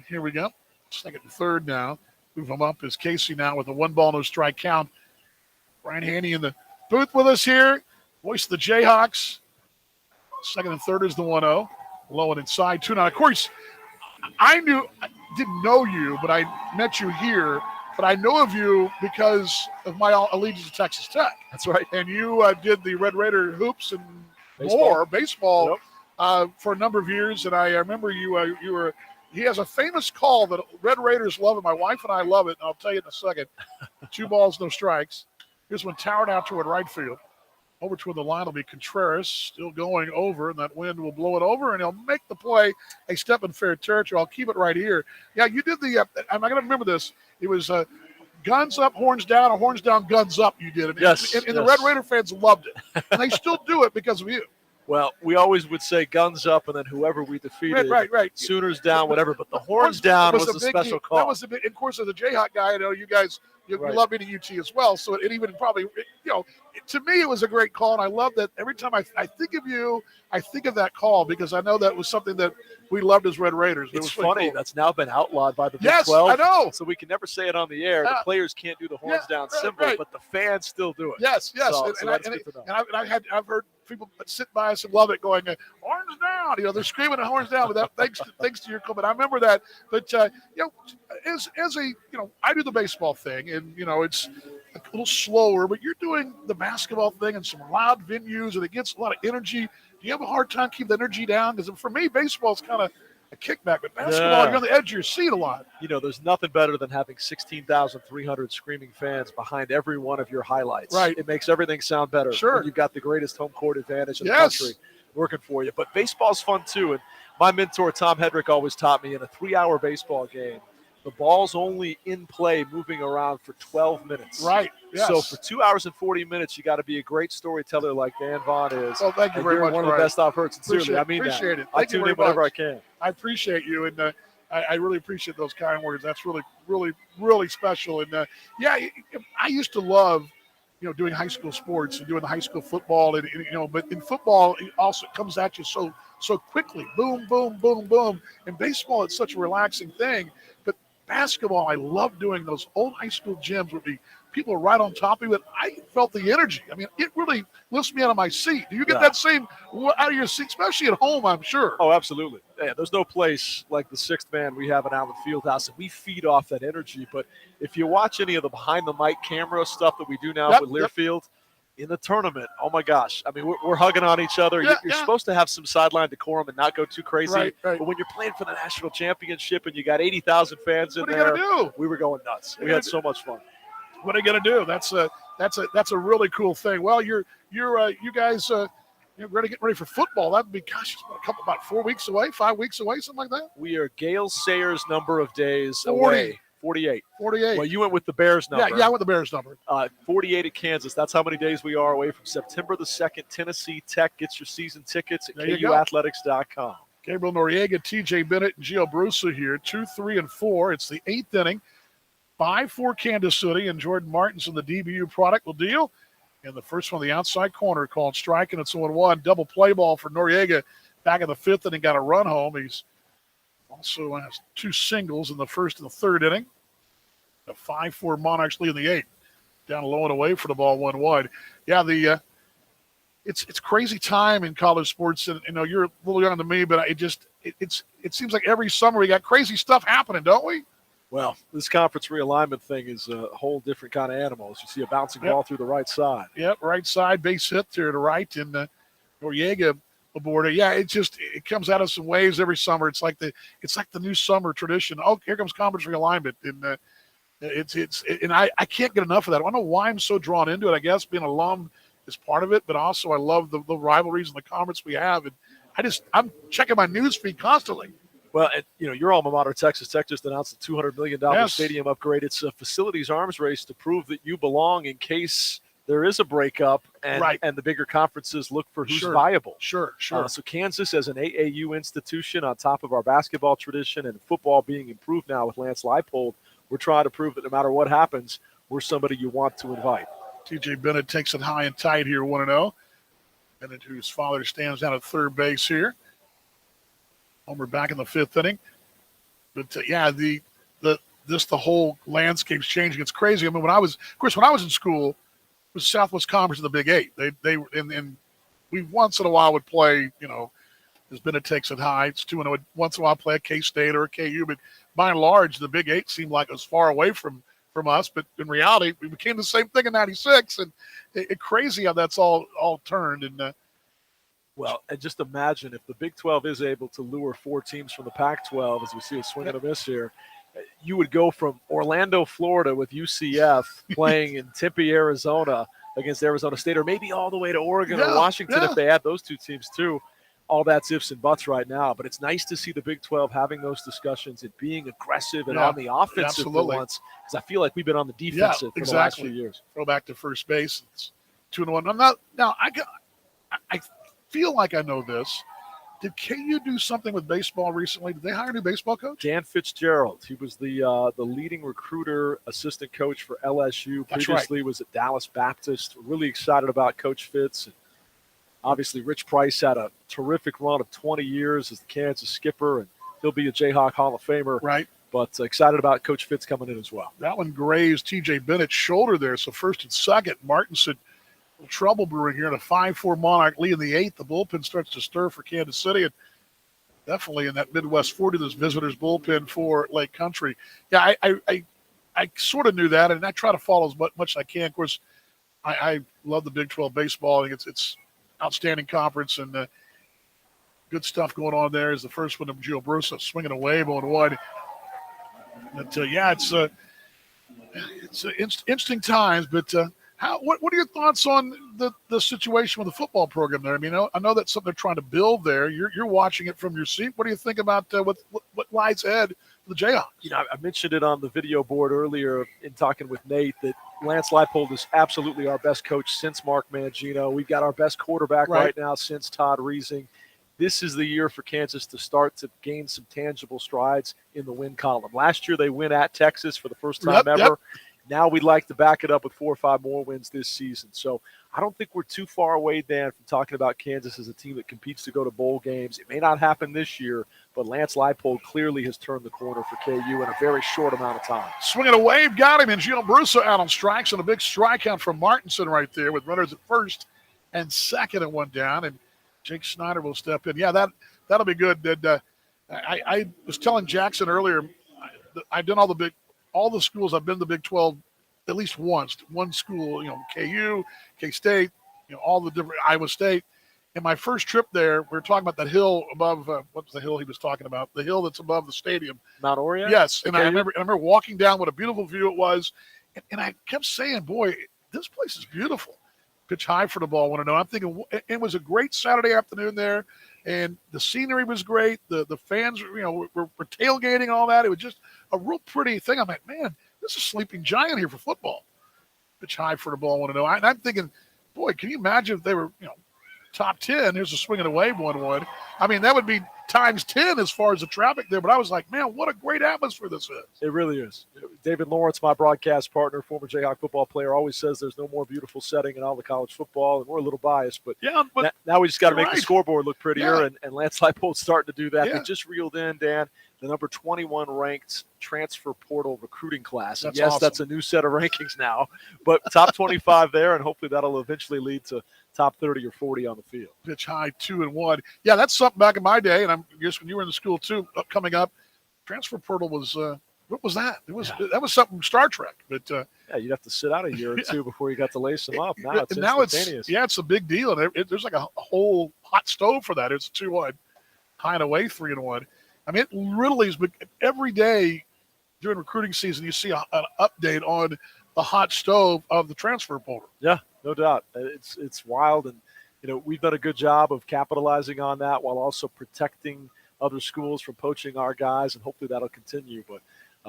Here we go. Second and third now. Move him up is Casey now with a 1-ball, no strike count. Brian Haney in the booth with us here. Voice of the Jayhawks. Second and third is the 1-0. Low and inside 2. Now, of course, I didn't know you, but I met you here. But I know of you because of my allegiance to Texas Tech. That's right. And you did the Red Raider hoops and baseball for a number of years. And I remember you were. He has a famous call that Red Raiders love, and my wife and I love it. And I'll tell you in a second. 2 balls, no strikes. Here's one towered out toward right field. Over toward the line will be Contreras, still going over, and that wind will blow it over, and he'll make the play a step in fair territory. I'll keep it right here. Yeah, you did I'm not going to remember this. It was guns up, horns down, or horns down, guns up you did. Yes. And the Red Raider fans loved it. And they still do it because of you. Well, we always would say guns up, and then whoever we defeated, right. Sooners down, whatever. But the horns down was the special call. That was of course, as a Jayhawk guy, I know you guys, you love beating UT as well. So it even probably, to me, it was a great call. And I love that every time I think of you, I think of that call because I know that was something that we loved as Red Raiders. It's funny. Cool. That's now been outlawed by the Big 12. Yes, I know. So we can never say it on the air. The players can't do the horns down symbol, but the fans still do it. Yes. So I've heard people sit by us and love it going, horns down. They're screaming the horns down, but that thanks to your comment. I remember that. But, I do the baseball thing, and, it's a little slower, but you're doing the basketball thing in some loud venues, and it gets a lot of energy. Do you have a hard time keeping the energy down? Because for me, baseball is kind of a kickback, but basketball, you're on the edge of your seat a lot. There's nothing better than having 16,300 screaming fans behind every one of your highlights. Right. It makes everything sound better. Sure. You've got the greatest home court advantage in the country working for you. But baseball's fun, too. And my mentor, Tom Hedrick, always taught me in a 3-hour baseball game, the ball's only in play moving around for 12 minutes. Right. Yes. So for 2 hours and 40 minutes, you got to be a great storyteller like Dan Vaughn is. Well, thank you very much. One of the best I've heard. Sincerely, I mean appreciate that. It. I tune in whenever I can. I appreciate you, and I really appreciate those kind words. That's really, really, really special. And I used to love, doing high school sports and doing the high school football, and but in football, it also comes at you so quickly. Boom, boom, boom, boom. In baseball, it's such a relaxing thing. But basketball, I love doing those old high school gyms with people are right on top of it. I felt the energy. I mean, it really lifts me out of my seat. Do you get that same out of your seat, especially at home, I'm sure? Oh, absolutely. Yeah, there's no place like the Sixth Man we have at Allen Fieldhouse, and we feed off that energy. But if you watch any of the behind-the-mic camera stuff that we do now with Learfield, in the tournament, oh my gosh. I mean, we're hugging on each other. Yeah, You're supposed to have some sideline decorum and not go too crazy. Right. But when you're playing for the national championship and you got 80,000 fans in What are you there, gonna do? we were going nuts. We had so much fun. What are you gonna do? That's a really cool thing. Well, you guys you're ready to get ready for football. That'd be about 4 weeks away, 5 weeks away, something like that. We are Gail Sayers' number of days 40. away. 48. 48. Well, you went with the Bears number. Yeah, I went the Bears number. 48 at Kansas. That's how many days we are away from September the 2nd. Tennessee Tech gets your season tickets at KUathletics.com. Gabriel Noriega, TJ Bennett, and Gio Brusa here. 2, 3, and 4. It's the 8th inning. 5-4 Kansas City, and Jordan Martinson, the DBU product, will deal. And the first one, the outside corner, called strike, and it's 1-1. Double play ball for Noriega back in the 5th inning, got a run home. He's also has 2 singles in the 1st and the 3rd inning. The 5-4 Monarchs lead in the 8th. Down low and away for the ball, 1-1. Yeah, it's crazy time in college sports, and you're a little younger than me, but it seems like every summer we got crazy stuff happening, don't we? Well, this conference realignment thing is a whole different kind of animal. As you see a bouncing ball through the right side. Yep, right side, base hit to the right, and Noriega aboard it. Yeah, it comes out of some waves every summer. It's like the new summer tradition. Oh, here comes conference realignment, and and I can't get enough of that. I don't know why I'm so drawn into it. I guess being an alum is part of it, but also I love the rivalries and the conference we have, and I'm checking my news feed constantly. Well, your alma mater, Texas Tech, just announced a $200 million stadium upgrade. It's a facilities arms race to prove that you belong in case there is a breakup and the bigger conferences look for who's viable. Sure. So Kansas as an AAU institution on top of our basketball tradition and football being improved now with Lance Leipold, we're trying to prove that no matter what happens, we're somebody you want to invite. TJ Bennett takes it high and tight here, 1-0. Bennett, whose father stands down at third base here. Homer back in the 5th inning. But the whole landscape's changing. It's crazy. I mean, when I was in school, it was Southwest Conference in the Big 8. They we once in a while would play, as Bennett takes it high. It's 2-0. Once in a while play a K-State or a KU, but by and large, the Big 8 seemed like it was far away from us. But in reality, we became the same thing in '96, and it's crazy how that's all turned. And well, and just imagine if the Big 12 is able to lure 4 teams from the Pac-12, as we see a swing and a miss here, you would go from Orlando, Florida with UCF playing in Tempe, Arizona against Arizona State, or maybe all the way to Oregon or Washington if they add those 2 teams too. All that's ifs and buts right now, but it's nice to see the Big 12 having those discussions and being aggressive and on the offensive for once, because I feel like we've been on the defensive for the last few years. Throw back to first base. It's 2-1. I feel like I know this. Did KU do something with baseball recently? Did they hire a new baseball coach? Dan Fitzgerald. He was the leading recruiter, assistant coach for LSU. Previously was at Dallas Baptist. Really excited about Coach Fitz. Obviously, Rich Price had a terrific run of 20 years as the Kansas skipper, and he'll be a Jayhawk Hall of Famer. Right. But excited about Coach Fitz coming in as well. That one grazed TJ Bennett's shoulder there, so first and second. Martinson, trouble brewing here in a 5-4 Monarch lead in the 8th. The bullpen starts to stir for Kansas City, and definitely in that Midwest 40, this visitors bullpen for Lake Country. Yeah, I sort of knew that, and I try to follow as much as I can. Of course, I love the Big 12 baseball. I think it's outstanding conference, and good stuff going on there. Is the first one of Gio Brusa swinging away, 1-1. But it's interesting times. But what are your thoughts on the situation with the football program there? I mean, I know that's something they're trying to build there. You're watching it from your seat. What do you think about what lies ahead for the Jayhawks? I mentioned it on the video board earlier in talking with Nate that Lance Leipold is absolutely our best coach since Mark Mangino. We've got our best quarterback right now since Todd Reesing. This is the year for Kansas to start to gain some tangible strides in the win column. Last year they win at Texas for the first time ever. Yep. Now we'd like to back it up with 4 or 5 more wins this season. So I don't think we're too far away, Dan, from talking about Kansas as a team that competes to go to bowl games. It may not happen this year, but Lance Leipold clearly has turned the corner for KU in a very short amount of time. Swinging a wave, got him, and Gio Brusa out on strikes, and a big strikeout from Martinson right there with runners at first and second and one down, and Jake Snyder will step in. Yeah, that'll be good. I was telling Jackson earlier, I've done all the schools. I've been to the Big 12 at least once. One school, KU, K-State, all the different Iowa State. And my first trip there, we were talking about that hill above. What's the hill he was talking about? The hill that's above the stadium. Mount Orion? Yes. And I remember walking down, what a beautiful view it was. And I kept saying, boy, this place is beautiful. Pitch high for the ball, want to know. I'm thinking it was a great Saturday afternoon there, and the scenery was great. The fans, were tailgating and all that. It was just a real pretty thing. I'm like, man, this is sleeping giant here for football. Pitch high for the ball, want to know. And I'm thinking, boy, can you imagine if they were, top 10, here's a swing and a wave 1-1. I mean, that would be times 10 as far as the traffic there. But I was like, man, what a great atmosphere this is. It really is. David Lawrence, my broadcast partner, former Jayhawk football player, always says there's no more beautiful setting in all the college football. And we're a little biased, but now we just got to make the scoreboard look prettier. Yeah. And Lance Leipold's starting to do that. Yeah. They just reeled in, Dan, the number 21 ranked transfer portal recruiting class. And That's yes, awesome. that's a new set of rankings now, but top 25 there, and hopefully that'll eventually lead to top 30 or 40 on the field. Pitch high 2-1. Yeah, that's something back in my day, and I guess when you were in the school too, coming up, transfer portal was what was that? That was something from Star Trek. But yeah, you'd have to sit out a year or two before you got to lace them up. Now it's instantaneous. It's a big deal, and there's like a whole hot stove for that. It's a 2-1, high and away 3-1. I mean, it literally is every day during recruiting season. You see an update on the hot stove of the transfer portal. Yeah, no doubt. It's wild, and we've done a good job of capitalizing on that while also protecting other schools from poaching our guys, and hopefully that'll continue. But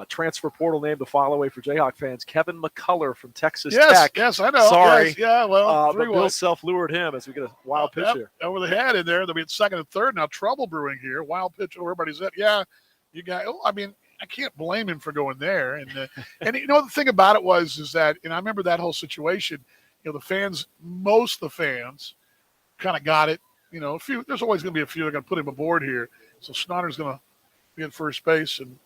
transfer portal name to file away for Jayhawk fans, Kevin McCullough from Texas Tech. Yes, I know. Sorry. Yes, yeah, well, but Bill self-lured him as we get a wild pitch here. Over the head in there. They'll be at second and third. Now trouble brewing here. Wild pitch over everybody's head. Yeah, you got. I mean, I can't blame him for going there. And the thing about it is that, and I remember that whole situation. The fans, most of the fans, kind of got it. A few. There's always going to be a few that are going to put him aboard here. So Snodder's going to be in first base and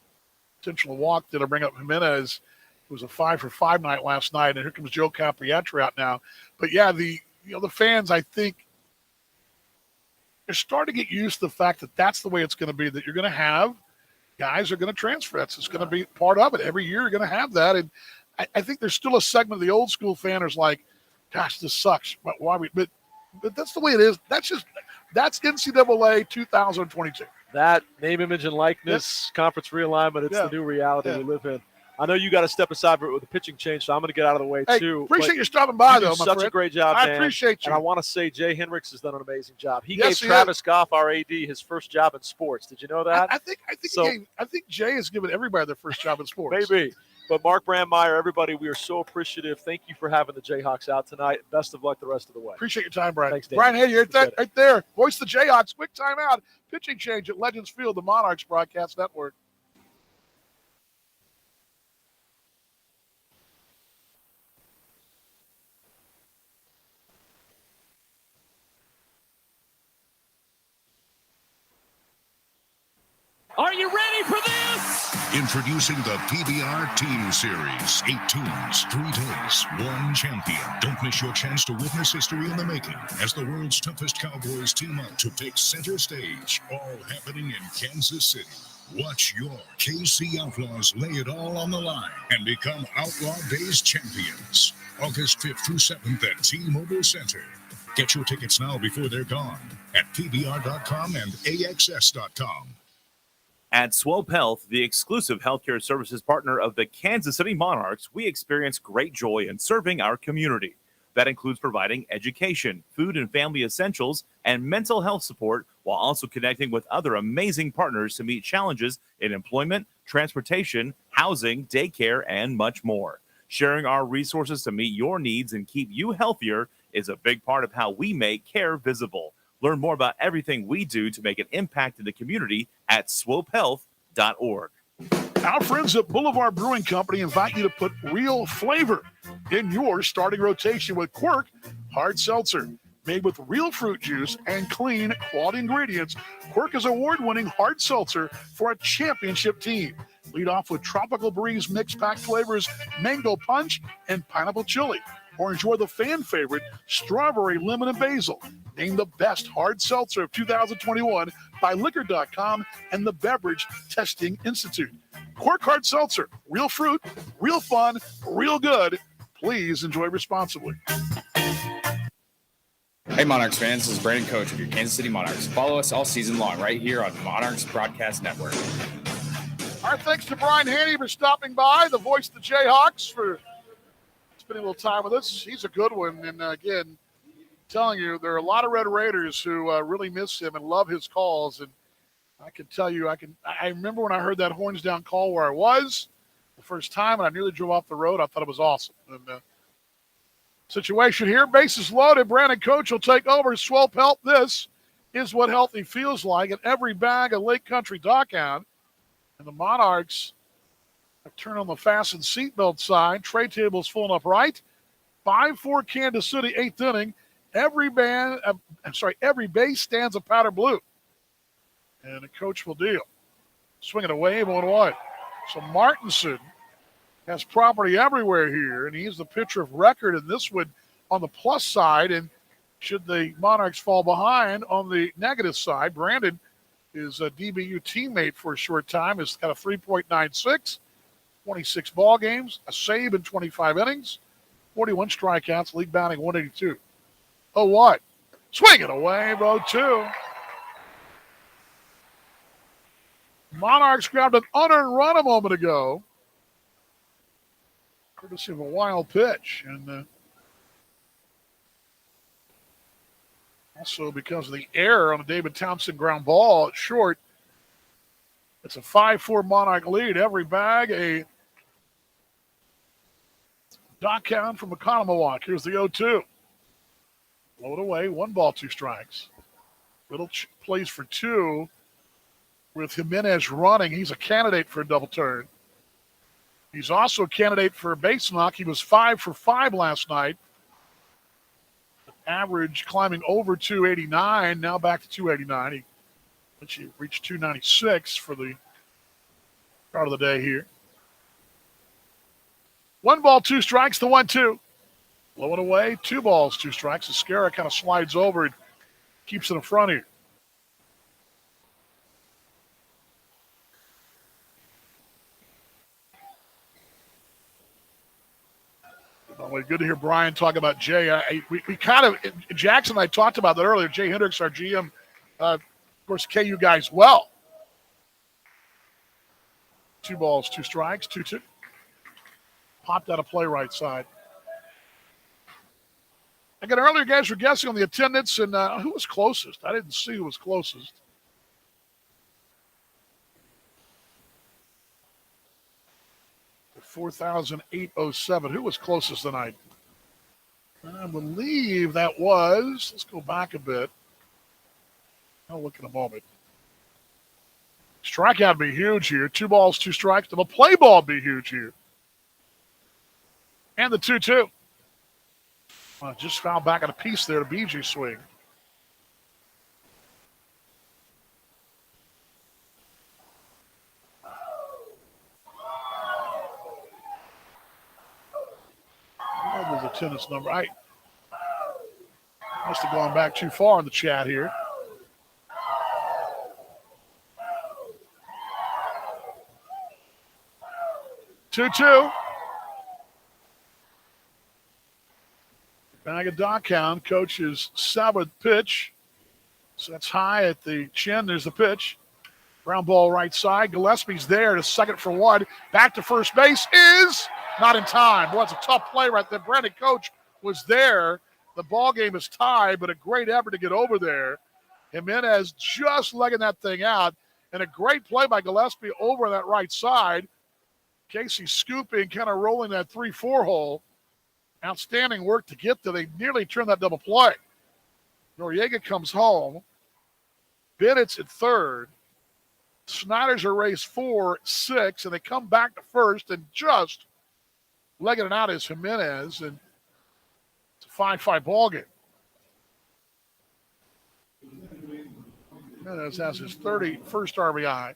intentional walk. Did I bring up Jimenez? It was a 5-for-5 night last night, and here comes Joe Capriatra out now. But yeah, the fans, I think, are starting to get used to the fact that that's the way it's going to be. That you're going to have guys are going to transfer. It's going to be part of it. Every year you're going to have that, and I think there's still a segment of the old school fan who's like, "Gosh, this sucks." But why? But that's the way it is. That's NCAA 2022. That name, image, and likeness, conference realignment, it's the new reality we live in. I know you got to step aside with the pitching change, so I'm going to get out of the way, too. Appreciate you stopping by, though, my such friend. a great job, I Dan. appreciate you. And I want to say Jay Henricks has done an amazing job. He gave Travis Goff, our AD, his first job in sports. Did you know that? I think Jay has given everybody their first job in sports. Maybe. But Mark Brandmeier, everybody, we are so appreciative. Thank you for having the Jayhawks out tonight. Best of luck the rest of the way. Appreciate your time, Brian. Thanks, Dan. Brian, hey, you're right there. Voice the Jayhawks. Quick timeout. Pitching change at Legends Field, the Monarchs Broadcast Network. Are you ready for this? Introducing the Pbr Team Series. 8 teams, 3 days, 1 champion. Don't miss your chance to witness history in the making as the world's toughest Cowboys team up to take center stage. All happening in Kansas City. Watch your KC Outlaws lay it all on the line and become Outlaw Days champions. August 5th through 7th at T-Mobile Center. Get your tickets now before they're gone at pbr.com and axs.com. At Swope Health, the exclusive healthcare services partner of the Kansas City Monarchs, we experience great joy in serving our community. That includes providing education, food and family essentials, and mental health support, while also connecting with other amazing partners to meet challenges in employment, transportation, housing, daycare, and much more. Sharing our resources to meet your needs and keep you healthier is a big part of how we make care visible. Learn more about everything we do to make an impact in the community at swopehealth.org. Our friends at Boulevard Brewing Company invite you to put real flavor in your starting rotation with Quirk Hard Seltzer. Made with real fruit juice and clean, quality ingredients, Quirk is award-winning hard seltzer for a championship team. Lead off with Tropical Breeze mixed pack flavors, Mango Punch, and Pineapple Chili. Or enjoy the fan favorite, Strawberry, Lemon, and Basil. Named the best hard seltzer of 2021 by Liquor.com and the Beverage Testing Institute. Cork Hard Seltzer. Real fruit, real fun, real good. Please enjoy responsibly. Hey, Monarchs fans, this is Brandon Coach of your Kansas City Monarchs. Follow us all season long right here on Monarchs Broadcast Network. Our thanks to Brian Haney for stopping by, the voice of the Jayhawks, for spending a little time with us. He's a good one. And again, telling you, there are a lot of Red Raiders who really miss him and love his calls. And I can tell you, I remember when I heard that horns down call where I was the first time, and I nearly drove off the road. I thought it was awesome. And situation here, bases loaded. Brandon Coach will take over. Swope Health. This is what healthy feels like. In every bag of Lake Country Dockhound. And the Monarchs have turned on the fasten seatbelt sign. Tray table's full and upright. 5-4 Kansas City, 8th inning. Every base stands a powder blue. And the coach will deal. Swinging away, 1-1. So Martinson has property everywhere here, and he's the pitcher of record in this one on the plus side. And should the Monarchs fall behind on the negative side, Brandon is a DBU teammate for a short time. Has got a 3.96, 26 ball games, a save in 25 innings, 41 strikeouts, league bounding 182. 0-1. Swinging away, 0-2. Monarchs grabbed an unearned run a moment ago, courtesy of a wild pitch. And also because of the error on a David Thompson ground ball at short, it's a 5-4 Monarch lead. Every bag, a Dockhound from Mccormick. Here's the 0-2. Load away, 1 ball, 2 strikes. Little plays for 2 with Jimenez running. He's a candidate for a double turn. He's also a candidate for a base knock. He was 5 for 5 last night. Average climbing over 289, now back to 289. He reached 296 for the start of the day here. 1 ball, 2 strikes, the 1-2. Low and away, 2 balls, 2 strikes. Escara kind of slides over and keeps it in front here. Good to hear Brian talk about Jay. We kind of, Jackson and I talked about that earlier. Jay Hendricks, our GM, of course, KU guys well. 2 balls, 2 strikes, 2-2. Popped out of play right side. Again, earlier guys were guessing on the attendance and who was closest. I didn't see who was closest. The 4,807. Who was closest tonight? I believe that was, let's go back a bit. I'll look in a moment. Strikeout would be huge here. 2 balls, 2 strikes. The play ball would be huge here. And the 2-2. Just fouled back on a piece there to BG swing. What was the attendance number? I must have gone back too far in the chat here. Two. Bag of Dockhound, coach's 7th pitch. So that's high at the chin. There's the pitch. Ground ball right side. Gillespie's there to second for 1. Back to first base is not in time. Boy, it's a tough play right there. Brandon Coach was there. The ball game is tied, but a great effort to get over there. Jimenez just legging that thing out. And a great play by Gillespie over on that right side. Casey scooping, kind of rolling that 3-4 hole. Outstanding work to get there. They nearly turned that double play. Noriega comes home. Bennett's at third. Snyder's erased 4, 6, and they come back to first and just legging it out is Jimenez, and it's a 5-5 ball game. Jimenez has his 31st RBI.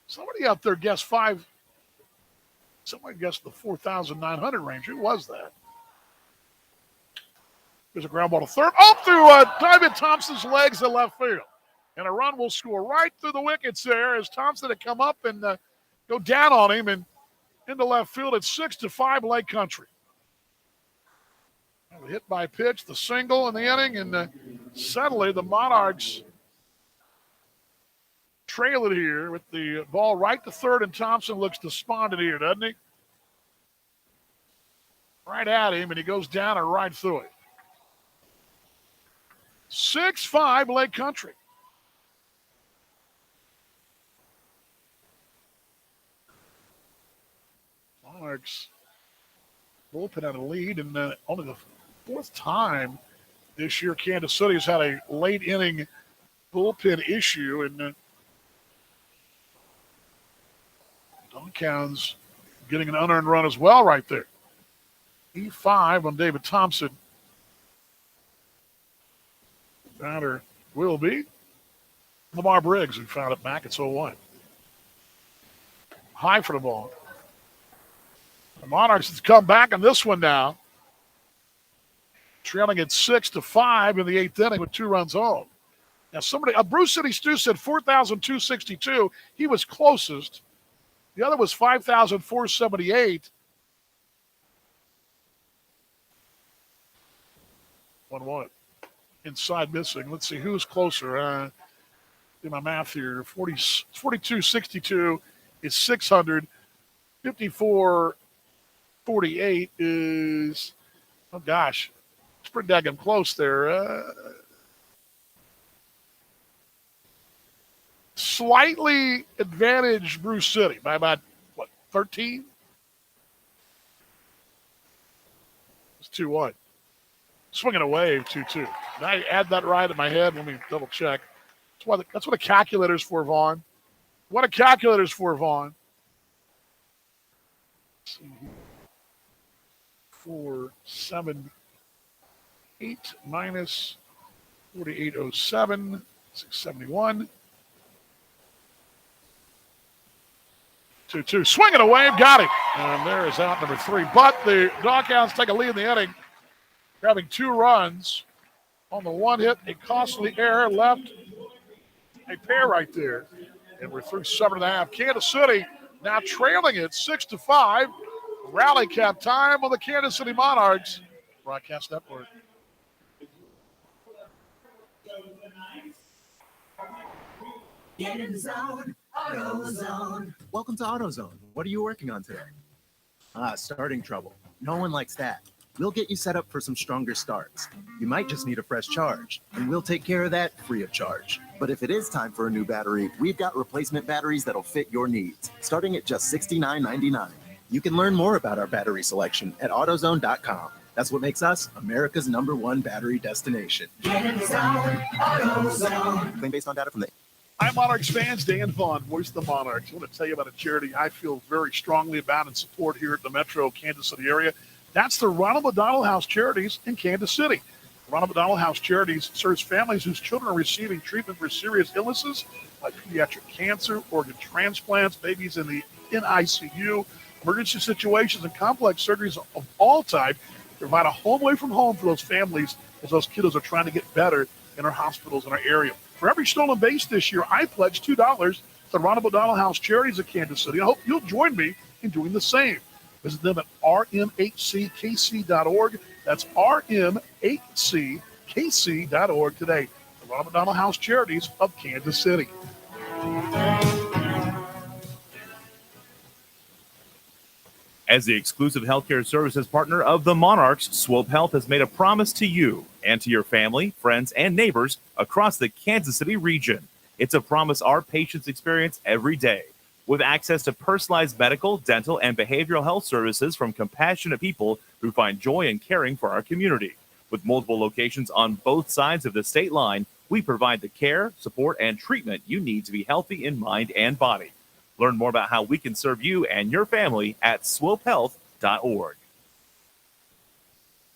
Somebody out there guessed 5. Somebody guessed the 4,900 range. Who was that? There's a ground ball to third. Up through David Thompson's legs at left field. And a run will score right through the wickets there as Thompson had come up and go down on him and into left field at 6-5 Lake Country. The hit by pitch, the single in the inning, and suddenly the Monarchs trail it here with the ball right to third, and Thompson looks despondent here, doesn't he? Right at him, and he goes down and right through it. 6-5 Lake Country. Monarchs bullpen had a lead, and only the fourth time this year Kansas City has had a late inning bullpen issue, and Duncan's getting an unearned run as well right there. E5 on David Thompson. Batter will be Lamar Briggs, who found it back at 0-1. High for the ball. The Monarchs has come back on this one now, trailing at 6-5 in the eighth inning with 2 runs home. Now Bruce City Stu said 4,262. He was closest. The other was 5,478. 1-1. Inside missing. Let's see who's closer. Do my math here. 42.62 is 600. 54.48 is, oh gosh, it's pretty daggum close there. Slightly advantaged Bruce City by about, 13? It's 2-1. Swinging away, 2-2. Did I add that right in my head? Let me double check. That's what a calculator's for, Vaughn. What a calculator's for, Vaughn. 478 minus 4807, 671. 2-2. Swinging away, got it. And there is out number 3. But the Doghounds take a lead in the inning, grabbing 2 runs on the one hit. A costly error left a pair right there. And we're through 7.5. Kansas City now trailing it 6-5. Rally cap time on the Kansas City Monarchs Broadcast Network. Get in the zone, AutoZone. Welcome to AutoZone. What are you working on today? Starting trouble. No one likes that. We'll get you set up for some stronger starts. You might just need a fresh charge, and we'll take care of that free of charge. But if it is time for a new battery, we've got replacement batteries that'll fit your needs, starting at just $69.99. You can learn more about our battery selection at AutoZone.com. That's what makes us America's #1 battery destination. Get in the zone, AutoZone. Claim based on data from the... Hi, Monarchs fans. Dan Vaughn, voice of the Monarchs. I want to tell you about a charity I feel very strongly about and support here at the Metro Kansas City area. That's the Ronald McDonald House Charities in Kansas City. Ronald McDonald House Charities serves families whose children are receiving treatment for serious illnesses like pediatric cancer, organ transplants, babies in the NICU, emergency situations, and complex surgeries of all types. Provide a home away from home for those families as those kiddos are trying to get better in our hospitals in our area. For every stolen base this year, I pledge $2 to the Ronald McDonald House Charities of Kansas City. I hope you'll join me in doing the same. Visit them at rmhckc.org. That's rmhckc.org today. The Ronald McDonald House Charities of Kansas City. As the exclusive healthcare services partner of the Monarchs, Swope Health has made a promise to you and to your family, friends, and neighbors across the Kansas City region. It's a promise our patients experience every day. With access to personalized medical, dental, and behavioral health services from compassionate people who find joy in caring for our community. With multiple locations on both sides of the state line, we provide the care, support, and treatment you need to be healthy in mind and body. Learn more about how we can serve you and your family at swopehealth.org.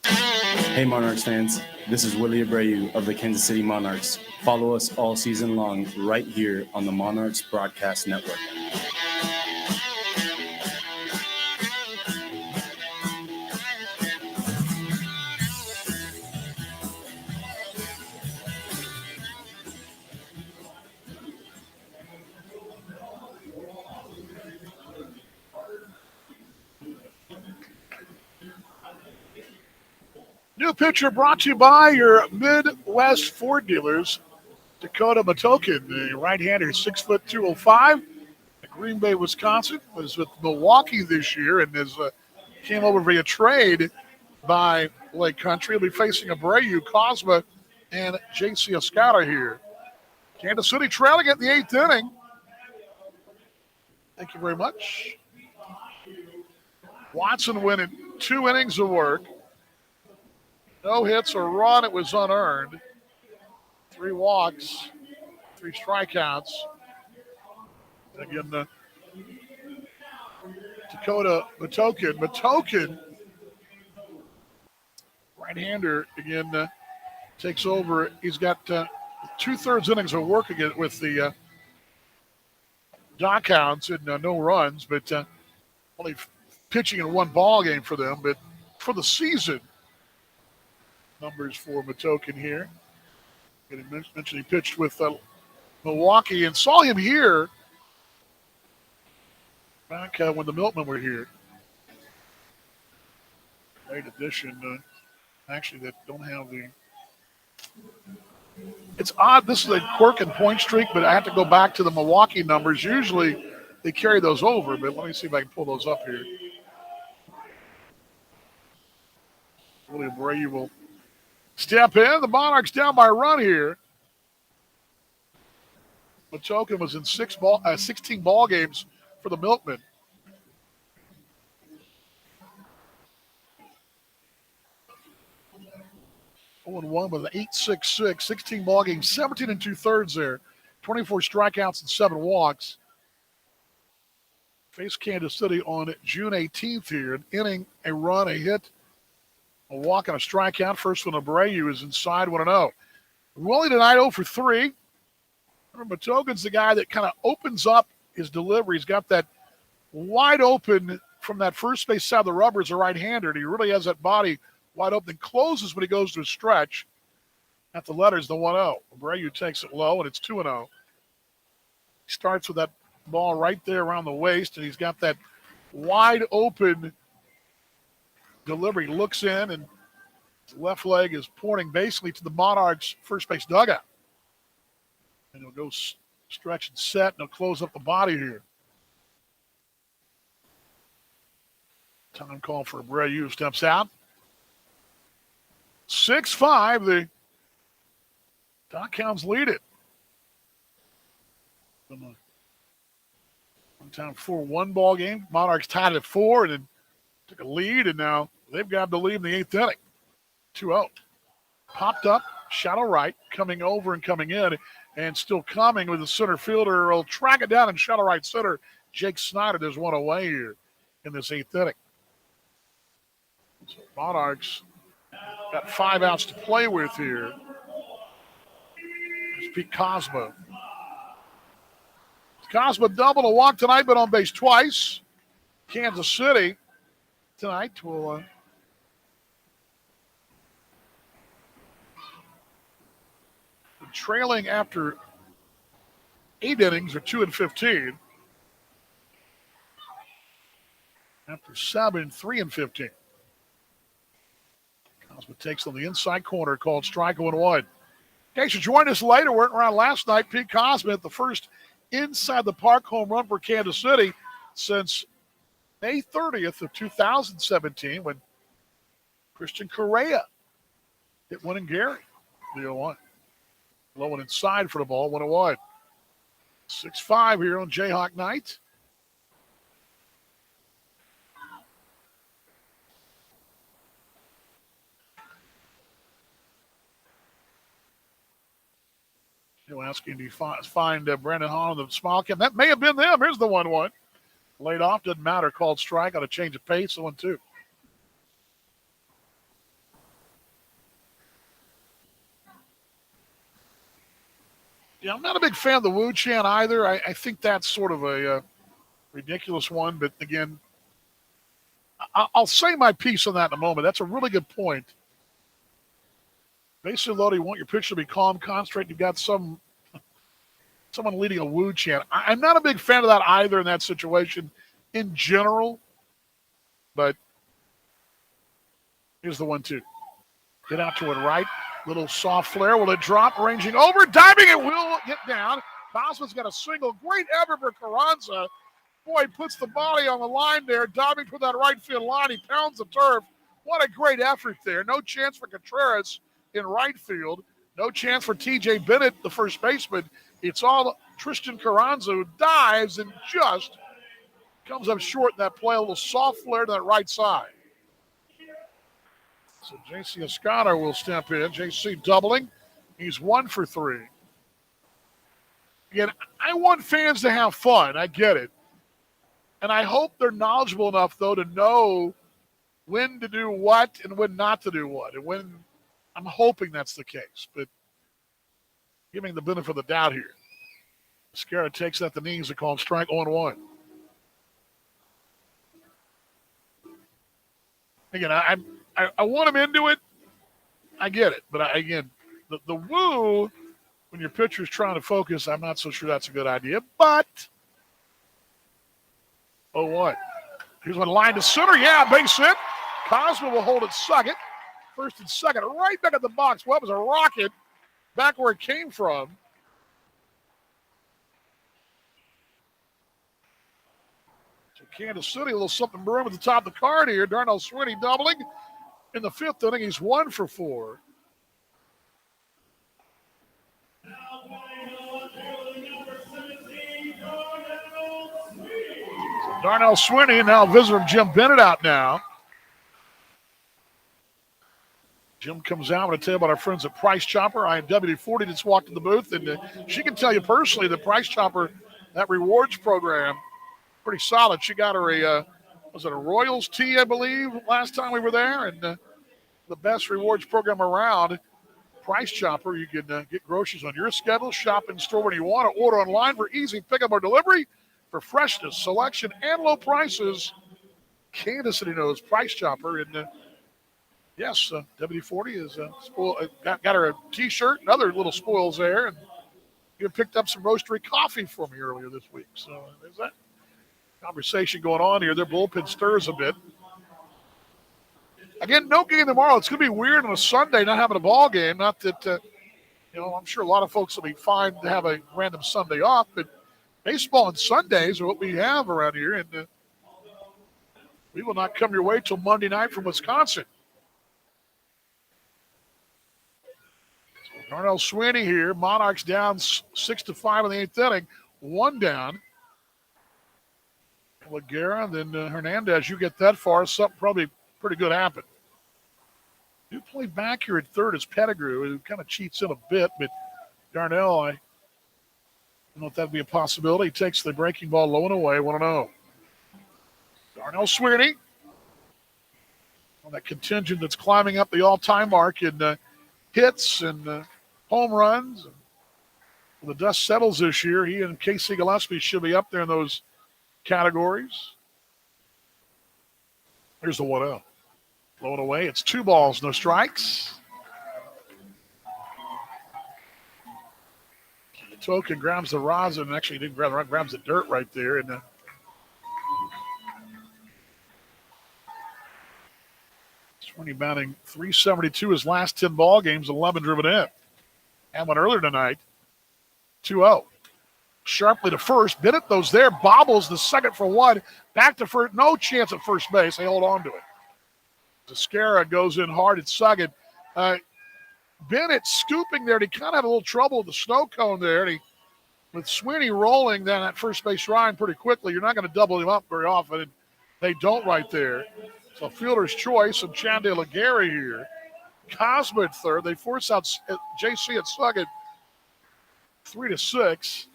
Hey Monarchs fans, this is Willie Abreu of the Kansas City Monarchs. Follow us all season long right here on the Monarchs Broadcast Network. New pitcher brought to you by your Midwest Ford dealers. Dakota Matokin, the right-hander, 6'2", 205. Green Bay, Wisconsin, was with Milwaukee this year and came over via trade by Lake Country. He'll be facing Abreu, Cosma, and J.C. Escada here. Kansas City trailing it in the 8th inning. Thank you very much. Watson winning 2 innings of work. No hits or run. It was unearned. 3 walks, 3 strikeouts. Again, Dakota Matokin. Matokin, right-hander, again, takes over. He's got 2/3 innings of work again with the Dockhounds and no runs, but only pitching in 1 ball game for them. But for the season, numbers for Matokin here. I mentioned he pitched with Milwaukee and saw him here back when the Milkmen were here. Great addition. Actually, that don't have the. It's odd. This is a quirk and point streak, but I have to go back to the Milwaukee numbers. Usually they carry those over, but let me see if I can pull those up here. William Abreu will step in. The Monarchs down by a run here. Matokin was in 16 ball games for the Milkmen. One with an 8.66, 16 ball games, 17 2/3 there, 24 strikeouts and 7 walks. Faced Kansas City on June 18th here, an inning, a run, a hit, a walk, and a strikeout. First one, Abreu is inside 1-0. Willie tonight 0 for 3. Matokin's the guy that kind of opens up his delivery. He's got that wide open from that first base side of the rubber as a right-hander, and he really has that body wide open, closes when he goes to a stretch. At the letters, the 1-0. Abreu takes it low, and it's 2-0. He starts with that ball right there around the waist, and he's got that wide open delivery. He looks in, and his left leg is pointing basically to the Monarchs' first base dugout. And he'll go stretch and set, and he'll close up the body here. Time call for Abreu, steps out. 6-5, the Dockhounds lead it. One time 4-1 ball game. Monarchs tied at 4 and then took a lead, and now they've got the lead in the 8th inning. 2-0. Popped up, shallow right, coming over and coming in, and still coming with the center fielder. Will track it down in shallow right center. Jake Snyder, there's one away here in this 8th inning. So Monarchs got 5 outs to play with here. There's Pete Cosma. Cosma doubled a walk tonight, but on base twice. Kansas City tonight will trailing after 8 innings, or 2-15. After 7, 3-15. Cosma takes on the inside corner, called strike 1-1. In case you joined us later, weren't around last night, Pete Cosma at the first inside the park home run for Kansas City since May 30th of 2017, when Christian Correa hit one in Gary. 3-1. Low and inside for the ball, 1-1. 6-5 here on Jayhawk night. Asking, do you find Brandon Hall in the small cam? That may have been them. Here's the 1-1. Laid off, doesn't matter. Called strike on a change of pace, the 1-2. Yeah, I'm not a big fan of the Wu chant either. I think that's sort of a ridiculous one. But again, I'll say my piece on that in a moment. That's a really good point. Basically, though, you want your pitcher to be calm, concentrate. You've got someone leading a Wu chant. I'm not a big fan of that either in that situation in general. But here's the 1-2. Get out to it right. Little soft flare. Will it drop? Ranging over. Diving. It will get down. Cosmo's got a single. Great effort for Carranza. Boy, he puts the body on the line there. Diving for that right field line. He pounds the turf. What a great effort there. No chance for Contreras in right field. No chance for T.J. Bennett, the first baseman. It's all Tristan Carranza who dives and just comes up short in that play. A little soft flare to that right side. So J.C. Escada will step in. J.C. doubling. He's 1 for 3. Again, I want fans to have fun. I get it. And I hope they're knowledgeable enough, though, to know when to do what and when not to do what. And when I'm hoping that's the case. But giving the benefit of the doubt here. Escada takes at the knees to call him strike 0-1. Again, I want him into it. I get it. But again, the woo, when your pitcher's trying to focus, I'm not so sure that's a good idea. But, 0-1. Here's one line to center. Yeah, base hit. Cosmo will hold it second. First and second, right back at the box. Well, it was a rocket back where it came from. So Kansas City, a little something brewing at the top of the card here. Darnell Sweeney doubling. In the 5th inning, he's 1 for 4. Darnell Sweeney, now visitor Jim Bennett out now. Jim comes out. I'm going to tell you about our friends at Price Chopper. I am WD-40 just walked in the booth, and she can tell you personally that Price Chopper, that rewards program, pretty solid. She got her was it a Royals tee, I believe, last time we were there, and the best rewards program around. Price Chopper, you can get groceries on your schedule, shop in store when you want, or order online for easy pickup or delivery for freshness, selection, and low prices. Kansas City knows Price Chopper, and yes, WD-40 is got her a T-shirt and other little spoils there, and you picked up some roastery coffee for me earlier this week. So there's that conversation going on here. Their bullpen stirs a bit. Again, no game tomorrow. It's going to be weird on a Sunday not having a ball game. Not that, I'm sure a lot of folks will be fine to have a random Sunday off, but baseball on Sundays are what we have around here, and we will not come your way till Monday night from Wisconsin. So Darnell Sweeney here. Monarchs down 6-5 in the 8th inning. 1 down. Laguerra, then Hernandez. You get that far, something probably pretty good happened. You play back here at third as Pettigrew, who kind of cheats in a bit, but Darnell, I don't know if that'd be a possibility. He takes the breaking ball low and away, 1-0. Darnell Sweeney on that contingent that's climbing up the all-time mark in hits and home runs. When the dust settles this year, he and Casey Gillespie should be up there in those categories. Here's the 1-0. Low and away. It's 2 balls, no strikes. Token grabs the rosin, and actually didn't grab the rosin, grabs the dirt right there. And Sweeney batting .372 his last 10 ball games, 11 driven in. And one earlier tonight, 2-0. Sharply to first. Bennett, those there, bobbles the second for 1. Back to first. No chance at first base. They hold on to it. Escada goes in hard at second. Bennett scooping there. And he kind of had a little trouble with the snow cone there. And with Sweeney rolling down that first base line pretty quickly, you're not going to double him up very often. And they don't right there. So fielder's choice and Chande Laguerre here. Cosmo at third. They force out JC at second. 3-6.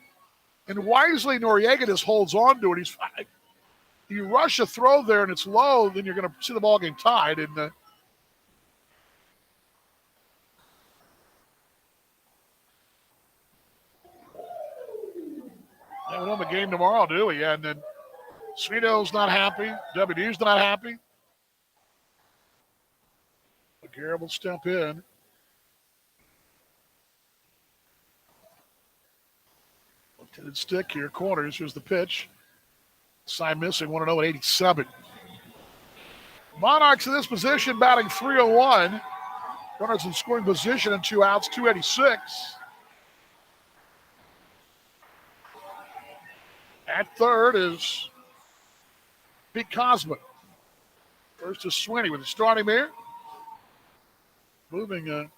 And wisely, Noriega just holds on to it. You rush a throw there and it's low, then you're going to see the ball game tied. And we don't have a game tomorrow, do we? And then Sweeto's not happy. WD's not happy. Garrett will step in. Left-handed stick here, corners. Here's the pitch. Side missing, 1-0 at 87. Monarchs in this position batting .301. Runners in scoring position and 2 outs, 286. At third is Pete Cosman. First is Swinney with the starting there. Moving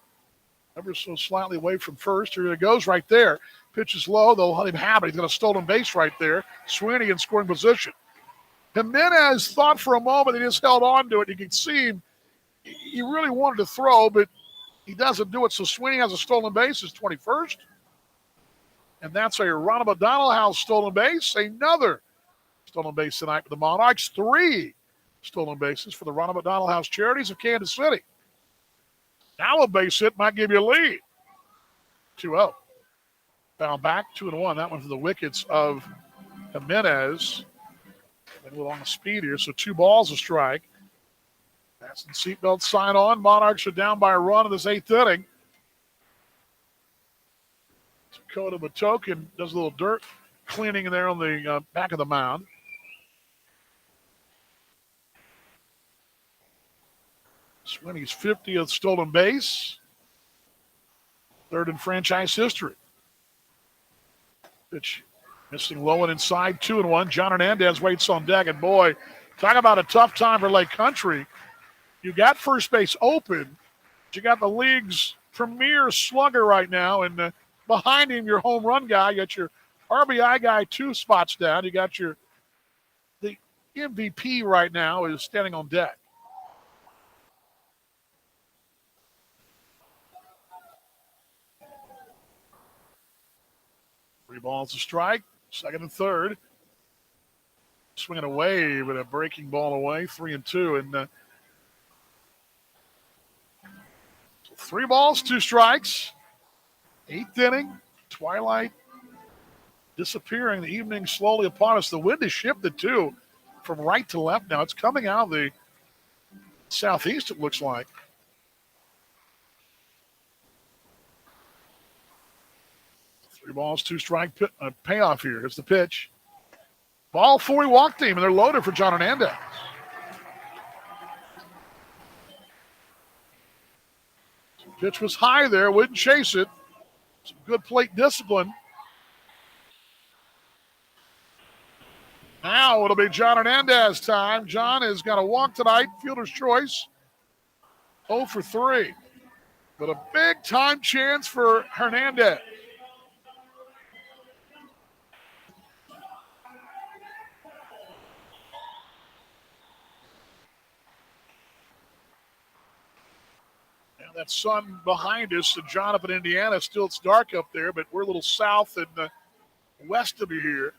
ever so slightly away from first. Here it goes right there. Pitch is low. They'll let him have it. He's got a stolen base right there. Swinney in scoring position. Jimenez thought for a moment he just held on to it. You can see him. He really wanted to throw, but he doesn't do it. So Swinney has a stolen base, his 21st. And that's a Ronald McDonald House stolen base. Another stolen base tonight for the Monarchs. 3 stolen bases for the Ronald McDonald House Charities of Kansas City. Now a base hit might give you a lead. 2-0. Foul back, 2-1. That one for the wickets of Jimenez. And we're on the speed here, so 2 balls a strike. That's the seatbelt sign on. Monarchs are down by a run in this 8th inning. Dakota Matokin does a little dirt cleaning in there on the back of the mound. Swinney's 50th stolen base. 3rd in franchise history. Pitch missing low and inside, 2-1. John Hernandez waits on deck, and boy, talk about a tough time for Lake Country. You got first base open, but you got the league's premier slugger right now, and behind him, your home run guy. You got your RBI guy 2 spots down. You got the MVP right now is standing on deck. Three balls a strike, 2nd and 3rd. Swinging away, but a breaking ball away, 3-2. And 3 balls, 2 strikes. 8th inning, twilight disappearing, the evening slowly upon us. The wind has shifted too from right to left now. It's coming out of the southeast, it looks like. Three balls, 2 strike payoff here. Here's the pitch. Ball 4, he walked him, and they're loaded for John Hernandez. Pitch was high there, wouldn't chase it. Some good plate discipline. Now it'll be John Hernandez time. John has got a walk tonight, fielder's choice. 0 for 3. But a big time chance for Hernandez. That sun behind us, and John up in Indiana, still it's dark up there, but we're a little south and west of you here.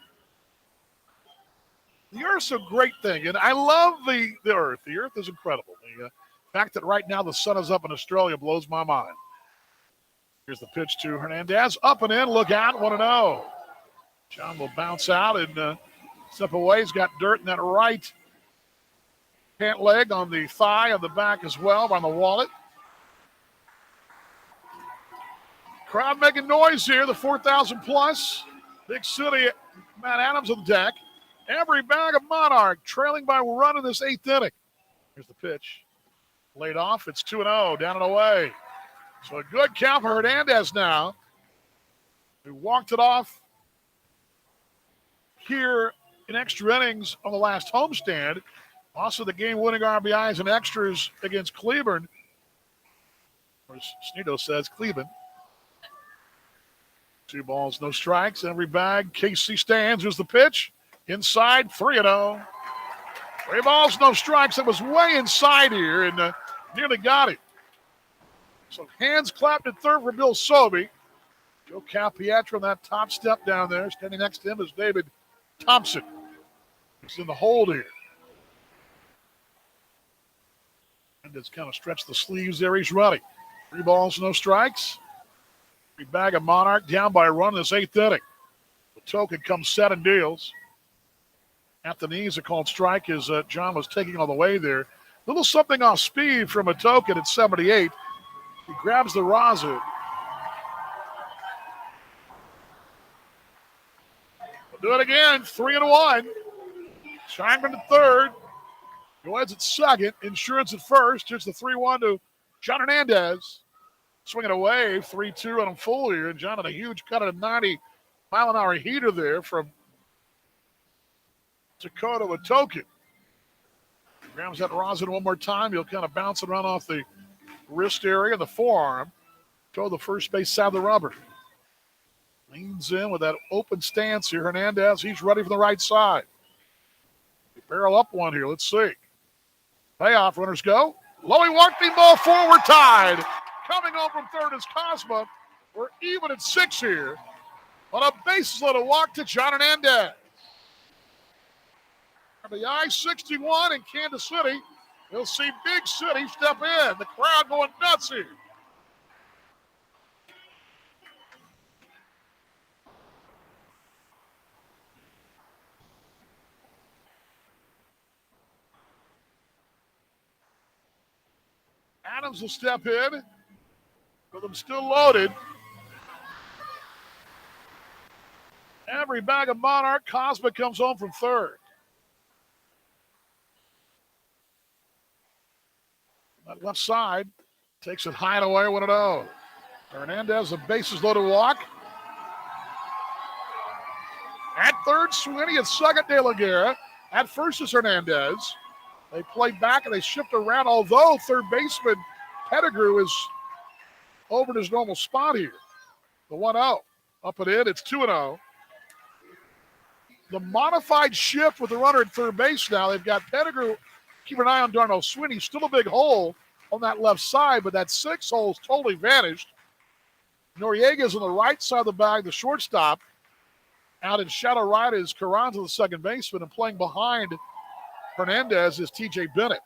The Earth's a great thing, and I love the Earth. The Earth is incredible. The fact that right now the sun is up in Australia blows my mind. Here's the pitch to Hernandez. Up and in, look out, 1-0. John will bounce out and step away. He's got dirt in that right pant leg, on the thigh, on the back as well, on the wallet. Crowd making noise here, the 4,000 plus. Big City, Matt Adams on the deck. Every bag of Monarch trailing by 1 in this 8th inning. Here's the pitch. Laid off, it's 2-0, down and away. So a good count for Hernandez now. He walked it off here in extra innings on the last homestand. Also the game-winning RBIs and extras against Cleveland. Or as Snedo says, Cleveland. 2 balls, no strikes. Every bag, Casey stands. Here's the pitch. Inside, 3-0. 3 balls, no strikes. It was way inside here and nearly got it. So hands clapped at third for Bill Sobey. Joe Capietro on that top step down there. Standing next to him is David Thompson. He's in the hold here. And it's kind of stretched the sleeves there. He's ready. 3 balls, no strikes. Big bag of Monarch down by a run in this 8th inning. The token comes set and deals. At the knees, a called strike as John was taking all the way there. Little something off speed from a token at 78. He grabs the rosin. We'll do it again. 3-1. Scheinman at third. Goeds at second. Insurance at first. Here's the 3-1 to John Hernandez swinging away, 3-2 on him full here. And John had a huge cut at a 90-mile-an-hour heater there from Dakota with Token. Grabs that rosin one more time. He'll kind of bounce it around off the wrist area and the forearm. Go the first base side of the rubber. Leans in with that open stance here. Hernandez, he's ready for the right side. Barrel up one here. Let's see. Payoff. Runners go. Lowy walking ball forward, tied. Coming home from third is Cosma. We're even at 6 here. On a bases loaded walk to John Hernandez. RBI 61 in Kansas City. We'll see Big City step in. The crowd going nuts here. Adams will step in. With them still loaded. Every bag of Monarch. Cosma comes home from third. That left side takes it high and away, 1-0. Hernandez, a bases loaded walk. At third, Sweeney. At second, De La Guerra. At first is Hernandez. They play back and they shift around, although third baseman Pettigrew is over in his normal spot here. The 1-0. Up and in, it's 2-0. The modified shift with the runner at third base now. They've got Pettigrew. Keep an eye on Darnell Sweeney. Still a big hole on that left side, but that 6 hole's totally vanished. Noriega's on the right side of the bag, the shortstop. Out in shadow right is Carranza, the second baseman, and playing behind Hernandez is TJ Bennett.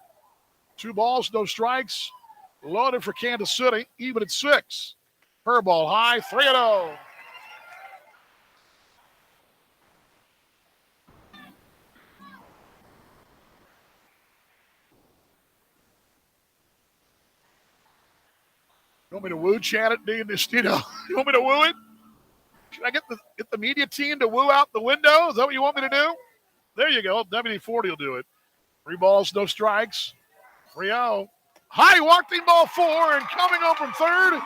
2 balls, no strikes. Loaded for Kansas City, even at 6. Per ball high, 3-0. You want me to woo chant it, Dean Destino? You want me to woo it? Should I get the media team to woo out the window? Is that what you want me to do? There you go. WD-40 will do it. 3 balls, no strikes. 3-0. High walking ball 4, and coming home from third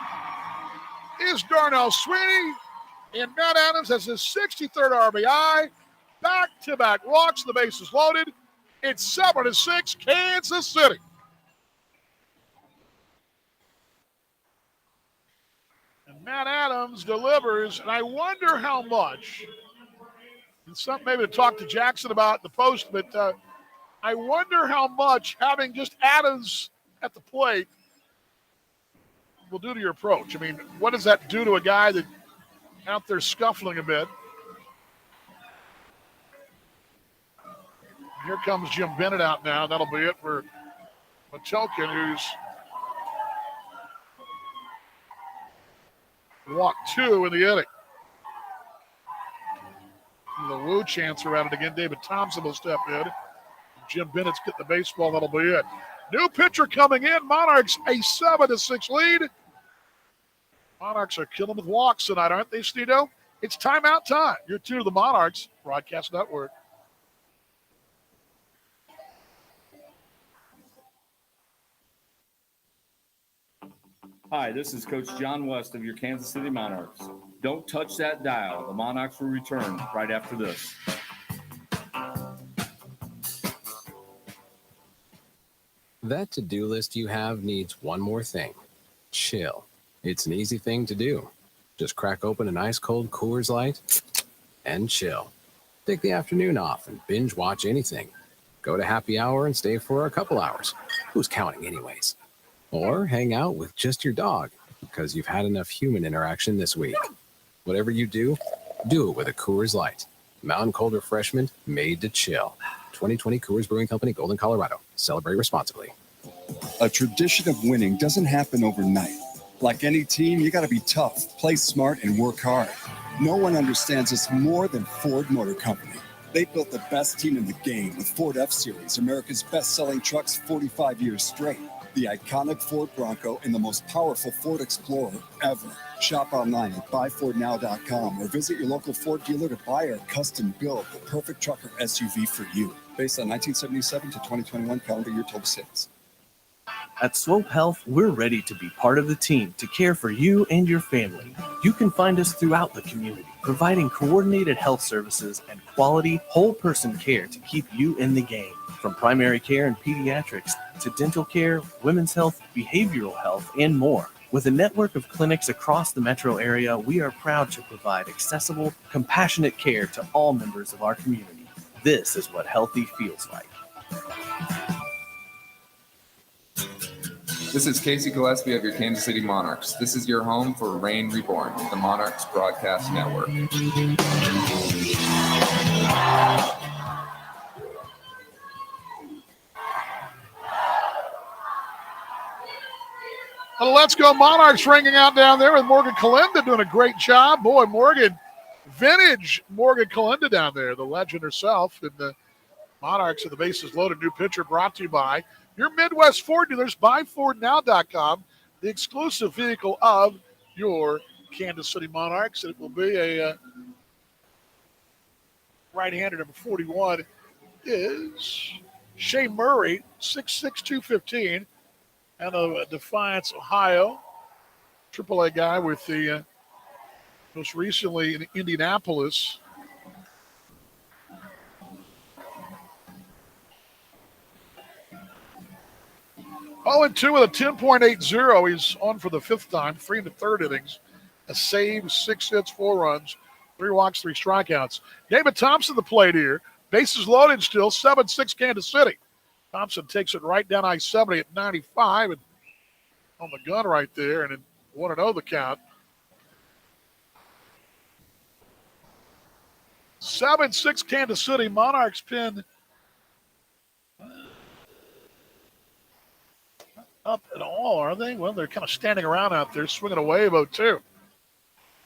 is Darnell Sweeney. And Matt Adams has his 63rd RBI. Back-to-back walks. The base is loaded. It's 7-6, Kansas City. And Matt Adams delivers, and I wonder how much, and something maybe to talk to Jackson about the post, but I wonder how much having just Adams at the plate will do to your approach. I mean, what does that do to a guy that out there scuffling a bit? Here comes Jim Bennett out now. That'll be it for Matokin, who's walked 2 in the inning. The woo chants around it again. David Thompson will step in. Jim Bennett's getting the baseball. That'll be it. New pitcher coming in. Monarchs a 7-6 lead. Monarchs are killing with walks tonight, aren't they, Stino? It's timeout time. You're tuned to the Monarchs Broadcast Network. Hi, this is Coach John West of your Kansas City Monarchs. Don't touch that dial. The Monarchs will return right after this. That to-do list you have needs one more thing. Chill. It's an easy thing to do. Just crack open an ice-cold Coors Light and chill. Take the afternoon off and binge watch anything. Go to happy hour and stay for a couple hours. Who's counting anyways? Or hang out with just your dog because you've had enough human interaction this week. Whatever you do, do it with a Coors Light. Mountain cold refreshment made to chill. 2020 Coors Brewing Company, Golden, Colorado. Celebrate responsibly. A tradition of winning doesn't happen overnight. Like any team, you got to be tough, play smart, and work hard. No one understands this more than Ford Motor Company. They built the best team in the game with Ford F-Series, America's best-selling trucks 45 years straight. The iconic Ford Bronco and the most powerful Ford Explorer ever. Shop online at buyfordnow.com or visit your local Ford dealer to buy or custom build the perfect truck or SUV for you. Based on 1977 to 2021 calendar year total sales. At Swope Health, we're ready to be part of the team to care for you and your family. You can find us throughout the community, providing coordinated health services and quality whole person care to keep you in the game. From primary care and pediatrics to dental care, women's health, behavioral health, and more. With a network of clinics across the metro area, we are proud to provide accessible, compassionate care to all members of our community. This is what healthy feels like. This is Casey Gillespie of your Kansas City Monarchs. This is your home for Reign Reborn, the Monarchs Broadcast Network. Well, let's go Monarchs ringing out down there with Morgan Kalinda doing a great job. Boy, Morgan, vintage Morgan Kalinda down there, the legend herself. And the Monarchs of the bases loaded. New pitcher brought to you by your Midwest Ford dealers. BuyFordNow.com, the exclusive vehicle of your Kansas City Monarchs. It will be a right-hander. Number 41 is Shea Murray, 6'6", 215, out of Defiance, Ohio. AAA guy with the most recently in Indianapolis. Oh, and 2 with a 10.80. He's on for the 5th time, 3 in the 3rd innings. A save, 6 hits, 4 runs, 3 walks, 3 strikeouts. David Thompson, the plate here. Bases loaded still, 7-6 Kansas City. Thompson takes it right down I-70 at 95 and on the gun right there, and 1-0 the count. 7-6 Kansas City. Monarchs pin up at all, are they? Well, they're kind of standing around out there, swinging a wave 0-2.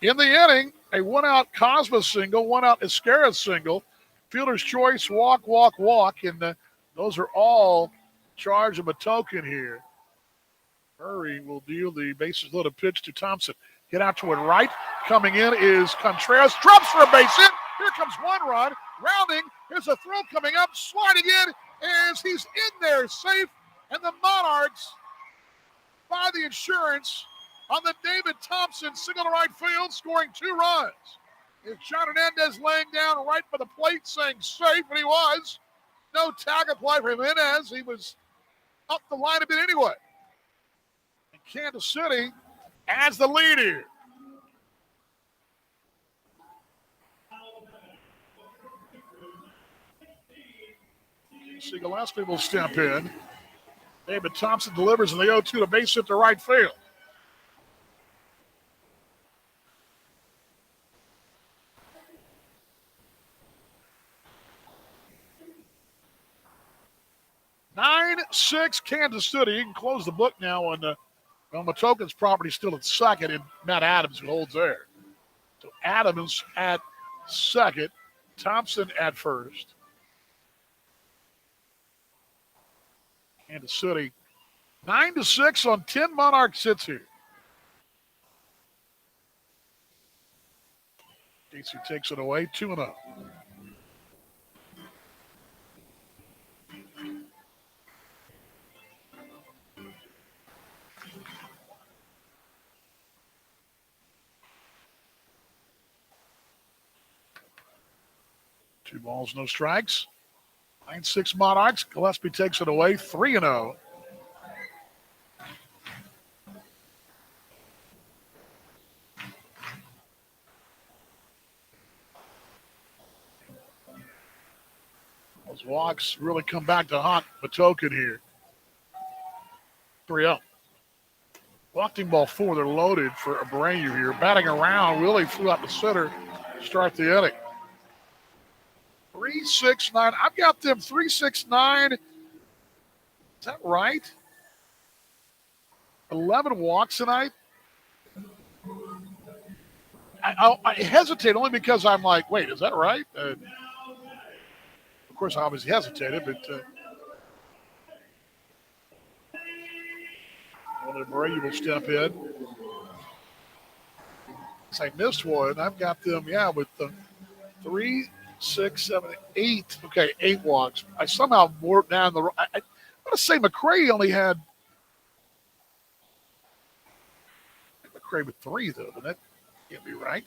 In the inning, a 1-out Cosma single, 1-out Escara single, fielder's choice, walk, walk, walk, and those are all charged of a token here. Murray will deal the bases loaded pitch to Thompson. Hit out to it right. Coming in is Contreras. Drops for a base hit. Here comes 1 run. Rounding. Here's a throw coming up. Sliding in as he's in there safe. And the Monarchs buy the insurance on the David Thompson single to right field, scoring 2 runs. Is John Hernandez laying down right by the plate saying safe, and he was. No tag apply for Jimenez. He was up the line a bit anyway. And Kansas City adds the lead here. See, Gillespie will step in. David Thompson delivers in the 0-2 to base hit to right field. Nine 9-6 Kansas City. You can close the book now on Matokin's property still at second, and Matt Adams who holds there. So Adams at second, Thompson at first. Kansas City 9-6 on 10 Monarchs hits here. Casey takes it away, 2-0. Two balls, no strikes. 9-6 Monarchs. Gillespie takes it away, 3-0. Those walks really come back to haunt Matokin here. 3-0. Walking ball 4, they're loaded for Abreu here. Batting around, Willie flew out the center to start the inning. 3-6-9. I've got them 3-6-9. Is that right? 11 walks tonight. I hesitate only because I'm like, wait, is that right? Of course, I obviously hesitated, but Abreu will step in. I missed one. I've got them, with the 3, 6, 7, 8. Okay, 8 walks. I somehow warped down the. I want to say McCray only had McRae with 3, though, but that can't be right.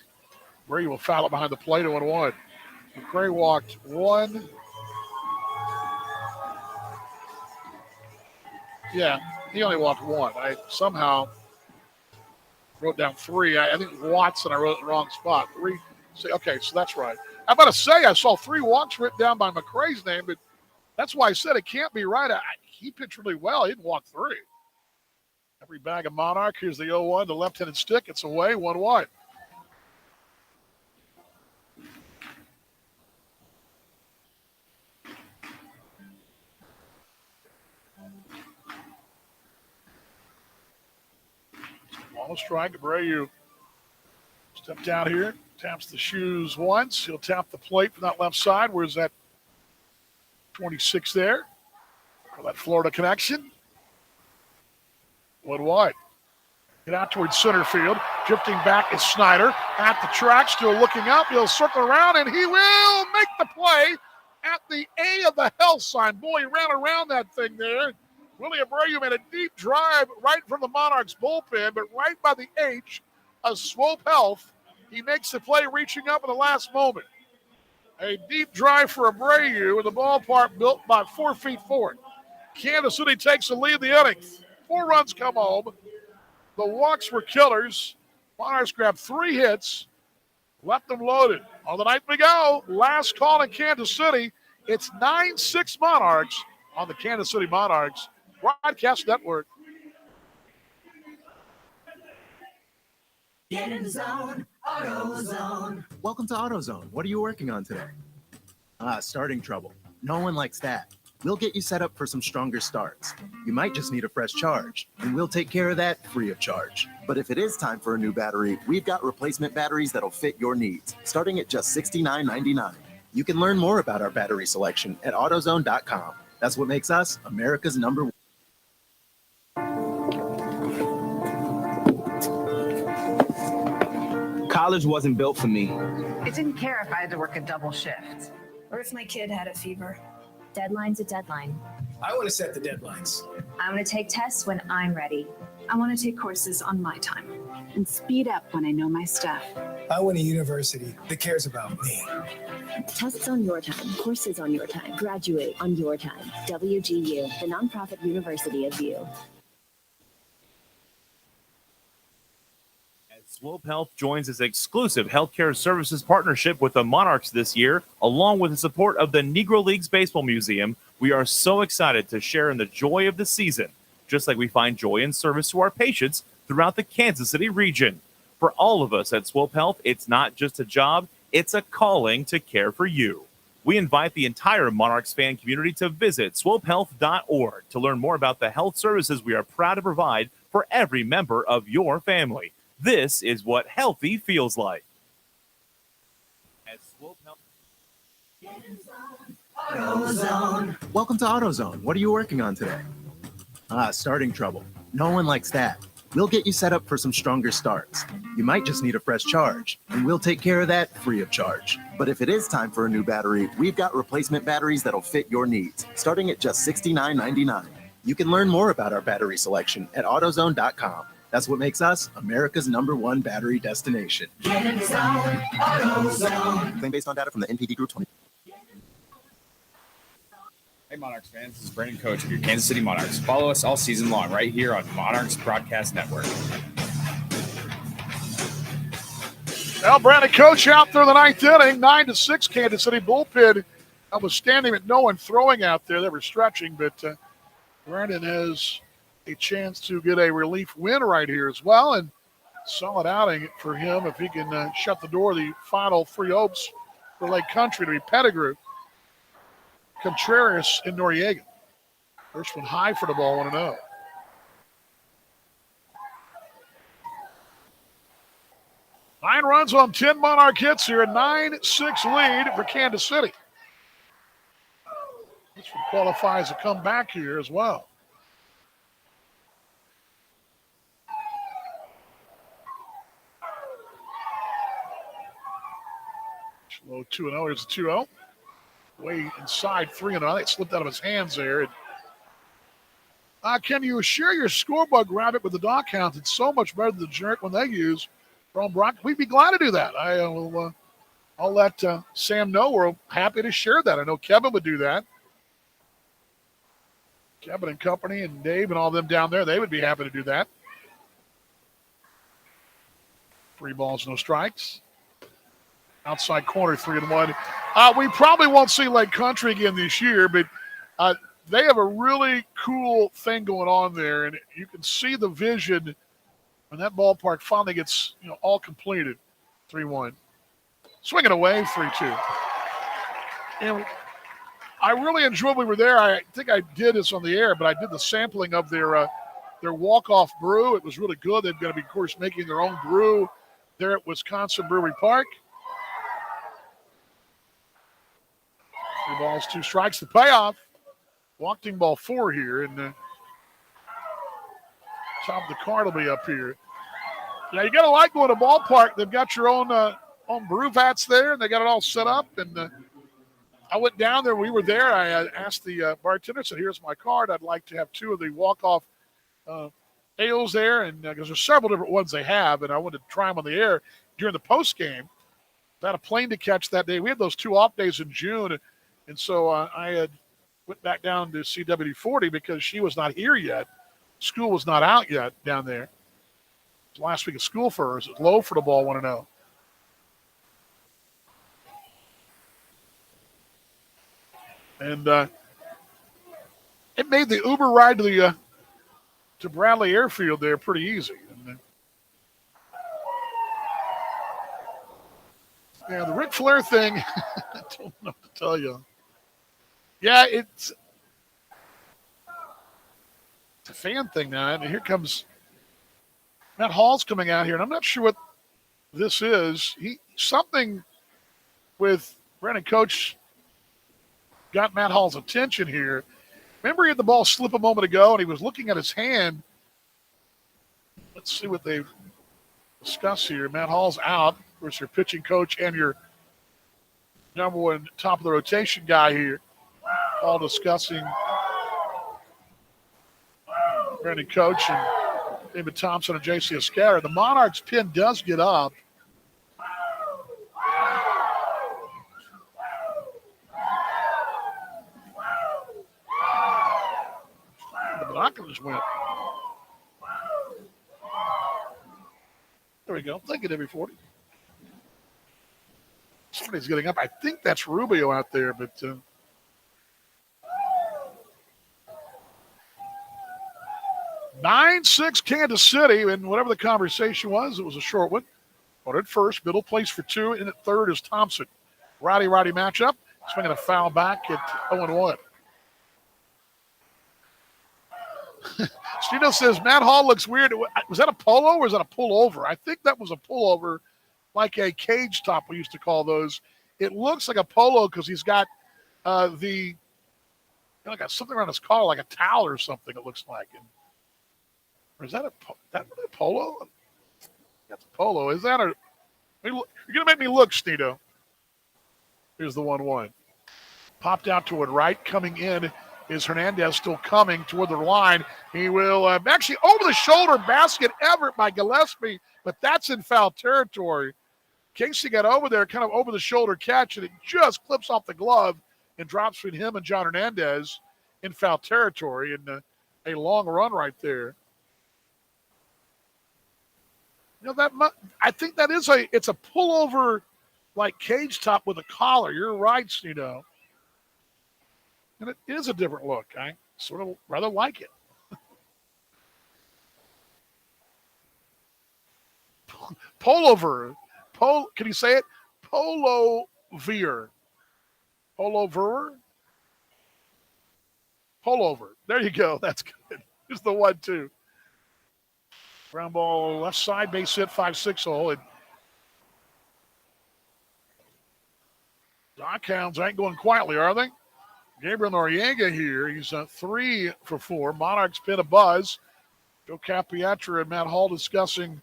Brady will foul it behind the plate, 0-1. McRae walked 1. Yeah, he only walked 1. I somehow wrote down 3. I think Watson, I wrote it in the wrong spot. 3. Okay, so that's right. I'm about to say I saw 3 walks written down by McRae's name, but that's why I said it can't be right. He pitched really well. He didn't walk 3. Every bag of Monarch. Here's the 0-1, the left-handed stick. It's away, 1-1. On a strike, Abreu. Step down here, taps the shoes once. He'll tap the plate from that left side. Where's that 26 there? For that Florida connection. 1-1. Get out towards center field. Drifting back is Snyder. At the track, still looking up. He'll circle around, and he will make the play at the A of the health sign. Boy, he ran around that thing there. Willie Abreu made a deep drive right from the Monarchs bullpen, but right by the H of Swope Health, he makes the play reaching up in the last moment. A deep drive for Abreu in the ballpark built by 4 feet forward. Kansas City takes the lead in the inning. 4 runs come home. The walks were killers. Monarchs grabbed 3 hits, left them loaded. On the night we go, last call in Kansas City. It's 9-6 Monarchs on the Kansas City Monarchs Broadcast Network. Get in the zone, AutoZone. Welcome to AutoZone. What are you working on today? Starting trouble. No one likes that. We'll get you set up for some stronger starts. You might just need a fresh charge, and we'll take care of that free of charge. But if it is time for a new battery, we've got replacement batteries that'll fit your needs, starting at just $69.99. You can learn more about our battery selection at AutoZone.com. That's what makes us America's #1. College wasn't built for me. I didn't care if I had to work a double shift. Or if my kid had a fever. Deadline's a deadline. I want to set the deadlines. I want to take tests when I'm ready. I want to take courses on my time. And speed up when I know my stuff. I want a university that cares about me. Tests on your time, courses on your time, graduate on your time. WGU, the nonprofit university of you. Swope Health joins its exclusive healthcare services partnership with the Monarchs this year, along with the support of the Negro Leagues Baseball Museum. We are so excited to share in the joy of the season, just like we find joy in service to our patients throughout the Kansas City region. For all of us at Swope Health, it's not just a job, it's a calling to care for you. We invite the entire Monarchs fan community to visit swopehealth.org to learn more about the health services we are proud to provide for every member of your family. This is what healthy feels like. At Swope Health. AutoZone. Welcome to AutoZone. What are you working on today? Starting trouble. No one likes that. We'll get you set up for some stronger starts. You might just need a fresh charge, and we'll take care of that free of charge. But if it is time for a new battery, we've got replacement batteries that'll fit your needs, starting at just $69.99. You can learn more about our battery selection at AutoZone.com. That's what makes us America's #1 battery destination. Get in the zone, AutoZone. Claim based on data from the NPD Group 20. Hey Monarchs fans, this is Brandon Coach of your Kansas City Monarchs. Follow us all season long right here on Monarchs Broadcast Network. Well, Brandon Coach out there in the 9th inning, 9-6 Kansas City bullpen. I was standing with no one throwing out there. They were stretching, but Brandon has a chance to get a relief win right here as well, and solid outing for him if he can shut the door. The final 3 hopes for Lake Country to be Pettigrew, Contreras, and Noriega. First one high for the ball, 1-0. Nine runs on 10 Monarch hits here, a 9-6 lead for Kansas City. This one qualifies to come back here as well. Low 2-0. Here's a 2-0. Way inside 3-0. I think it slipped out of his hands there. Can you share your scoreboard graphic with the Doghounds? It's so much better than the generic one they use from Brock. We'd be glad to do that. I'll let Sam know. We're happy to share that. I know Kevin would do that. Kevin and company and Dave and all them down there, they would be happy to do that. 3 balls, no strikes. Outside corner, 3-1. We probably won't see Lake Country again this year, but they have a really cool thing going on there, and you can see the vision when that ballpark finally gets all completed. 3-1. Swinging away, 3-2. And I really enjoyed when we were there. I think I did this on the air, but I did the sampling of their walk-off brew. It was really good. They're going to be, of course, making their own brew there at Wisconsin Brewery Park. 3 balls, 2 strikes. The payoff. Walking ball 4 here, and top of the card will be up here. Yeah, you got to like going to ballpark. They've got your own brew vats there, and they got it all set up. And I went down there. We were there. I asked the bartender, said, "Here's my card. I'd like to have 2 of the walk-off ales there," and because there's several different ones they have, and I wanted to try them on the air during the post game. I had a plane to catch that day. We had those 2 off days in June, and so I had went back down to CWD-40 because she was not here yet. School was not out yet down there. It was last week of school for her. It was low for the ball, 1-0. And it made the Uber ride to Bradley Airfield there pretty easy. And, the Ric Flair thing, I don't know what to tell you. Yeah, it's a fan thing now. And here comes Matt Hall's coming out here, and I'm not sure what this is. Something with Brandon Coach got Matt Hall's attention here. Remember he had the ball slip a moment ago, and he was looking at his hand. Let's see what they discuss here. Matt Hall's out. Of course, your pitching coach and your number 1 top of the rotation guy here. All discussing Brandon Coach and David Thompson and J.C. Escara. The Monarchs pin does get up. The binoculars went. There we go. Thank you, W40. Somebody's getting up. I think that's Rubio out there, but 9-6 Kansas City, and whatever the conversation was, it was a short one. But at first, middle place for 2, and at third is Thompson. Righty matchup. Swinging a foul back at 0-1. Stino says, Matt Hall looks weird. Was that a polo or was that a pullover? I think that was a pullover, like a cage top we used to call those. It looks like a polo because he's got got something around his collar, like a towel or something, it looks like. Or is that really a polo? That's a polo. Is that you're going to make me look, Stino. Here's the 1-1. Popped out toward right. Coming in is Hernandez, still coming toward the line. He will actually over the shoulder basket Everett by Gillespie, but that's in foul territory. Casey got over there, kind of over the shoulder catch, and it just clips off the glove and drops between him and John Hernandez in foul territory. And a long run right there. I think that is it's a pullover like cage top with a collar. You're right, Stino. And it is a different look. I sort of rather like it. Pullover. Can you say it? Pullover. Pullover. Pullover. There you go. That's good. Here's the 1-2. Ground ball left side, base hit, 5-6 hole. And Doghounds ain't going quietly, are they? Gabriel Noriega here. He's 3 for 4. Monarchs pin a buzz. Joe Capiatra and Matt Hall discussing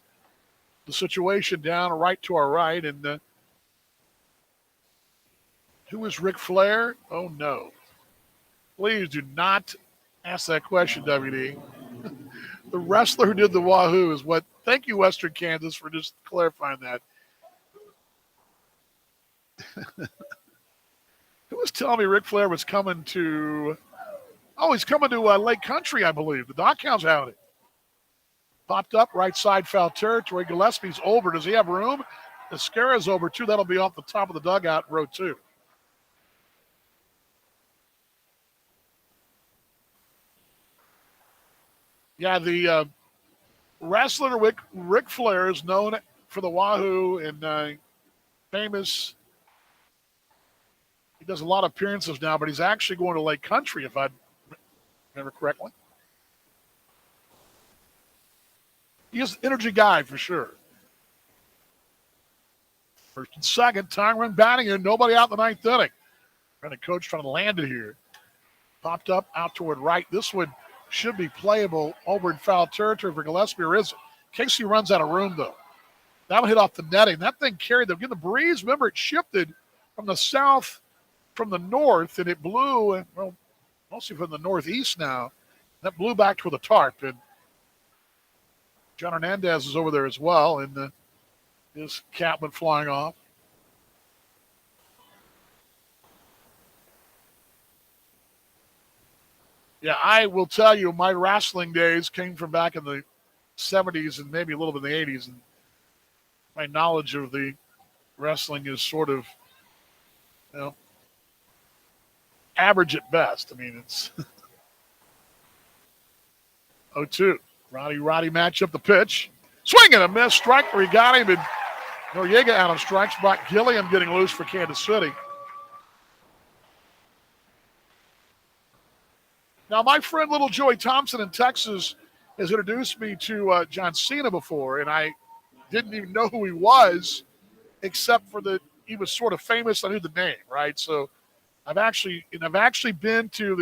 the situation down right to our right. And who is Ric Flair? Oh, no. Please do not Ask that question, WD. The wrestler who did the Wahoo is what? Thank you, Western Kansas, for just clarifying that. Who was telling me Ric Flair was coming to? Oh, he's coming to Lake Country, I believe. The Dockhounds out it. Popped up, right side foul territory. Gillespie's over. Does he have room? Escara's over, too. That'll be off the top of the dugout, row 2. Yeah, the wrestler Ric Flair is known for the Wahoo and famous. He does a lot of appearances now, but he's actually going to Lake Country, if I remember correctly. He is an energy guy for sure. First and second, time run batting here. Nobody out in the ninth inning. And the coach trying to land it here. Popped up out toward right. This one should be playable over in foul territory for Gillespie, or is it? Casey runs out of room, though. That one hit off the netting. That thing carried them. Again, the breeze, remember, it shifted from the south, from the north, and it blew, and well, mostly from the northeast now. That blew back toward the tarp, and John Hernandez is over there as well, and his cap went flying off. Yeah, I will tell you, my wrestling days came from back in the 70s and maybe a little bit in the 80s, and my knowledge of the wrestling is sort of, average at best. I mean, it's 0-2. Roddy match up the pitch. Swing and a miss. Strike where he got him, and Noriega out on strikes. Brock Gilliam getting loose for Kansas City. Now, my friend Little Joey Thompson in Texas has introduced me to John Cena before, and I didn't even know who he was, except for that he was sort of famous. I knew the name, right? So I've actually been to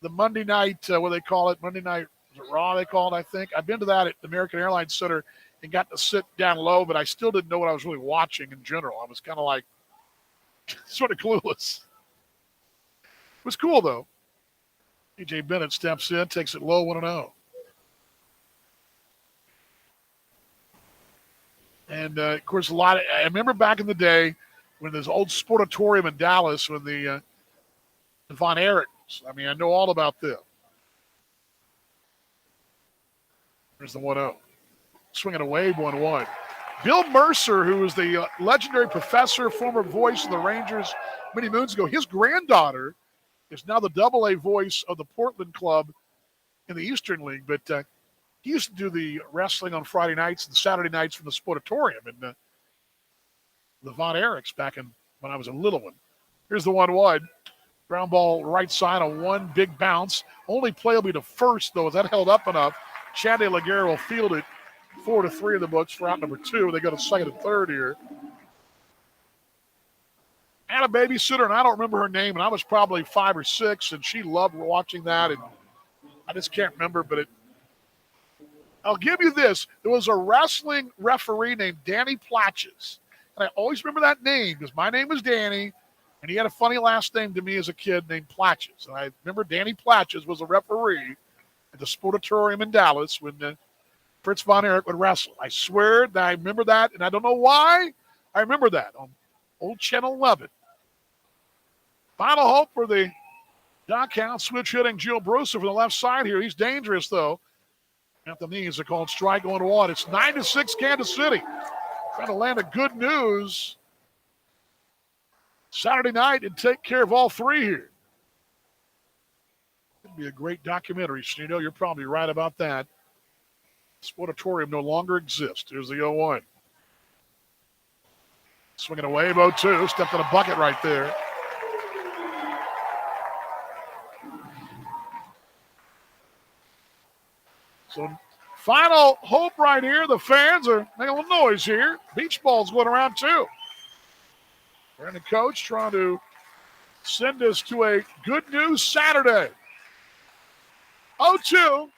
the Monday night, what they call it, Monday night Raw, they call it, I think. I've been to that at the American Airlines Center and got to sit down low, but I still didn't know what I was really watching in general. I was kind of like sort of clueless. It was cool, though. E.J. Bennett steps in, takes it low, 1-0. And, of course, I remember back in the day when there's old Sportatorium in Dallas when the Von Erichs. I mean, I know all about them. There's the 1-0. Swinging away, 1-1. Bill Mercer, who was the legendary professor, former voice of the Rangers many moons ago, his granddaughter is now the AA voice of the Portland club in the Eastern League. But he used to do the wrestling on Friday nights and Saturday nights from the Sportatorium. And the Von Erichs back when I was a little one. Here's the 1-1. Ground ball right side on one big bounce. Only play will be to first, though. Is that held up enough? Chad Laguerre will field it 4-3 in the books for out number 2. They go to second and third here. I had a babysitter, and I don't remember her name, and I was probably 5 or 6, and she loved watching that, and I just can't remember, but I'll give you this. There was a wrestling referee named Danny Platches, and I always remember that name because my name was Danny, and he had a funny last name to me as a kid named Platches. And I remember Danny Platches was a referee at the Sportatorium in Dallas when Fritz Von Erich would wrestle. I swear that I remember that, and I don't know why I remember that on old Channel 11. Final hope for the Dockhounds, switch hitting Gil Brewster from the left side here. He's dangerous, though. At the knees, they're called strike going to one. It's 9-6 Kansas City. Trying to land a good news Saturday night and take care of all three here. It'd be a great documentary, Snito. You're probably right about that. Sportatorium no longer exists. Here's the 0-1. Swinging away, 0-2. Stepped in a bucket right there. So final hope right here. The fans are making a little noise here. Beach ball's going around too. And the coach trying to send us to a good news Saturday. 0-2.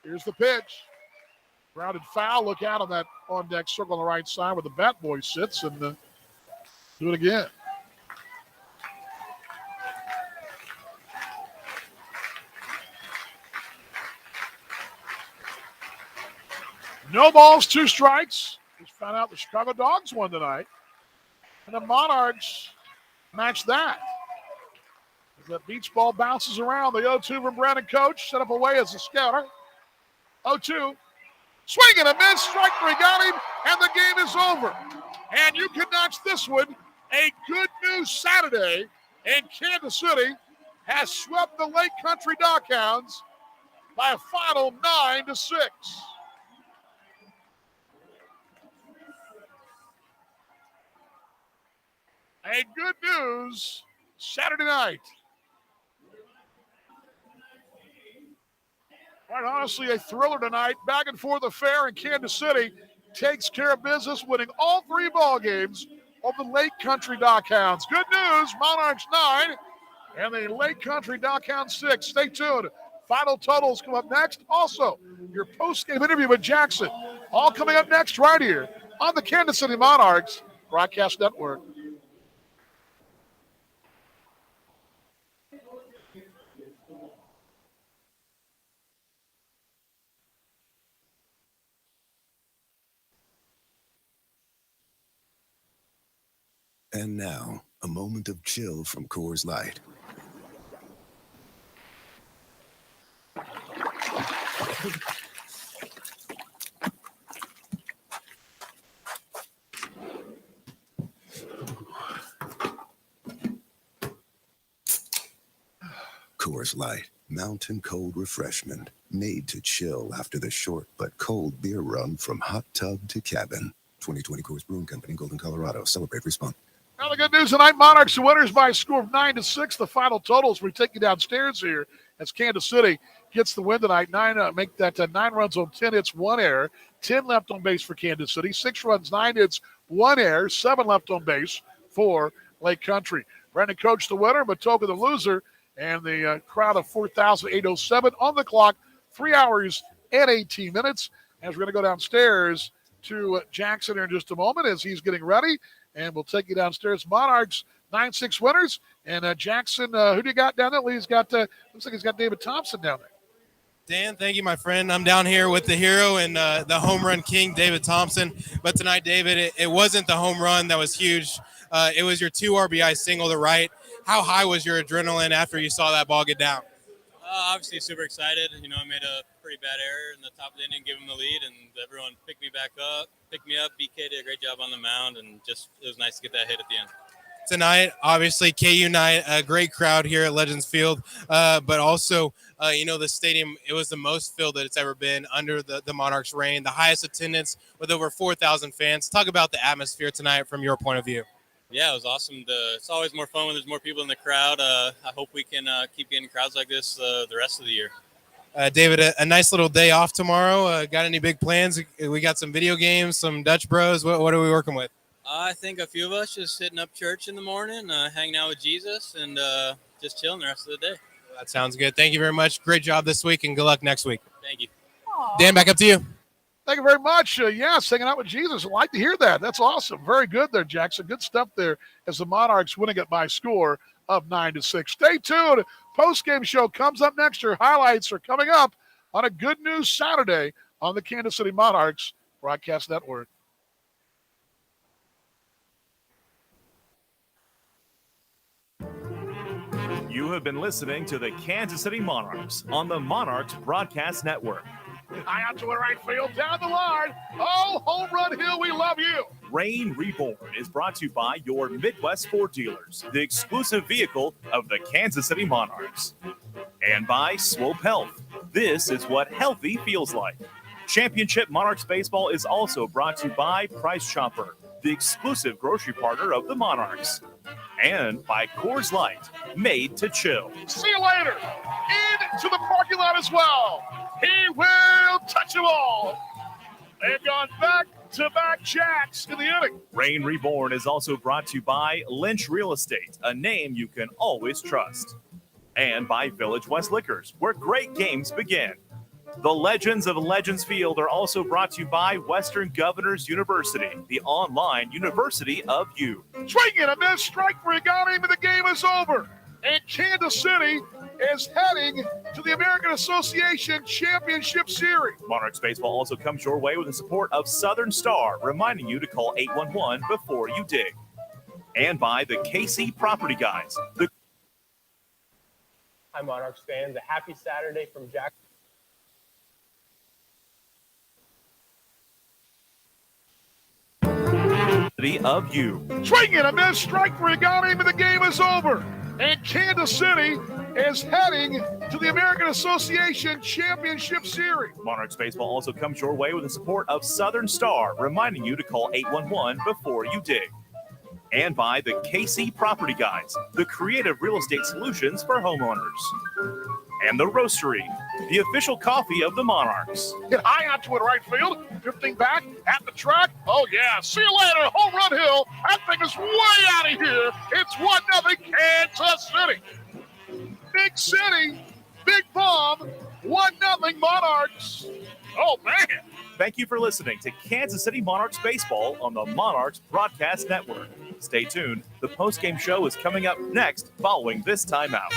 Here's the pitch. Grounded foul. Look out on that on-deck circle on the right side where the bat boy sits and do it again. No balls, 2 strikes. Just found out the Chicago Dogs won tonight. And the Monarchs match that. As that beach ball bounces around, the 0-2 from Brandon Coach, set up away as a scouter. 0-2. Swing and a miss, strike 3, got him, and the game is over. And you can notch this one. A good news Saturday in Kansas City has swept the Lake Country Dockhounds by a final 9-6. A good news Saturday night. Quite honestly, a thriller tonight. Back and forth affair in Kansas City takes care of business, winning all 3 ball games of the Lake Country Dockhounds. Good news, Monarchs 9 and the Lake Country Dockhounds 6. Stay tuned. Final totals come up next. Also, your post-game interview with Jackson. All coming up next right here on the Kansas City Monarchs Broadcast Network. And now, a moment of chill from Coors Light. Coors Light, mountain cold refreshment, made to chill after the short but cold beer run from hot tub to cabin. 2020 Coors Brewing Company, Golden, Colorado. Celebrate responsibly. Now the good news tonight, Monarchs are winners by a score of 9-6. The final totals we take you downstairs here as Kansas City gets the win tonight. 9 runs on 10 hits, 1 error. 10 left on base for Kansas City. 6 runs, 9 hits, 1 error. 7 left on base for Lake Country. Brandon Coach the winner, Matoka the loser, and the crowd of 4,807 on the clock. 3 hours and 18 minutes. As we're going to go downstairs to Jackson here in just a moment as he's getting ready. And we'll take you downstairs. Monarchs 9-6 winners. And Jackson, who do you got down there? He's got, looks like he's got David Thompson down there. Dan, thank you, my friend. I'm down here with the hero and the home run king, David Thompson. But tonight, David, it wasn't the home run that was huge. It was your 2 RBI single to right. How high was your adrenaline after you saw that ball get down? Obviously super excited. I made a pretty bad error in the top of the inning, give him the lead, and everyone picked me up. BK did a great job on the mound, and just it was nice to get that hit at the end. Tonight, obviously, KU night, a great crowd here at Legends Field, but also, the stadium, it was the most filled that it's ever been under the Monarchs' reign, the highest attendance with over 4,000 fans. Talk about the atmosphere tonight from your point of view. Yeah, it was awesome. It's always more fun when there's more people in the crowd. I hope we can keep getting crowds like this the rest of the year. David, a nice little day off tomorrow. Got any big plans? We got some video games, some Dutch Bros. What are we working with? I think a few of us just hitting up church in the morning, hanging out with Jesus, and just chilling the rest of the day. That sounds good. Thank you very much. Great job this week, and good luck next week. Thank you. Dan, back up to you. Thank you very much. Yes, hanging out with Jesus. I'd like to hear that. That's awesome. Very good there, Jackson. Good stuff there as the Monarchs winning it by a score of 9-6. Stay tuned. Post-game show comes up next. Your highlights are coming up on a Good News Saturday on the Kansas City Monarchs Broadcast Network. You have been listening to the Kansas City Monarchs on the Monarchs Broadcast Network. High out to the right field, down the line. Oh, Home Run Hill, we love you. Rain Reborn is brought to you by your Midwest Ford dealers, the exclusive vehicle of the Kansas City Monarchs. And by Swope Health. This is what healthy feels like. Championship Monarchs Baseball is also brought to you by Price Chopper, the exclusive grocery partner of the Monarchs. And by Coors Light, made to chill. See you later. Into the parking lot as well. He will touch them all. They've gone back-to-back jacks in the inning. Rain Reborn is also brought to you by Lynch Real Estate, a name you can always trust. And by Village West Liquors, where great games begin. The Legends of Legends Field are also brought to you by Western Governors University, the online university of you. Swing and a miss, strike 3, got him, and the game is over. And Kansas City is heading to the American Association Championship Series. Monarchs Baseball also comes your way with the support of Southern Star, reminding you to call 811 before you dig. And by the KC Property Guys. Hi, Monarchs fans. A happy Saturday from Jack. Of you. Swing and a miss, strike three, got him, and the game is over. And Kansas City is heading to the American Association Championship Series. Monarchs Baseball also comes your way with the support of Southern Star, reminding you to call 811 before you dig. And by the KC Property Guys, the creative real estate solutions for homeowners. And the Roastery, the official coffee of the Monarchs. Hit high out to it right field, drifting back at the track. Oh, yeah. See you later. Home run hill. That thing is way out of here. It's 1-0 Kansas City. Big city, big bomb, 1-0 Monarchs. Oh, man. Thank you for listening to Kansas City Monarchs Baseball on the Monarchs Broadcast Network. Stay tuned. The postgame show is coming up next following this timeout.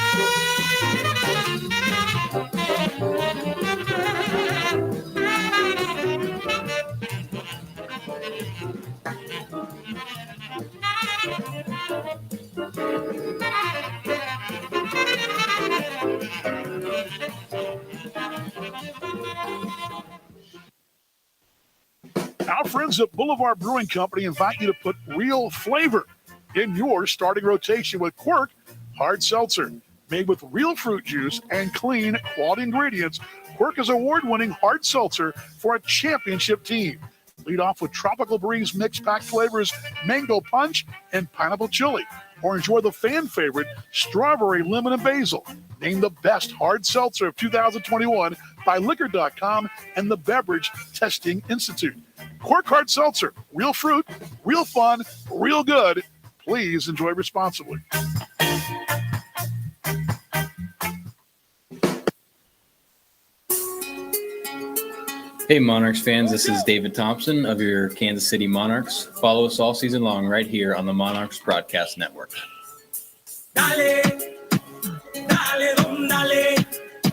Our friends at Boulevard Brewing Company invite you to put real flavor in your starting rotation with Quirk Hard Seltzer. Made with real fruit juice and clean, quality ingredients, Quirk is award-winning hard seltzer for a championship team. Lead off with Tropical Breeze mixed pack flavors, Mango Punch, and Pineapple Chili. Or enjoy the fan favorite, Strawberry, Lemon, and Basil. Named the best hard seltzer of 2021 by Liquor.com and the Beverage Testing Institute. Quirk Hard Seltzer, real fruit, real fun, real good. Please enjoy responsibly. Hey Monarchs fans, this is David Thompson of your Kansas City Monarchs. Follow us all season long right here on the Monarchs Broadcast Network.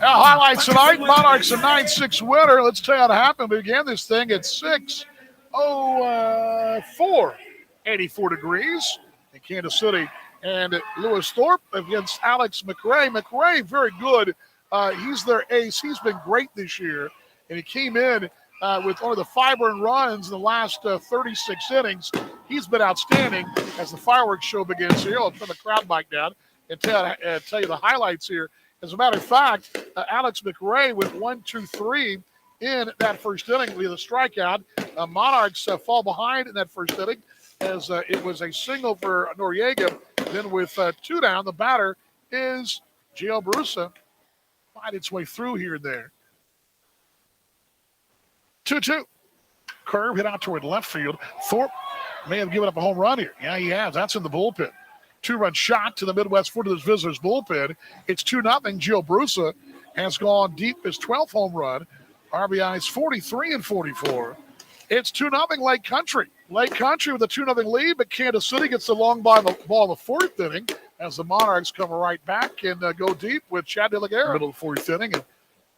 Highlights tonight, Monarchs a 9-6 winner. Let's tell you how it happened. We began this thing at 6:04, 84 degrees in Kansas City. And Lewis Thorpe against Alex McRae. McRae, very good. He's their ace. He's been great this year. And he came in with only the 5 earned runs in the last 36 innings. He's been outstanding as the fireworks show begins here. I'll turn the crowd mic down and tell you the highlights here. As a matter of fact, Alex McRae with 1, 2, 3 in that first inning with a strikeout. Monarchs fall behind in that first inning as it was a single for Noriega. Then with 2 down, the batter is Gio Brusa. Find its way through here and there. 2-2. Curve hit out toward left field. Thorpe may have given up a home run here. Yeah, he has. That's in the bullpen. 2-run shot to the Midwest foot of this visitors' bullpen. It's 2-0. Gio Brusa has gone deep his 12th home run. RBIs 43 and 44. It's 2-0 Lake Country. Lake Country with a 2-0 lead, but Kansas City gets the long ball in the 4th inning as the Monarchs come right back and go deep with Chad De La Guerra. Middle of the 4th inning, and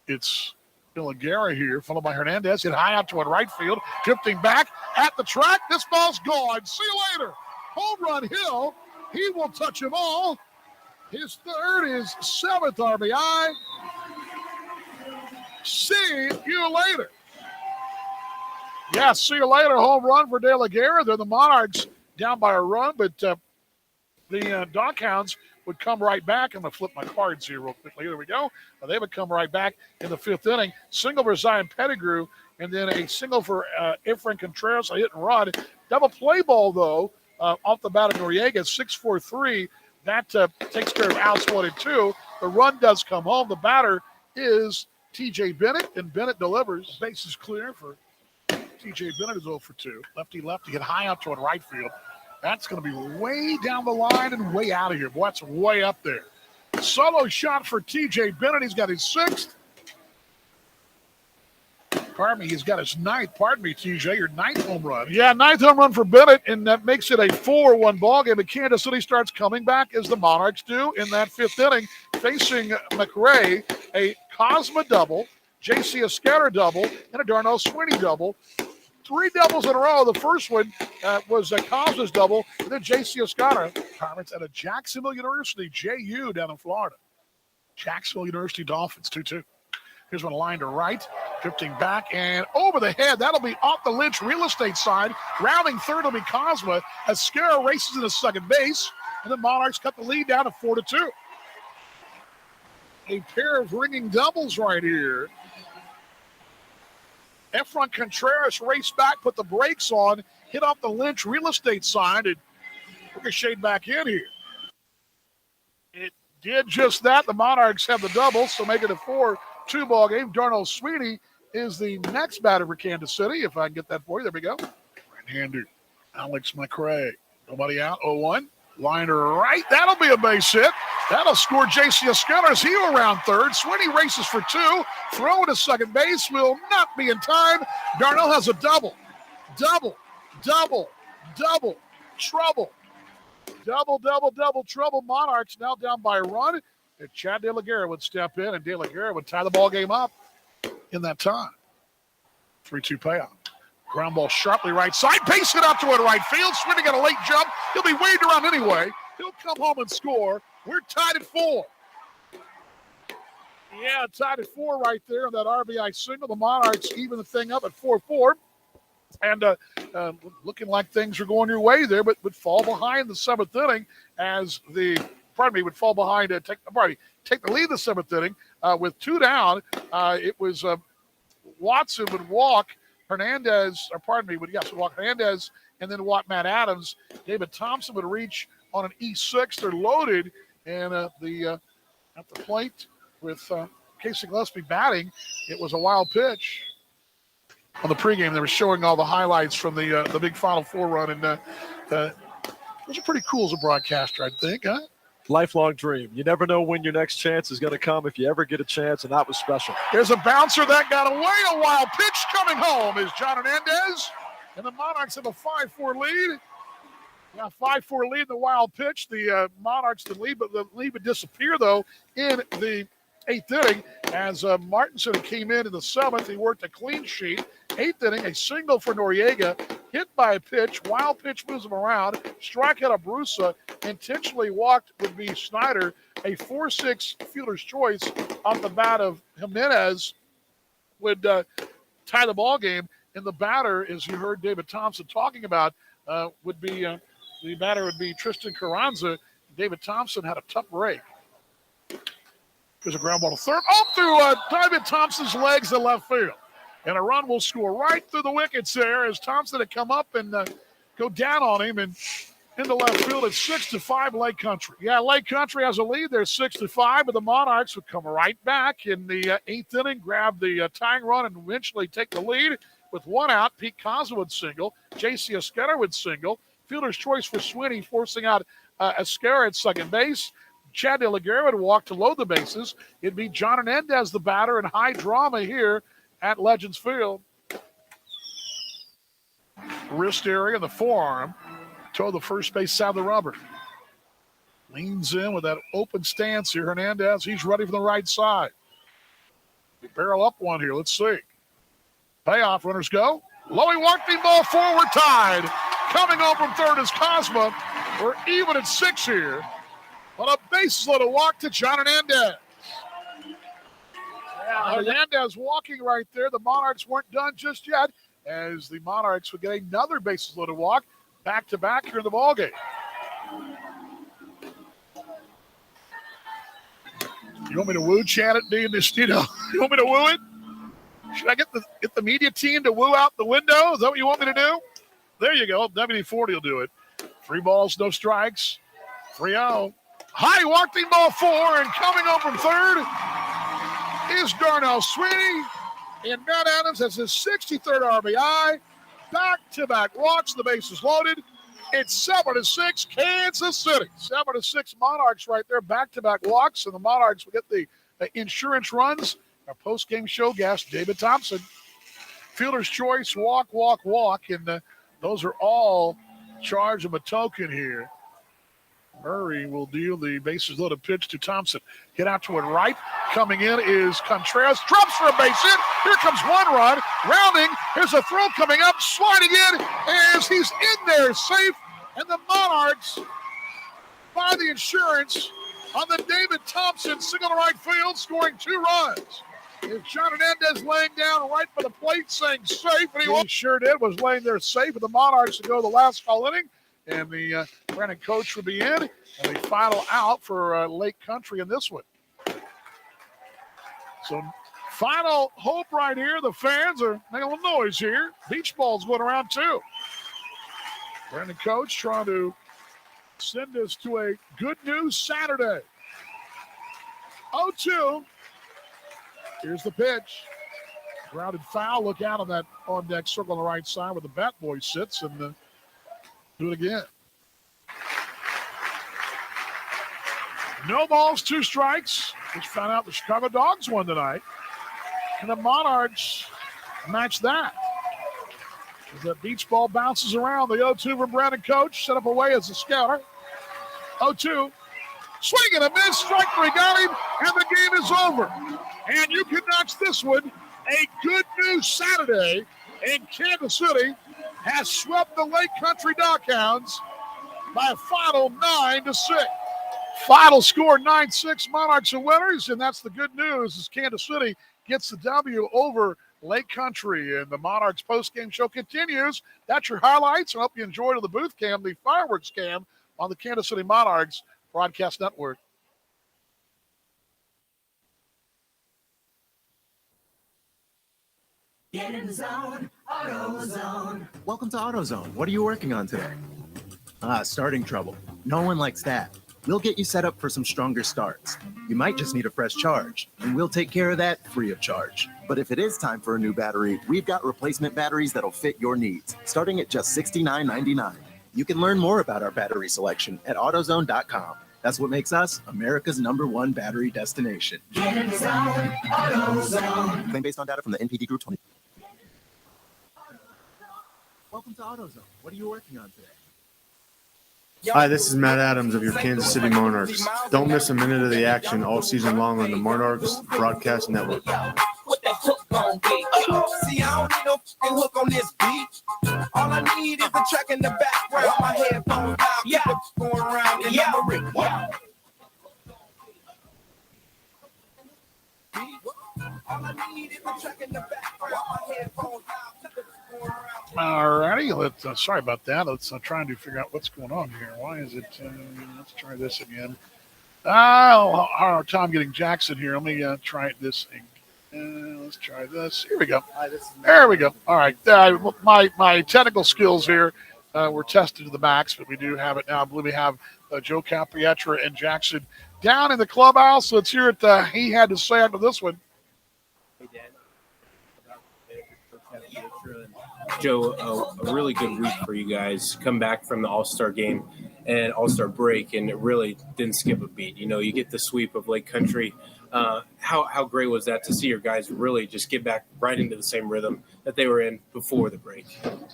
it's De La Guerra here, followed by Hernandez. Hit high out toward right field, drifting back at the track. This ball's gone. See you later. Home run Hill. He will touch them all. His third is 7th RBI. See you later. Yeah, see you later. Home run for De La Guerra. They're the Monarchs down by a run, but the Dockhounds would come right back. I'm going to flip my cards here real quickly. Here we go. They would come right back in the 5th inning. Single for Zion Pettigrew, and then a single for Efrain Contreras, a hit and run. Double play ball, though, off the bat of Noriega, 6-4-3. That takes care of outs 1 and 2. The run does come home. The batter is T.J. Bennett, and Bennett delivers. Base is clear for T.J. Bennett is 0 for 2. Lefty hit high out toward right field. That's going to be way down the line and way out of here. Boy, that's way up there. Solo shot for T.J. Bennett. He's got his 6th. Pardon me, he's got his ninth. Pardon me, TJ, your ninth home run. Yeah, ninth home run for Bennett, and that makes it a 4-1 ballgame. And Kansas City starts coming back as the Monarchs do in that fifth inning, facing McRae, a Cosma double, J.C. Escatter double, and a Darnell Sweeney double. 3 doubles in a row. The first one was a Cosma's double, and then J.C. Escatter, Pirates at a Jacksonville University, JU down in Florida. Jacksonville University Dolphins, 2-2. Here's one line to right, drifting back and over the head. That'll be off the Lynch real estate side. Rounding third will be Cosma. Escara races into second base, and the Monarchs cut the lead down to 4-2. A pair of ringing doubles right here. Efron Contreras raced back, put the brakes on, hit off the Lynch real estate side, and ricocheted back in here. It did just that. The Monarchs have the double, so make it a 4-2 ball game. Darnell Sweeney is the next batter for Kansas City. If I can get that for you, there we go. Right-hander, Alex McRae. Nobody out, 0-1. Liner right, that'll be a base hit. That'll score J.C. Escutter's heel around third. Sweeney races for 2. Throw to second base will not be in time. Darnell has a double. Double, double, double, trouble. Double, double, double trouble. Monarchs now down by a run. And Chad De La Guerra would step in, and De La Guerra would tie the ball game up in that time. 3-2 payoff. Ground ball sharply right side. Pace it out toward right field. Sweeney got a late jump. He'll be waved around anyway. He'll come home and score. We're tied at 4. Yeah, tied at 4 right there on that RBI single. The Monarchs even the thing up at 4-4. And looking like things are going your way there, but would fall behind the 7th inning as would fall behind, take the lead in the 7th inning with 2 down. It was Watson would walk Hernandez, would walk Hernandez and then walk Matt Adams. David Thompson would reach on an E6. They're loaded, and at the plate with Casey Gillespie batting, it was a wild pitch. On the pregame, they were showing all the highlights from the big Final Four run, and those are pretty cool as a broadcaster, I think, huh? Lifelong dream. You never know when your next chance is going to come if you ever get a chance, and that was special. There's a bouncer that got away. A wild pitch coming home is John Hernandez, and the Monarchs have a 5-4 lead. Yeah, 5-4 lead in the wild pitch. The Monarchs the lead, but the lead would disappear, though, in the 8th inning as Martinson came in the 7th. He worked a clean sheet. 8th inning, a single for Noriega, hit by a pitch. Wild pitch moves him around. Strikeout of Brusa. Intentionally walked would be Snyder. A 4-6 fielder's choice off the bat of Jimenez would tie the ball game. And the batter, as you heard David Thompson talking about, would be the batter would be Tristan Carranza. David Thompson had a tough break. There's a ground ball to third. Up through David Thompson's legs to left field. And a run will score right through the wickets there as Thompson had come up and go down on him and into left field. It's 6-5 Lake Country. Yeah, Lake Country has a lead there, 6-5, but the Monarchs would come right back in the 8th inning, grab the tying run, and eventually take the lead with 1 out. Pete Cosma would single. J.C. Esqueda would single. Fielder's choice for Sweeney, forcing out Esquera at second base. Chad De La Guerra would walk to load the bases. It'd be John Hernandez, the batter, in high drama here at Legends Field. Wrist area, the forearm, toward the first base side of the rubber. Leans in with that open stance here. Hernandez, he's ready for the right side. We barrel up one here. Let's see. Payoff, runners go. Lowy walked the ball forward, tied. Coming home from third is Cosma. We're even at 6 here. On a bases loaded walk to John Hernandez. Yeah, Hernandez walking right there. The Monarchs weren't done just yet as the Monarchs would get another bases loaded walk back-to-back here in the ballgame. You want me to woo chant it, being this, you want me to woo it? Should I get the media team to woo out the window? Is that what you want me to do? There you go. WD-40 will do it. 3 balls, no strikes. 3-0. High walking ball 4, and coming home from third is Darnell Sweeney. And Matt Adams has his 63rd RBI. Back-to-back walks. The base is loaded. It's 7-6 Kansas City. 7-6 Monarchs right there. Back-to-back walks, and the Monarchs will get the insurance runs. Our post-game show guest, David Thompson. fielder's choice, walk, walk, walk, and those are all charged of a token here. Murray will deal the bases loaded pitch to Thompson. Hit out to it right. Coming in is Contreras. Drops for a base hit. Here comes one run. Rounding. Here's a throw coming up. Sliding in as he's in there safe. And the Monarchs buy the insurance on the David Thompson single to right field, scoring 2 runs. It's John Hernandez laying down right by the plate saying safe. And he sure did, was laying there safe. And the Monarchs to go the last call inning. And the Brandon coach will be in. And the final out for Lake Country in this one. So final hope right here. The fans are making a little noise here. Beach ball's going around too. Brandon coach trying to send us to a good news Saturday. 0-2. Here's the pitch. Grounded foul. Look out on that on-deck circle on the right side where the bat boy sits and do it again. No balls, 2 strikes. Just found out the Chicago Dogs won tonight. And the Monarchs match that. As that beach ball bounces around, the 0-2 from Brandon coach, set up away as a scouter. 0-2. Swing and a miss. Strike 3 got him, and the game is over. And you can notch this one a good news Saturday. And Kansas City has swept the Lake Country Dockhounds by a final 9-6. Final score 9-6. Monarchs are winners, and that's the good news as Kansas City gets the W over Lake Country. And the Monarchs post-game show continues. That's your highlights. I hope you enjoyed the booth cam, the fireworks cam on the Kansas City Monarchs Broadcast Network. Get in the zone, AutoZone. Welcome to AutoZone. What are you working on today? Starting trouble. No one likes that. We'll get you set up for some stronger starts. You might just need a fresh charge, and we'll take care of that free of charge. But if it is time for a new battery, we've got replacement batteries that'll fit your needs, starting at just $69.99. You can learn more about our battery selection at AutoZone.com. That's what makes us America's #1 battery destination. Get in the zone, AutoZone. Claim based on data from the NPD Group 20. Welcome to AutoZone. What are you working on today? Hi, this is Matt Adams of your Kansas City Monarchs. Don't miss a minute of the action all season long on the Monarchs Broadcast Network. What that hook gon' be? See, I don't need no fucking hook on this beat. All I need is a track in the background. My headphones down, keep it going around in memory. All I need is a track in the background. My headphones down, keep it going around. All righty, let's. Sorry about that. Let's trying to figure out what's going on here. Why is it? Let's try this again. I'll hard time getting Jackson here. Let me try this again. Let's try this. Here we go. There we go. All right. My technical skills here were tested to the max, but we do have it now. I believe we have Joe Caprietra and Jackson down in the clubhouse. Let's hear what he had to say after this one. Joe, a really good week for you guys. Come back from the All-Star game and All-Star break, and it really didn't skip a beat. You know, you get the sweep of Lake Country. How great was that to see your guys really just get back right into the same rhythm that they were in before the break?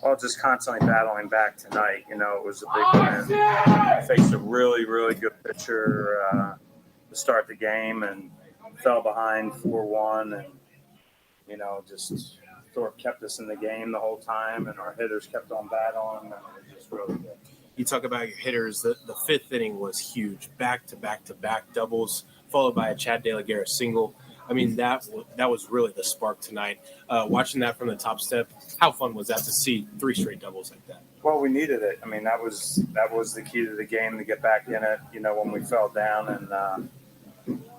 Well, just constantly battling back tonight. You know, it was a big win. Faced a really, really good pitcher to start the game and fell behind 4-1, and, you know, just – Thorpe kept us in the game the whole time, and our hitters kept on battling, and it was just really good. You talk about your hitters. The fifth inning was huge, back-to-back doubles, followed by a Chad De La Guerra single. I mean, that was really the spark tonight. Watching that from the top step, how fun was that to see 3 straight doubles like that? Well, we needed it. I mean, that was the key to the game, to get back in it, you know, when we fell down,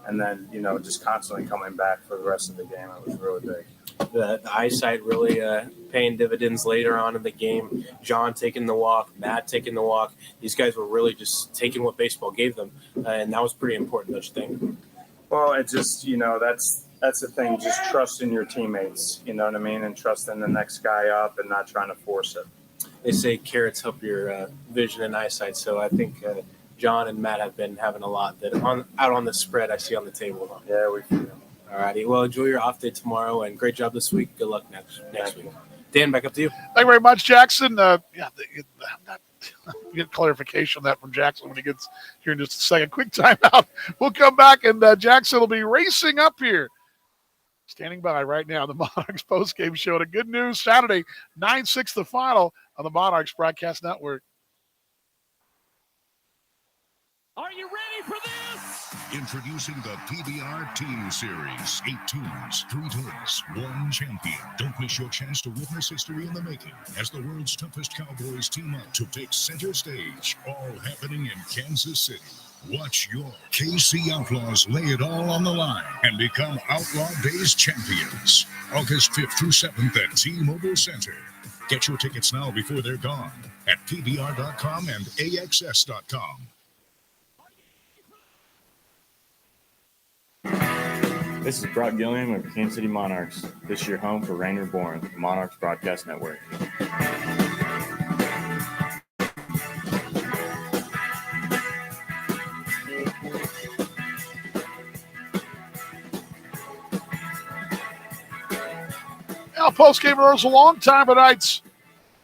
and then, you know, just constantly coming back for the rest of the game. It was really big. The eyesight really paying dividends later on in the game. John taking the walk, Matt taking the walk. These guys were really just taking what baseball gave them, and that was pretty important, don't you think? Well, it just, you know, that's the thing, just trusting your teammates, you know what I mean, and trusting the next guy up and not trying to force it. They say carrots help your vision and eyesight, so I think John and Matt have been having a lot that out on the spread I see on the table. Yeah, we feel. All righty. Well, enjoy your off day tomorrow, and great job this week. Good luck next week. Dan, back up to you. Thank you very much, Jackson. I'm not get clarification on that from Jackson when he gets here in just a second. Quick timeout. We'll come back, and Jackson will be racing up here. Standing by right now, the Monarchs postgame show. And a good news Saturday, 9-6 the final on the Monarchs Broadcast Network. Are you ready for this? Introducing the Pbr Team Series. 8 teams, 3 toys, 1 champion. Don't miss your chance to witness history in the making as the world's toughest Cowboys team up to take center stage, all happening in Kansas City. Watch your KC Outlaws lay it all on the line and become Outlaw Days champions. August 5th through 7th at T-Mobile Center. Get your tickets now before they're gone at pbr.com and axs.com. This is Brock Gilliam of Kansas City Monarchs. This is your home for Rain Reborn, the Monarchs Broadcast Network. Now, postgame was a long time, but tonight's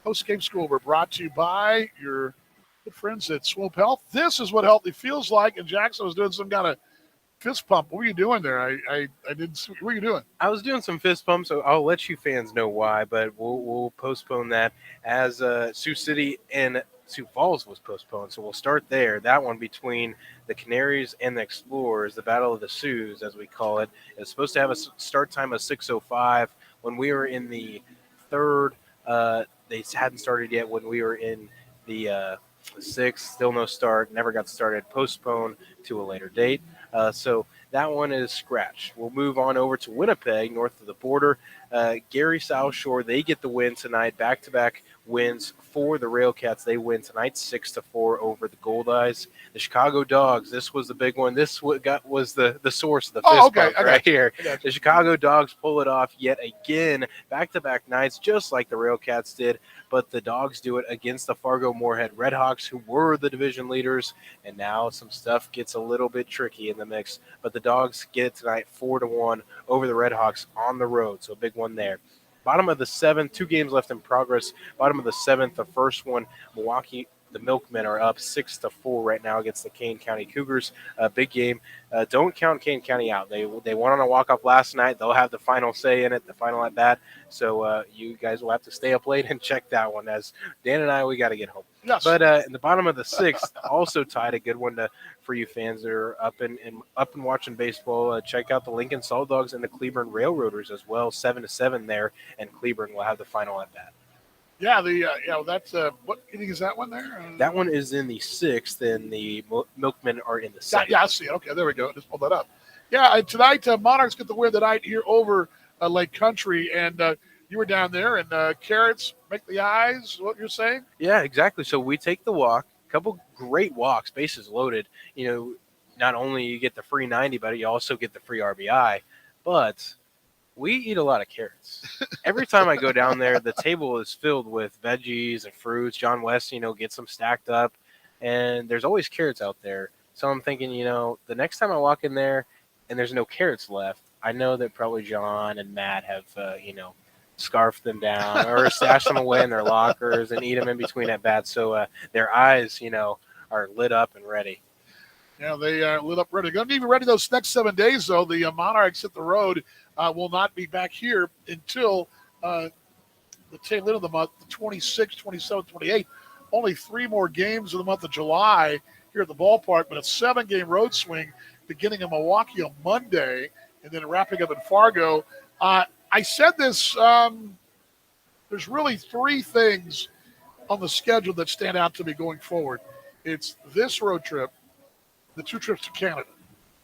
postgame school. We're brought to you by your good friends at Swope Health. This is what healthy feels like, and Jackson was doing some kind of fist pump. What were you doing there? I didn't see. What were you doing? I was doing some fist pumps, so I'll let you fans know why, but we'll postpone that as Sioux City and Sioux Falls was postponed. So we'll start there. That one between the Canaries and the Explorers, the Battle of the Sioux, as we call it, is supposed to have a start time of 6:05. When we were in the third, they hadn't started yet. When we were in the sixth, still no start, never got started, postponed to a later date. So that one is scratched. We'll move on over to Winnipeg, north of the border. Gary South Shore, they get the win tonight. Back-to-back wins for the Railcats. They win tonight 6-4 over the Goldeyes. The Chicago Dogs, this was the big one. This was the source of the fist bump right here. The Chicago Dogs pull it off yet again. Back-to-back nights, just like the Railcats did. But the Dogs do it against the Fargo-Moorhead Redhawks, who were the division leaders. And now some stuff gets a little bit tricky in the mix. But the Dogs get it tonight 4-1 over the Redhawks on the road. So a big one there. Bottom of the 7th, 2 games left in progress. Bottom of the 7th, the first one, Milwaukee, the Milkmen are up 6-4 right now against the Kane County Cougars. Big game. Don't count Kane County out. They won on a walk-off last night. They'll have the final say in it, the final at bat. So you guys will have to stay up late and check that one. As Dan and I, we got to get home. Yes. But in the bottom of the 6th, also tied, a good one for you fans that are up and watching baseball. Check out the Lincoln Salt Dogs and the Cleburne Railroaders as well. 7-7 there, and Cleburne will have the final at bat. Yeah, that's what inning is that one there? That one is in the 6th, and the Milkmen are in the 7th. Yeah, I see it. Okay, there we go. Just pulled that up. Yeah, tonight Monarchs get the win tonight here over Lake Country, and you were down there, and Carrots make the eyes. What you're saying? Yeah, exactly. So we take the walk. A couple great walks, bases loaded. You know, not only you get the free 90, but you also get the free RBI. But we eat a lot of carrots. Every time I go down there, the table is filled with veggies and fruits. John West, gets them stacked up, and there's always carrots out there. So I'm thinking, the next time I walk in there and there's no carrots left, I know that probably John and Matt have, scarfed them down or stashed them away in their lockers and eat them in between at bats. So their eyes, are lit up and ready. Yeah, they are lit up ready. Going to be ready those next 7 days, though. The Monarchs hit the road. Will not be back here until the tail end of the month, the 26th, 27th, 28th. Only 3 more games in the month of July here at the ballpark, but a 7-game road swing beginning in Milwaukee on Monday and then wrapping up in Fargo. I said this, there's really 3 things on the schedule that stand out to me going forward. It's this road trip, the 2 trips to Canada,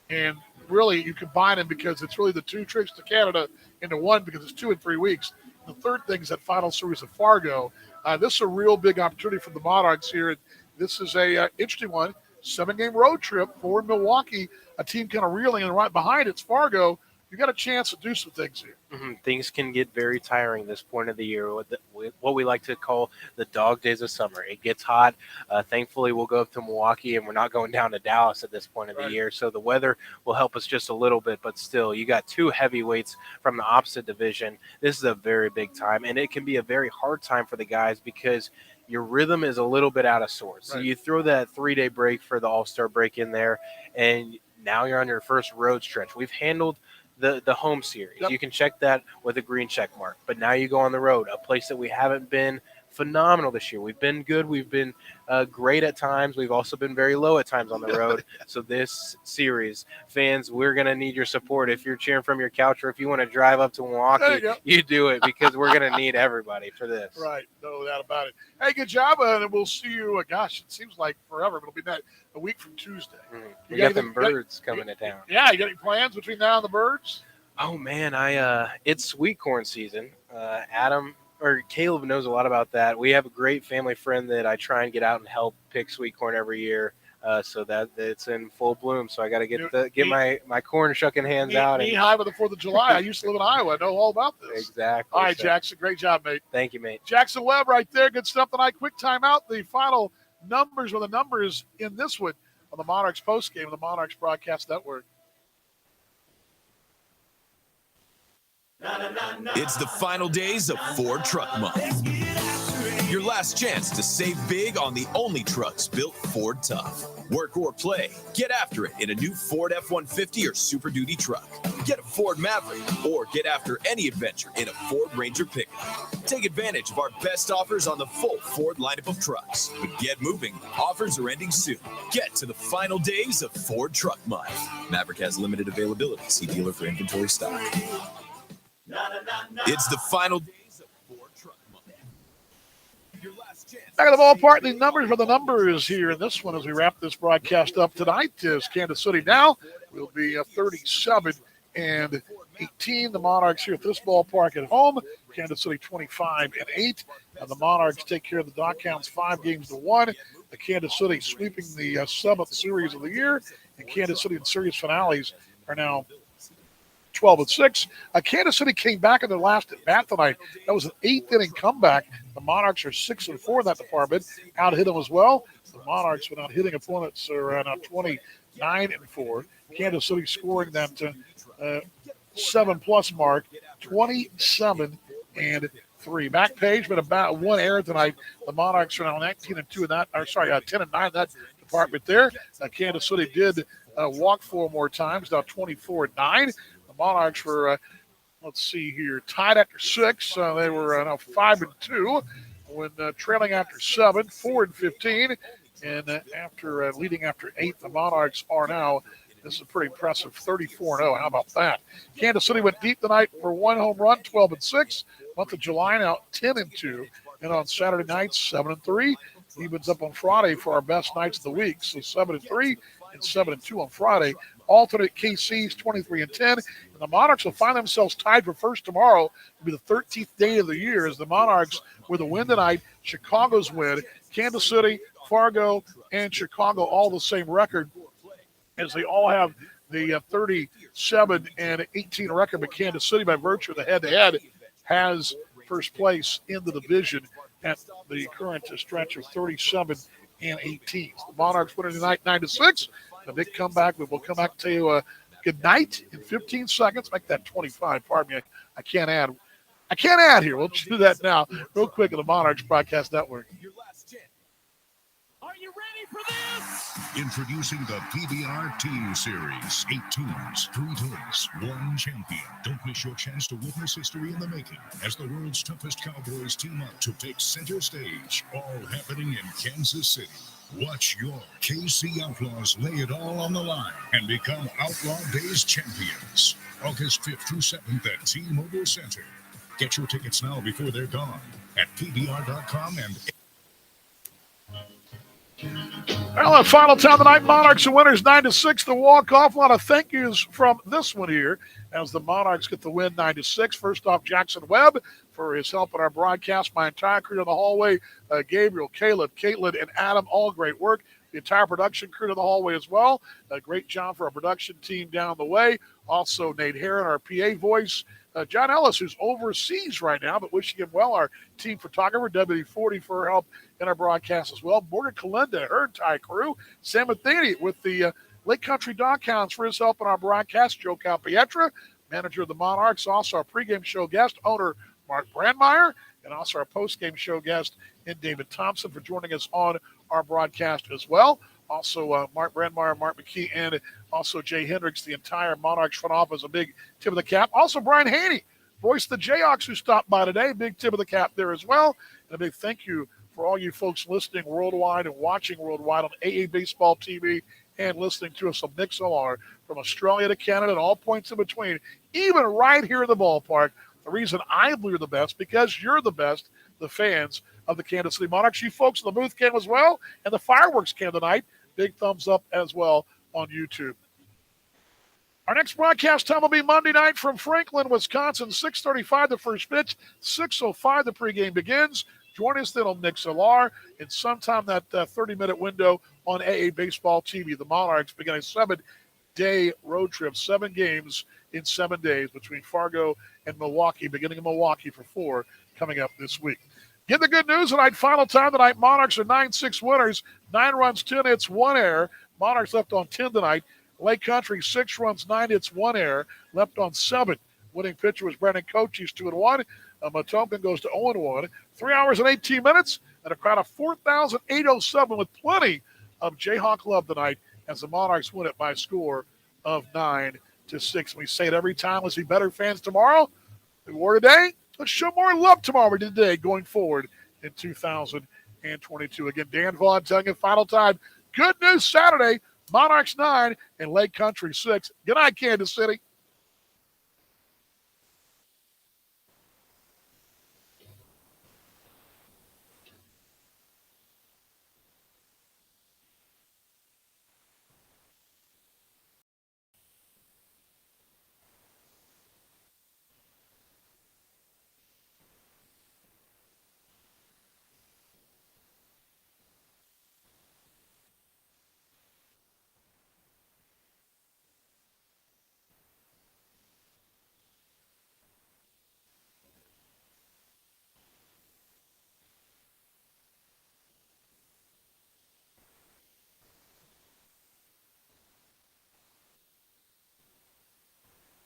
and really you combine them because it's really the 2 trips to Canada into one because it's 2 in 3 weeks. The third thing is that final series of Fargo. This is a real big opportunity for the Monarchs here. This is a interesting one. 7-game road trip for Milwaukee, a team kind of reeling, and right behind it's Fargo. you got a chance to do some things here. Things can get very tiring this point of the year, what we like to call the dog days of summer. It gets hot. Thankfully, we'll go up to Milwaukee, and we're not going down to Dallas at this point of the year, so the weather will help us just a little bit, but still, you got two heavyweights from the opposite division. This is a very big time, and it can be a very hard time for the guys because your rhythm is a little bit out of sorts. So you throw that 3-day break for the All-Star break in there, and now you're on your first road stretch. We've handled the home series. You can check that with a green check mark. But now you go on the road, a place that we haven't been phenomenal this year. We've been good. We've been great at times. We've also been very low at times on the road. So this series, fans, we're going to need your support. If you're cheering from your couch or if you want to drive up to Milwaukee, you do it because we're going to need everybody for this. Right. No doubt about it. Hey, good job. And we'll see you. Gosh, it seems like forever. It'll be a week from Tuesday. We got them birds coming to town. Yeah. You got any plans between now and the birds? Oh, man. It's sweet corn season. Caleb knows a lot about that. We have a great family friend that I try and get out and help pick sweet corn every year, so that it's in full bloom. So I got to get my corn shucking hands out. Knee high with the 4th of July. I used to live in Iowa. I know all about this. Exactly. All right, Jackson. Great job, mate. Thank you, mate. Jackson Webb right there. Good stuff tonight. Quick timeout. The final numbers or the numbers in this one on the Monarchs postgame of the Monarchs Broadcast Network. It's the final days of Ford Truck Month. Your last chance to save big on the only trucks built Ford tough. Work or play, get after it in a new Ford F-150 or Super Duty truck. Get a Ford Maverick or get after any adventure in a Ford Ranger pickup. Take advantage of our best offers on the full Ford lineup of trucks. But get moving, offers are ending soon. Get to the final days of Ford Truck Month. Maverick has limited availability. See dealer for inventory stock. It's the final days of Ford Truck Month. Your last chance. Back at the ballpark, the numbers for the numbers here in this one as we wrap this broadcast up tonight is Kansas City now will be 37-18. The Monarchs here at this ballpark at home. Kansas City 25-8. And the Monarchs take care of the dog counts 5-1. The Kansas City sweeping the 7th series of the year. And Kansas City in series finales are now 12-6. Kansas City came back in their last at bat tonight. That was an 8th-inning comeback. The Monarchs are 6-4 in that department. Out-hit them as well. The Monarchs, without hitting opponents, are now 29-4. Kansas City scoring that 7+ mark, 27-3. Back page, but about one error tonight. The Monarchs are now 19-2 in that. 10-9 in that department there. Kansas City did walk 4 more times. Now 24-9. The Monarchs were, tied after 6. They were now 5-2 when trailing after 7, 4-15. And after leading after 8, the Monarchs are now, this is pretty impressive, 34-0. How about that? Kansas City went deep tonight for 1 home run, 12-6. Month of July now 10-2. And on Saturday nights, 7-3. Evens up on Friday for our best nights of the week. So 7-3 and 7-2 on Friday. Alternate KC's 23-10. And the Monarchs will find themselves tied for first tomorrow. It'll be the 13th day of the year as the Monarchs with a win tonight. Chicago's win. Kansas City, Fargo, and Chicago all the same record as they all have the 37-18 record. But Kansas City, by virtue of the head-to-head, has first place in the division at the current stretch of 37-18. The Monarchs winning tonight 9-6. A big comeback. We'll come back to you good night in 15 seconds. Make that 25. Pardon me. I can't add here. We'll do that now real quick on the Monarchs Broadcast Network. Are you ready for this? Introducing the Pbr Team Series. 8 teams, 3 hits, 1 champion. Don't miss your chance to witness history in the making as the world's toughest Cowboys team up to take center stage. All happening in Kansas City. Watch your KC Outlaws lay it all on the line and become Outlaw Days champions. August 5th through 7th at T-Mobile Center. Get your tickets now before they're gone at pbr.com and... Well, the final time tonight, Monarchs and winners 9-6. The walk-off. A lot of thank yous from this one here as the Monarchs get the win 9-6. First off, Jackson Webb for his help in our broadcast. My entire crew in the hallway, Gabriel, Caleb, Caitlin, and Adam, all great work. the entire production crew in the hallway as well. A great job for our production team down the way. Also, Nate Herron, our PA voice. John Ellis, who's overseas right now, but wishing him well. Our team photographer, WD-40, for her help in our broadcast as well. Morgan Kalinda, her entire crew. Sam Matheny with the Lake Country Doghounds for his help in our broadcast. Joe Calpietra, manager of the Monarchs, also our pregame show guest, owner Mark Brandmeier, and also our postgame show guest in David Thompson for joining us on our broadcast as well. Also, Mark Brandmeier, Mark McKee, and also Jay Hendricks, the entire Monarchs front office, a big tip of the cap. Also, Brian Haney, voice of the Jayhawks, who stopped by today, big tip of the cap there as well. And a big thank you for all you folks listening worldwide and watching worldwide on AA Baseball TV and listening to us on MixLR from Australia to Canada and all points in between, even right here in the ballpark. The reason I believe you're the best, because you're the best, the fans of the Kansas City Monarchs. You folks in the booth cam as well, and the fireworks cam tonight. Big thumbs up as well on YouTube. Our next broadcast time will be Monday night from Franklin, Wisconsin, 6:35 the first pitch, 6:05 the pregame begins. Join us then on MixLR in sometime that 30-minute window on AA Baseball TV. The Monarchs begin a 7-day road trip, 7 games in 7 days between Fargo and Milwaukee, beginning in Milwaukee for 4 coming up this week. Get the good news tonight. Final time tonight. Monarchs are 9-6 winners. 9 runs, 10 hits, 1 error. Monarchs left on 10 tonight. Lake Country, 6 runs, 9 hits, 1 error. Left on 7. Winning pitcher was Brandon Cochise, 2-1. Mccormick goes to 0-1. 3 hours and 18 minutes. And a crowd of 4,807 with plenty of Jayhawk love tonight as the Monarchs win it by a score of 9-6. We say it every time. Let's be better fans tomorrow. We were today. Let's show more love tomorrow we did today going forward in 2022. Again, Dan Vaughn telling you final time. Good news Saturday, Monarchs 9 and Lake Country 6. Good night, Kansas City.